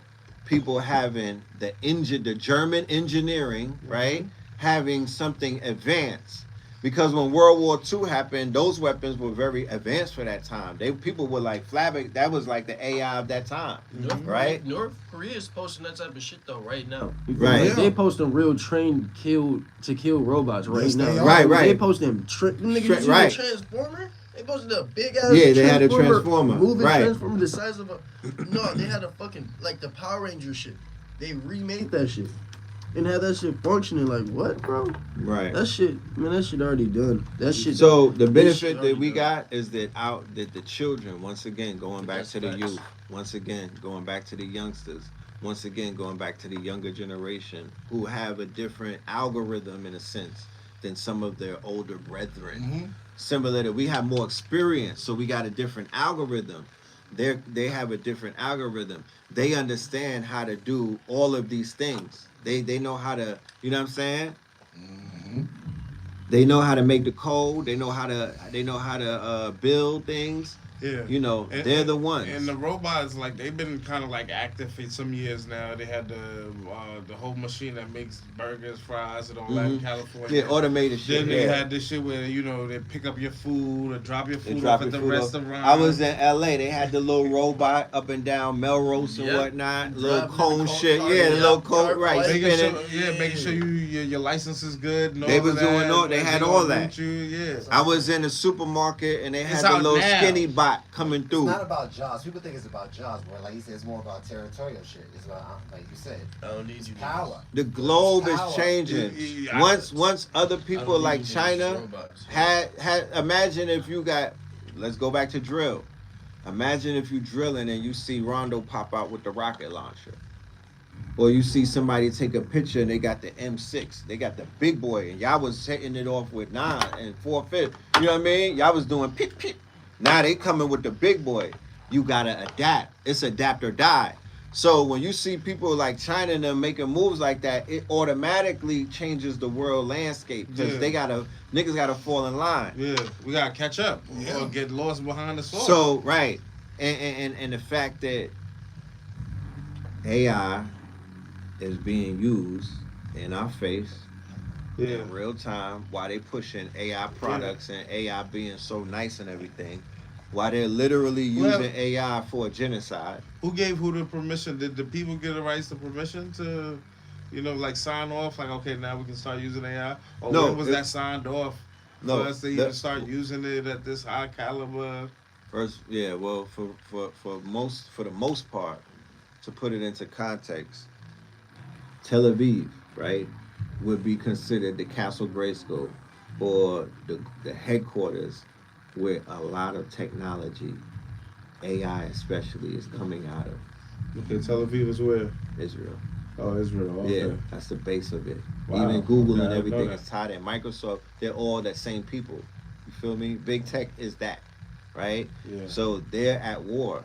people having the German engineering, right, having something advanced. Because when World War II happened, those weapons were very advanced for that time. People were like flabbergasted. That was like the AI of that time, right? North Korea is posting that type of shit though right now. Right. Like, they posting real trained kill robots right now. Right. They posting niggas right. Transformer. They posted a big ass. Yeah, they had a transformer. Moving Right. transformer the size of a. No, they had a fucking like the Power Ranger shit. They remade that shit. And have that shit functioning like what, bro? Right. That shit, man, that shit already done. That shit. So the benefit that we got is that the children, once again, going back to the youth, once again, going back to the youngsters, once again, going back to the younger generation who have a different algorithm in a sense than some of their older brethren. Similar to we have more experience, so we got a different algorithm. They have a different algorithm. They understand how to do all of these things. They know how to, you know what I'm saying? They know how to make the code. They know how to build things. Yeah. You know, they're the ones. And the robots, like, they've been kind of like active for some years now. They had the whole machine that makes burgers, fries, and all that in California. Yeah, automated shit. Then they had this shit where, you know, they pick up your food or drop your food off at the restaurant. I was in LA. They had the little robot up and down Melrose and whatnot. Little cone shit. Yeah, the little cone, right. Making sure your license is good. And they was doing all. They had all that. Yeah. I was in the supermarket and they had the little skinny bot coming through. It's not about jobs. People think it's about jobs, but like you said, it's more about territorial shit. It's about, like you said, I don't need you. Power. The globe is changing. Once other people like China had imagine if you got, let's go back to drill. Imagine if you drilling and you see Rondo pop out with the rocket launcher. Or you see somebody take a picture and they got the M6. They got the big boy and y'all was hitting it off with 9 and 4/5. You know what I mean? Y'all was doing pip pip. Now they coming with the big boy. You gotta adapt. It's adapt or die. So when you see people like China and them making moves like that, it automatically changes the world landscape because niggas gotta fall in line. Yeah, we gotta catch up or get lost behind the source. So right, and the fact that AI is being used in our face in real time while they pushing AI products and AI being so nice and everything, while they're literally using AI for a genocide. Who gave who the permission? Did the people get the rights to permission to, you know, like sign off? Like, okay, now we can start using AI? Or when was that signed off for us to even start using it at this high caliber? First, yeah, well, for the most part, to put it into context, Tel Aviv, right, would be considered the Castle Grayskull or the headquarters where a lot of technology, AI especially, is coming out of. Okay, Tel Aviv is where? Israel. Oh, Israel. Okay. Yeah, that's the base of it. Wow. Even Google and everything is tied in. Microsoft, they're all the same people. You feel me? Big tech is that, right? Yeah. So they're at war.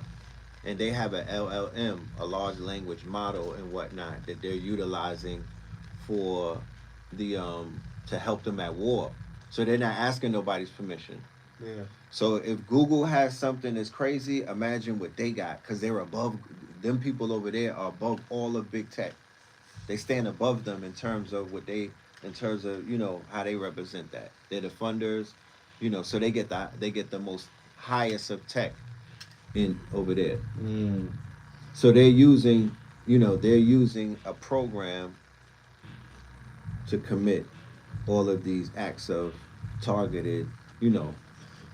And they have a LLM, a large language model and whatnot, that they're utilizing for the to help them at war. So they're not asking nobody's permission. Yeah. So if Google has something that's crazy, imagine what they got, because they're above them. People over there are above all of big tech. They stand above them in terms of you know, how they represent that. They're the funders, you know, so they get the most highest of tech in over there. So they're using a program to commit all of these acts of targeted, you know.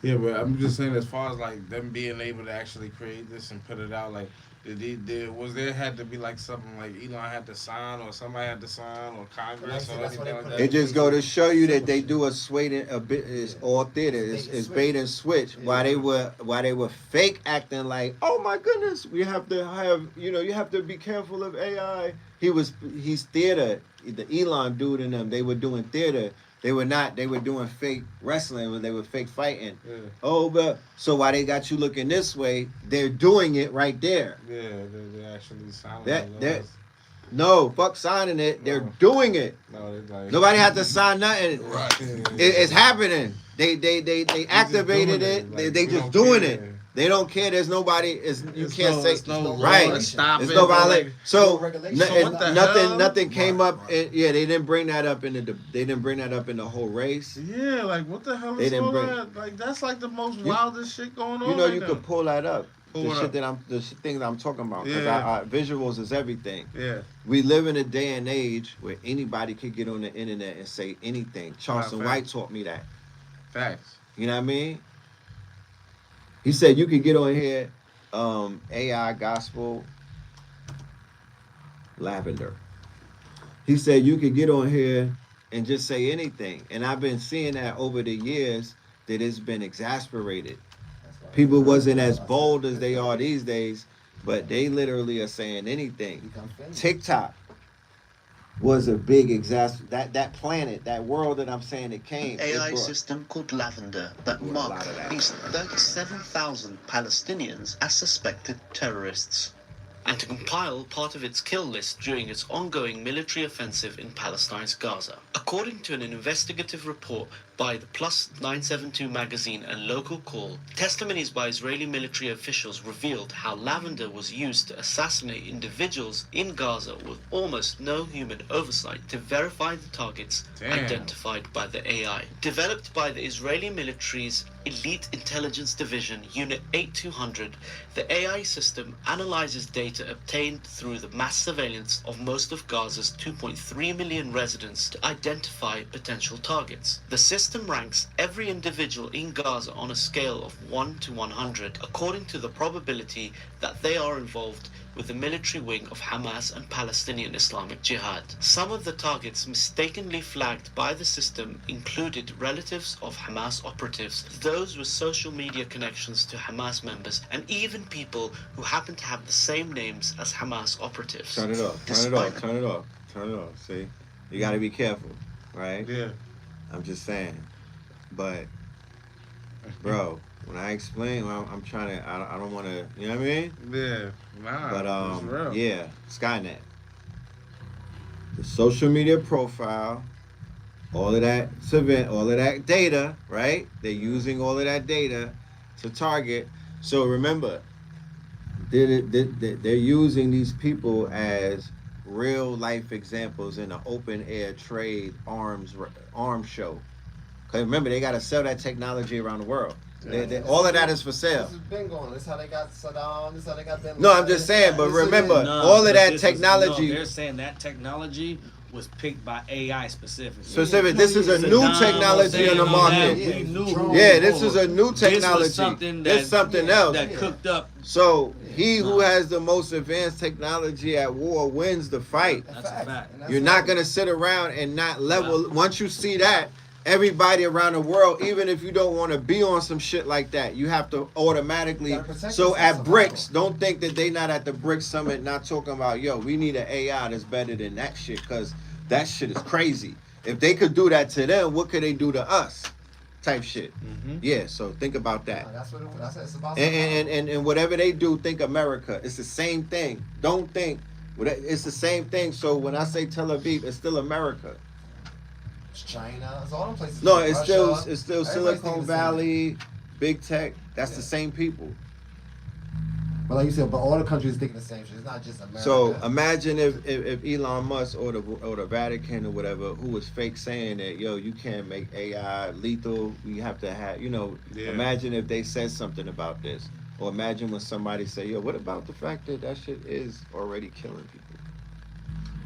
Yeah, but I'm just saying, as far as like them being able to actually create this and put it out, like, had to be like something like Elon had to sign or somebody had to sign or Congress or anything like that? It just go to show you that they do a bit. It's all theater. It's bait and switch. While they were fake acting like, oh my goodness, we have to have, you know, you have to be careful of AI. He's theater. The Elon dude and them, they were doing theater. They were not. They were doing fake wrestling. They were fake fighting. Yeah. Oh, but so while they got you looking this way, they're doing it right there. Yeah, they're actually signing No, fuck signing it. They're doing it. No, like, nobody had to sign nothing. Right. It's happening. They activated it. Like, they just doing it. They don't care. There's nobody. You can't say no right. To stop There's it, no but, violation. like, So, no regulation. So what the hell? nothing came up. Yeah, they didn't bring that up in the. They didn't bring that up in the whole race. Yeah, like what the hell They is didn't all bring- that? Like that's like the most wildest shit going on. You know, right you now. could pull that up. Pull The it shit up. that the things that I'm talking about. Because Yeah. visuals is everything. Yeah. We live in a day and age where anybody could get on the internet and say anything. Charleston Facts. White taught me that. Facts. You know what I mean? He said you could get on here, AI gospel, lavender. He said you could get on here and just say anything. And I've been seeing that over the years that it's been exasperated. People wasn't as bold as they are these days, but they literally are saying anything. TikTok was a big that planet, that world that I'm saying it came. AI system called Lavender that marked at least 37,000 Palestinians as suspected terrorists. And to compile part of its kill list during its ongoing military offensive in Palestine's Gaza. According to an investigative report by the Plus 972 magazine and Local Call, testimonies by Israeli military officials revealed how lavender was used to assassinate individuals in Gaza with almost no human oversight to verify the targets identified by the AI. Developed by the Israeli military's Elite Intelligence Division Unit 8200, the AI system analyzes data obtained through the mass surveillance of most of Gaza's 2.3 million residents to identify potential targets. The system ranks every individual in Gaza on a scale of 1 to 100 according to the probability that they are involved with the military wing of Hamas and Palestinian Islamic Jihad. Some of the targets mistakenly flagged by the system included relatives of Hamas operatives, those with social media connections to Hamas members, and even people who happen to have the same names as Hamas operatives. Turn it off. Turn it off. Turn it off. Turn it off. See? You got to be careful, right? Yeah. I'm just saying. But, bro, when I explain, I'm trying to, I don't want to, you know what I mean? Yeah. Nah. But, yeah, Skynet. The social media profile, all of that all of that data, right? They're using all of that data to target. So remember, they're using these people as real life examples in an open air trade arms show. Cause remember, they got to sell that technology around the world. All of that is for sale. This has been going. This is how they got Saddam. This is how they got Ben. No, I'm just saying. But remember, all of that technology. They're saying that technology was picked by AI specifically. This is a new technology on the market. Yeah, this is a new technology. It's something else that cooked up. So he who has the most advanced technology at war wins the fight. That's a fact. You're not gonna sit around and not level. Once you see that, everybody around the world, even if you don't want to be on some shit like that, you have to automatically. So at BRICS, don't think that they not at the BRICS summit not talking about, yo, we need an AI that's better than that shit, because that shit is crazy. If they could do that to them, what could they do to us? Type shit. Yeah, so think about that. That's what it's about. And whatever they do, think America. It's the same thing. Don't think. It's the same thing. So when I say Tel Aviv, it's still America. China, it's all them places. No, it's Russia, still Silicon Valley, big tech. That's the same people. But like you said, but all the countries thinking the same shit. It's not just America. So imagine if Elon Musk or the Vatican or whatever, who was fake saying that, yo, you can't make AI lethal. You have to have, Imagine if they said something about this, or imagine when somebody say, yo, what about the fact that shit is already killing people?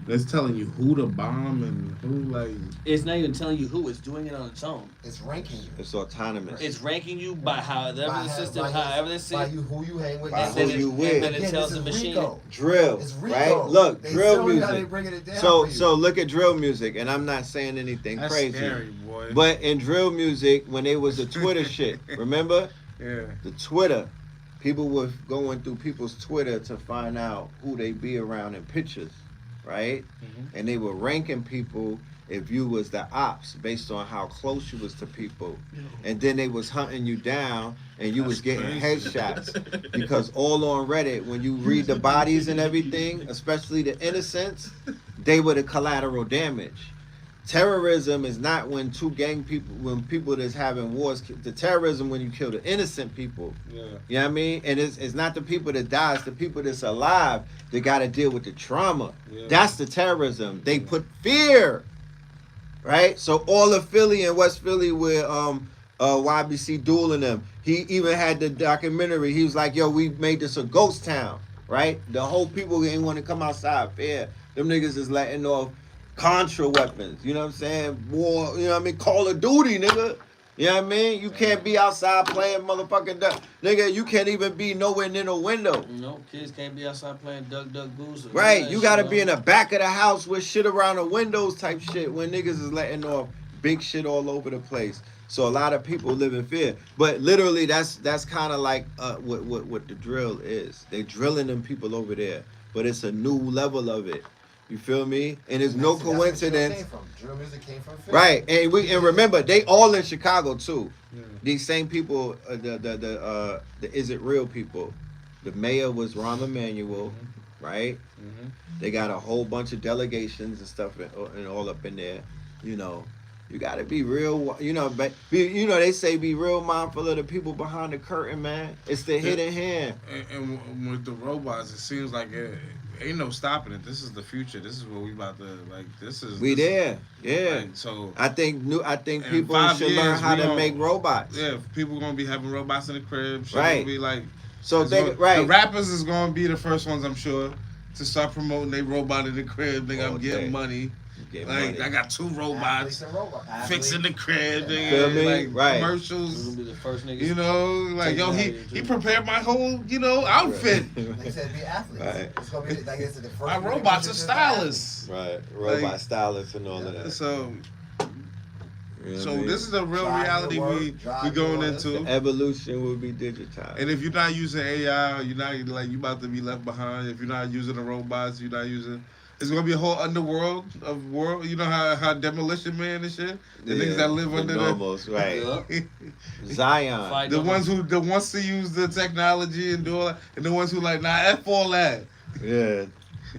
It's telling you who to bomb and who, like. It's not even telling you who. It's doing it on its own. It's ranking you. It's autonomous. It's ranking you by however the system, however they see. By who you hang with. By who you with. And then it tells the machine. Drill. It's Rico. Right? Look, they drill music. music. Bringing it down So look at drill music, and I'm not saying anything That's crazy. Scary, boy. But in drill music, when it was the Twitter shit, remember? Yeah. The Twitter. People were going through people's Twitter to find out who they be around in pictures, right? And they were ranking people if you was the ops based on how close you was to people. And then they was hunting you down and you was getting headshots. Because all on Reddit, when you read the bodies and everything, especially the innocents, they were the collateral damage. Terrorism is not when when people that's having wars. The terrorism when you kill the innocent people. Yeah. You know what I mean? And it's not the people that die, it's the people that's alive that got to deal with the trauma. Yeah. That's the terrorism. They put fear, right? So all of Philly and West Philly with YBC dueling them. He even had the documentary. He was like, yo, we made this a ghost town, right? The whole people didn't want to come outside. Fear. Them niggas is letting off Contra weapons, you know what I'm saying? War, you know what I mean? Call of Duty, nigga. You know what I mean? You can't be outside playing motherfucking duck. Nigga, you can't even be nowhere near no window. No, kids can't be outside playing Duck Goose. Right, you gotta be in the back of the house with shit around the windows type shit when niggas is letting off big shit all over the place. So a lot of people live in fear. But literally that's kind of like what the drill is. They drilling them people over there. But it's a new level of it. You feel me? And it's no coincidence. Drill music came from fear. Right, and remember they all in Chicago too. Yeah. These same people, the Is It Real people. The mayor was Rahm Emanuel, right? Mm-hmm. They got a whole bunch of delegations and stuff and all up in there. You know, you got to be real. You know, but they say be real mindful of the people behind the curtain, man. It's the hidden hand. And with the robots, it seems like ain't no stopping it. This is the future. This is what we about to like. Yeah. Like, so I think people should learn how to make robots. Yeah, people gonna be having robots in the crib. Shit Right. Gonna be like. So the rappers is gonna be the first ones, I'm sure, to start promoting their robot in the crib. I'm getting money. Like I got 2 robots fixing the crib, nigga. Like right. commercials. Be the first niggas you know, like yo, he prepared my whole outfit. They said be athletes. Right. It's gonna be like it's the first. My robots are stylists. Right, robot stylists and all of that. So this is the real reality we going into. The evolution will be digitized. And if you're not using AI, you're not like you about to be left behind. If you're not using the robots, you're not using. It's gonna be a whole underworld of world. You know how Demolition Man and shit. The niggas that live under normals, right? Zion. The ones who wants to use the technology and do all that, and the ones who like F all that. Yeah.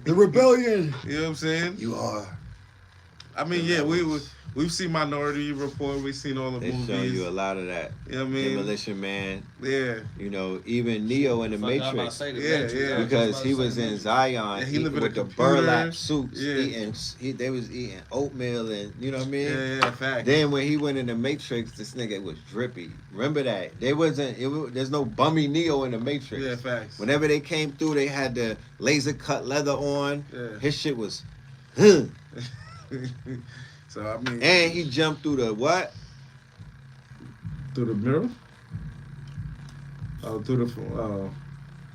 The rebellion. You know what I'm saying? You are. I mean, we've seen Minority Report. We've seen all the movies. They show you a lot of that. You know what I mean? Demolition Man. Yeah. You know, even Neo in the Matrix. Yeah. Because he was in Zion. He lived with the burlap suits. They was eating oatmeal and you know what I mean? Yeah, fact. Then when he went in the Matrix, this nigga was drippy. Remember that? There's no bummy Neo in the Matrix. Yeah, facts. Whenever they came through, they had the laser cut leather on. Yeah. His shit was So I mean, and he jumped through the what? Through the mirror? Oh, through the phone.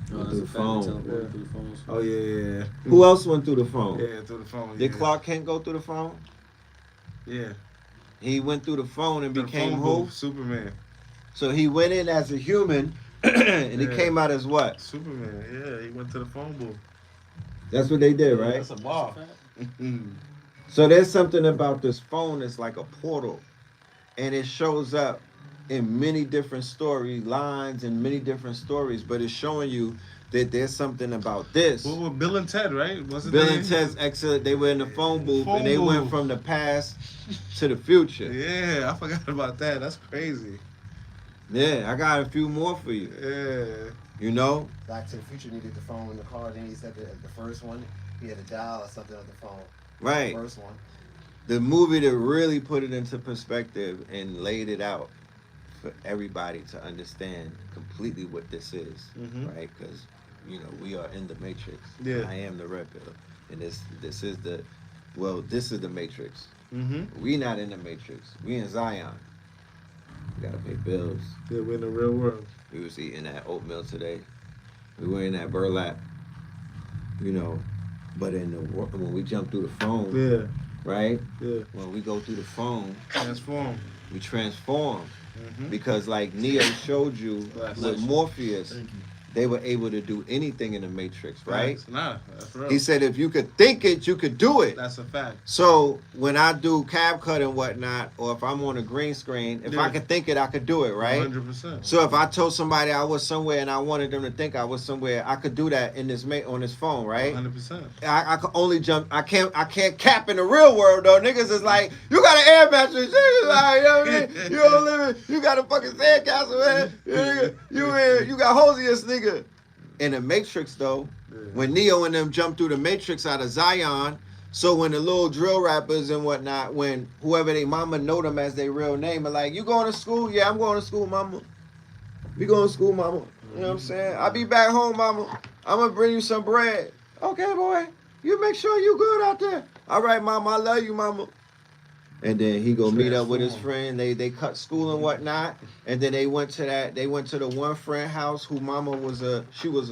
Through the phone. Oh yeah. Who else went through the phone? Yeah, through the phone. Did Clark Kent go through the phone? Yeah. He went through the phone and became who? Superman. So he went in as a human, and he came out as what? Superman. Yeah, he went to the phone booth. That's what they did, right? That's a ball. So there's something about this phone that's like a portal, and it shows up in many different storylines and many different stories, but it's showing you that there's something about this. Well, Bill and Ted, right? Bill and Ted's excellent. They were in the phone booth, and they went from the past to the future. Yeah, I forgot about that. That's crazy. Yeah, I got a few more for you. Yeah. You know? Back to the Future needed the phone in the car. Then he said the first one, he had a dial or something on the phone. Right. The first one. The movie that really put it into perspective and laid it out for everybody to understand completely what this is, right? Because, you know, we are in the Matrix. Yeah. I am the red pill. And this is the Matrix. Mm-hmm. We not in the Matrix. We in Zion. We gotta pay bills. Yeah, we're in the real world. We was eating that oatmeal today. We were in that burlap, you know. But when we jump through the phone, right? Yeah. When we go through the phone, we transform. Because like Neo showed you with Morpheus, they were able to do anything in the Matrix, right? Nah, that's real. He said if you could think it, you could do it. That's a fact. So when I do cap cut and whatnot, or if I'm on a green screen, if I could think it, I could do it, right? 100%. So if I told somebody I was somewhere and I wanted them to think I was somewhere, I could do that in this on this phone, right? 100%. I could only jump. I can't cap in the real world though. Niggas is like, you got an air mattress. Niggas like, you know what I mean? You don't live in, you got a fucking sandcastle, man. You got holes in your sneaker. In the Matrix though, when Neo and them jumped through the Matrix out of Zion, so when the little drill rappers and whatnot, when whoever they mama know them as their real name, are like, you going to school? Yeah, I'm going to school, mama. We going to school, mama. You know what I'm saying? I'll be back home, mama. I'm going to bring you some bread. Okay, boy. You make sure you good out there. All right, mama. I love you, mama. And then he go meet up with his friend. They cut school and whatnot. And then they went to the one friend house who mama was a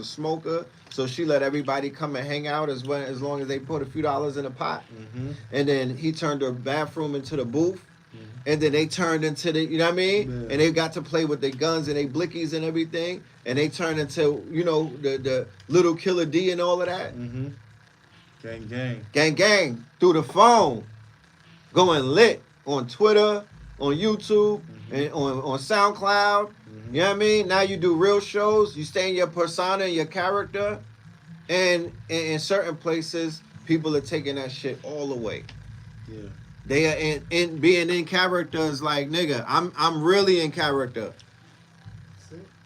smoker. So she let everybody come and hang out as long as they put a few dollars in a pot. Mm-hmm. And then he turned the bathroom into the booth. Mm-hmm. And then they turned into the, you know what I mean? Yeah. And they got to play with their guns and their blickies and everything. And they turned into, you know, the little Killer D and all of that. Mm-hmm. Gang, gang. Gang, gang. Through the phone. Going lit on Twitter, on YouTube, and on SoundCloud. Mm-hmm. You know what I mean? Now you do real shows. You stay in your persona and your character. And in certain places, people are taking that shit all away. Yeah. They are in being in character is like, nigga, I'm really in character.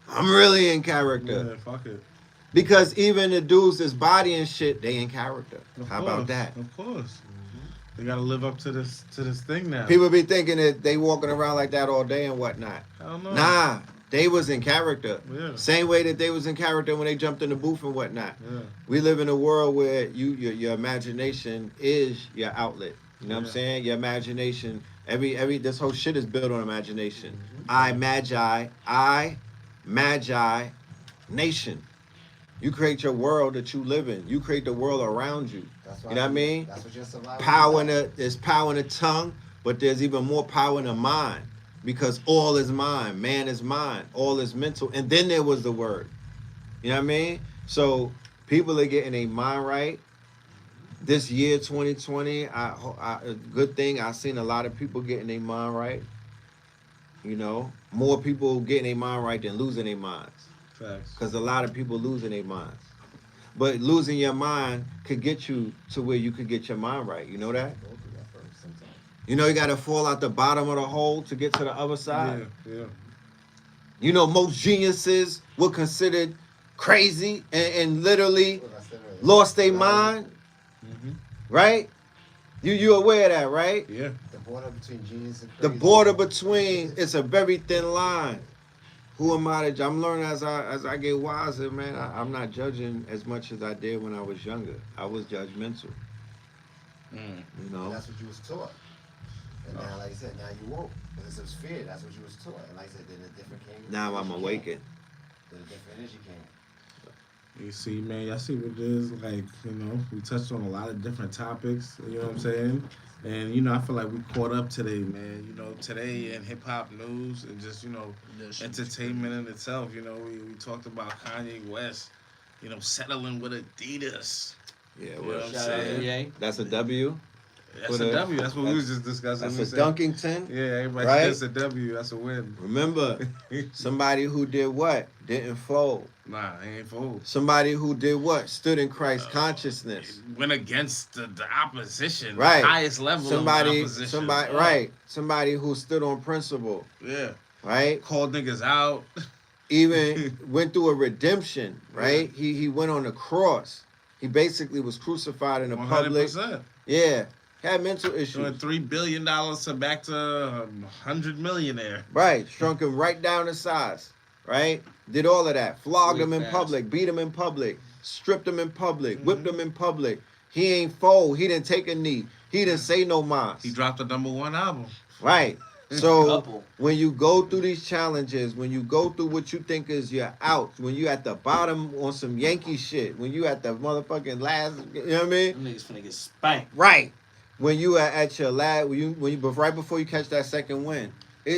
I'm really in character. Yeah, fuck it. Because even the dudes that's body and shit, they in character. How about that? Of course. They gotta live up to this thing now. People be thinking that they walking around like that all day and whatnot. I don't know. Nah, they was in character. Yeah. Same way that they was in character when they jumped in the booth and whatnot. Yeah. We live in a world where your imagination is your outlet. You know what I'm saying? Your imagination. This whole shit is built on imagination. Mm-hmm. I magi, nation. You create your world that you live in. You create the world around you. You know what I mean? That's what your survival there's power in the tongue, but there's even more power in the mind. Because all is mind. Man is mind. All is mental. And then there was the word. You know what I mean? So people are getting their mind right. This year, 2020, a good thing, I've seen a lot of people getting their mind right. You know, more people getting their mind right than losing their minds. Because a lot of people losing their minds. But losing your mind could get you to where you could get your mind right. You know that? You know you got to fall out the bottom of the hole to get to the other side? Yeah. You know, most geniuses were considered crazy and literally lost their mind. Mm-hmm. Right? You aware of that, right? Yeah. The border between genius and crazy. The border between, it's a very thin line. Who am I to? I'm learning as I get wiser, man. I'm not judging as much as I did when I was younger. I was judgmental. You know. And that's what you was taught. And now, like I said, now you woke. Because it was fear. That's what you was taught. And like I said, then a different came. Now I'm awakened. Then a different energy came. You see, man, y'all see what it is? Like, you know, we touched on a lot of different topics. You know what I'm saying? And, you know, I feel like we caught up today, man. You know, today in hip-hop news and just, you know, entertainment in itself. You know, we talked about Kanye West, you know, settling with Adidas. Yeah, you know what I'm saying? That's a W. That's a W. That's what we was just discussing. That's a Dunkington. Yeah, everybody right? That's a W. That's a win. Remember, somebody who did what? Didn't fold. Nah, he ain't fold. Somebody who did what? Stood in Christ's consciousness. Went against the opposition. Right. The highest level of opposition. Right. Somebody who stood on principle. Yeah. Right? Called niggas out. Even went through a redemption, right? Yeah. He went on the cross. He basically was crucified in the 100%. Public. Yeah. Had mental issues. Doing $3 billion to back to 100 millionaire. Right. Shrunk him right down to size. Right? Did all of that. Flogged him in public. Beat him in public. Stripped him in public. Whipped him in public. He ain't fold. He didn't take a knee. He didn't say no mas. He dropped the #1 album. Right. So when you go through these challenges, when you go through what you think is your out, when you at the bottom on some Yankee shit, when you at the motherfucking last, you know what I mean? Them niggas finna get spanked. Right. When you are at your last, when you right before you catch that second win,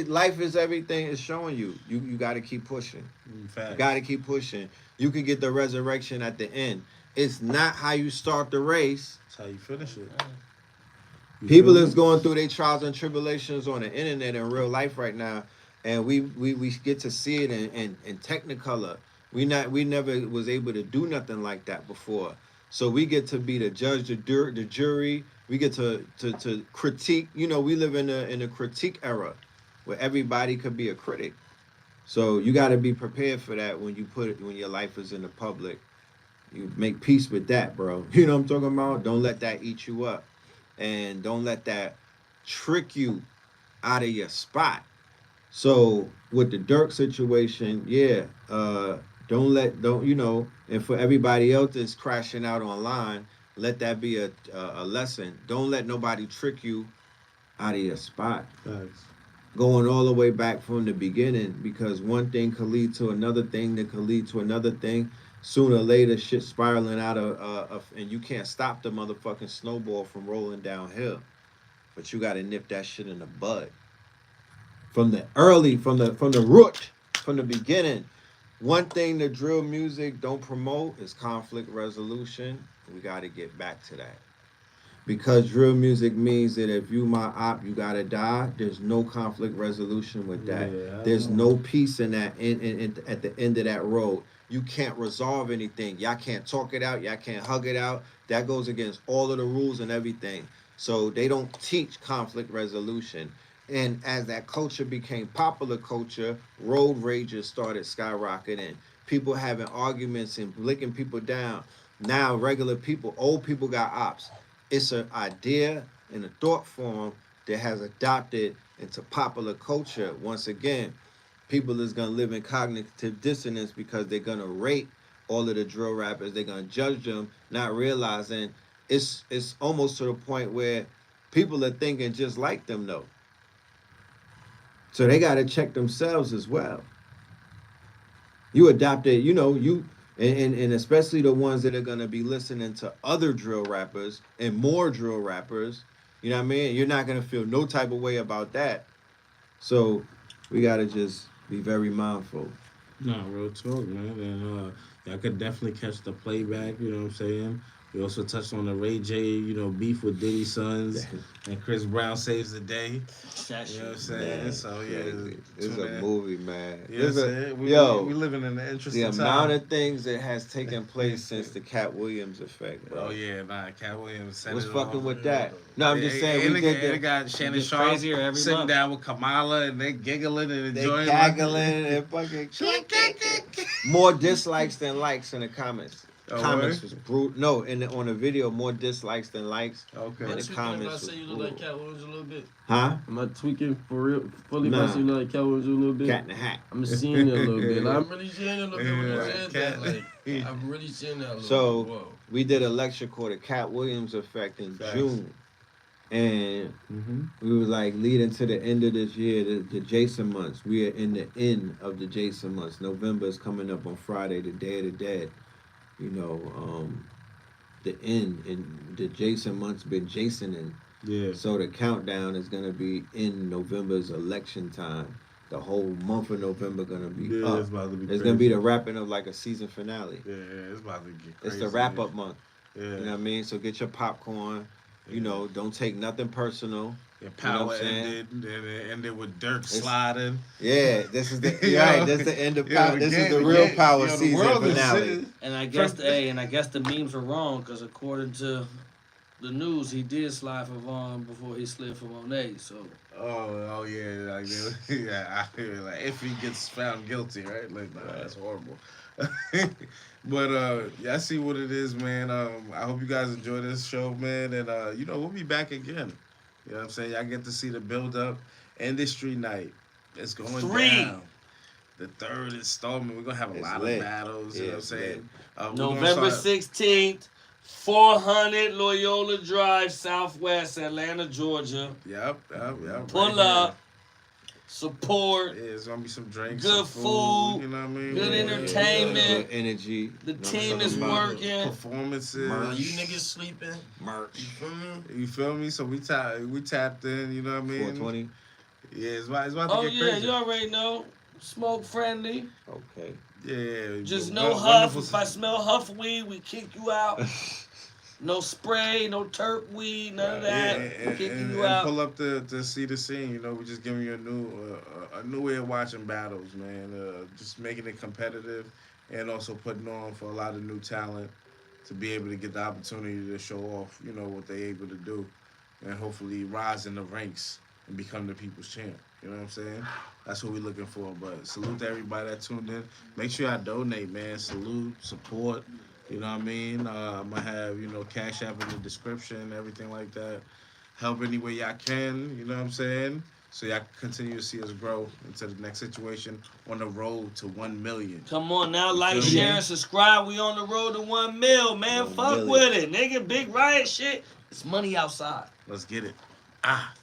Life is everything it's showing you. You got to keep pushing. Facts. You got to keep pushing. You can get the resurrection at the end. It's not how you start the race. It's how you finish it. People is going through their trials and tribulations on the internet in real life right now, and we get to see it in Technicolor. We never was able to do nothing like that before. So we get to be the judge, the jury. We get to critique. You know, we live in a critique era where everybody could be a critic. So you got to be prepared for that when your life is in the public. You make peace with that, bro. You know what I'm talking about? Don't let that eat you up. And don't let that trick you out of your spot. So with the Dirk situation, and for everybody else that's crashing out online, let that be a lesson. Don't let nobody trick you out of your spot. Thanks. Going all the way back from the beginning, because one thing could lead to another thing that could lead to another thing. Sooner or later, shit spiraling out of and you can't stop the motherfucking snowball from rolling downhill. But you got to nip that shit in the bud. From the root, from the beginning. One thing the drill music don't promote is conflict resolution. We got to get back to that. Because drill music means that if you my op, you got to die. There's no conflict resolution with that. Yeah, there's no peace in that at the end of that road. You can't resolve anything. Y'all can't talk it out. Y'all can't hug it out. That goes against all of the rules and everything. So they don't teach conflict resolution. And as that culture became popular culture, road rages started skyrocketing. People having arguments and licking people down. Now regular people, old people got ops. It's an idea and a thought form that has adopted into popular culture. Once again, people is going to live in cognitive dissonance because they're going to rate all of the drill rappers. They're going to judge them, not realizing it's almost to the point where people are thinking just like them, though. So they got to check themselves as well. You adopted, and especially the ones that are going to be listening to other drill rappers and more drill rappers, you know what I mean? You're not going to feel no type of way about that. So we got to just be very mindful. No, real talk, man. And y'all could definitely catch the playback, you know what I'm saying? We also touched on the Ray J, beef with Diddy's sons, and Chris Brown saves the day. You know what I'm saying? Man, so, yeah. It's a movie, man. You know what I'm saying? We living in an interesting time. The amount of things that has taken place since the Cat Williams effect, bro. Oh, yeah, Cat Williams said what's it fucking all. with that? No, I'm just saying, they got Shannon Sharp sitting down with Kamala, and they giggling and enjoying. They caggling and fucking more dislikes than likes in the comments. Comments was brutal. No, on the video, more dislikes than likes. Okay. And the comments was brutal. You look like Cat Williams a little bit? Huh? Am I tweaking for real? Fully, nah. I say you look like Cat Williams a little bit? Cat in the hat. I'm seeing it a little bit. I'm really seeing it a little bit when you said that. Like, I'm really seeing that a little bit. So, we did a lecture called The Cat Williams Effect in June. And we were like leading to the end of this year, the Jason months. We are in the end of the Jason months. November is coming up on Friday, the Day of the Dead. The end, and the Jason month's been Jasoning. Yeah. So the countdown is gonna be in November's election time. The whole month of November gonna be up. It's about to be It's gonna be the wrapping of like a season finale. Yeah, it's about to get crazy. It's the wrap up month. Yeah. You know what I mean? So get your popcorn. Don't take nothing personal. Your power ended with Dirk sliding. Yeah, this is the right. This is the end of power. This is the real power season finale. And I guess the memes are wrong because according to the news, he did slide for Vaughn before he slid for Monet. So. Oh yeah, I feel like if he gets found guilty, right? Like that's horrible. But I see what it is, man. I hope you guys enjoy this show, man. And we'll be back again. You know what I'm saying? Y'all get to see the build-up. Industry night. It's going down. The third installment. We're going to have a lot of battles. You know what I'm saying? November 16th, 400 Loyola Drive, Southwest, Atlanta, Georgia. Yep. Pull up. Support. Yeah, there's going to be some drinks. Good food. You know what I mean? Good entertainment. Good energy. The team is working. Performances. You niggas sleeping. Merch. You feel me? So we tapped in, you know what I mean? 420. Yeah, it's about to Oh get yeah, crazy. you already know. Smoke friendly. Okay. Yeah. Just but no won- huff. wonderful- If I smell huff weed, we kick you out. No spray, no terp weed, none of that. Kicking you out. pull up to see the scene. You know, we're just giving you a new way of watching battles, man. Just making it competitive, and also putting on for a lot of new talent to be able to get the opportunity to show off, you know, what they're able to do, and hopefully rise in the ranks and become the people's champ. You know what I'm saying? That's what we're looking for. But salute to everybody that tuned in. Make sure y'all donate, man. Salute, support. You know what I mean? I'm going to have, you know, Cash App in the description, everything like that. Help any way y'all can, you know what I'm saying? So y'all can continue to see us grow into the next situation on the road to 1 million. Come on now, like, feel me? share, and subscribe. We on the road to 1 mil, man. 1 Fuck million. with it, nigga. Big riot shit. It's money outside. Let's get it. Ah.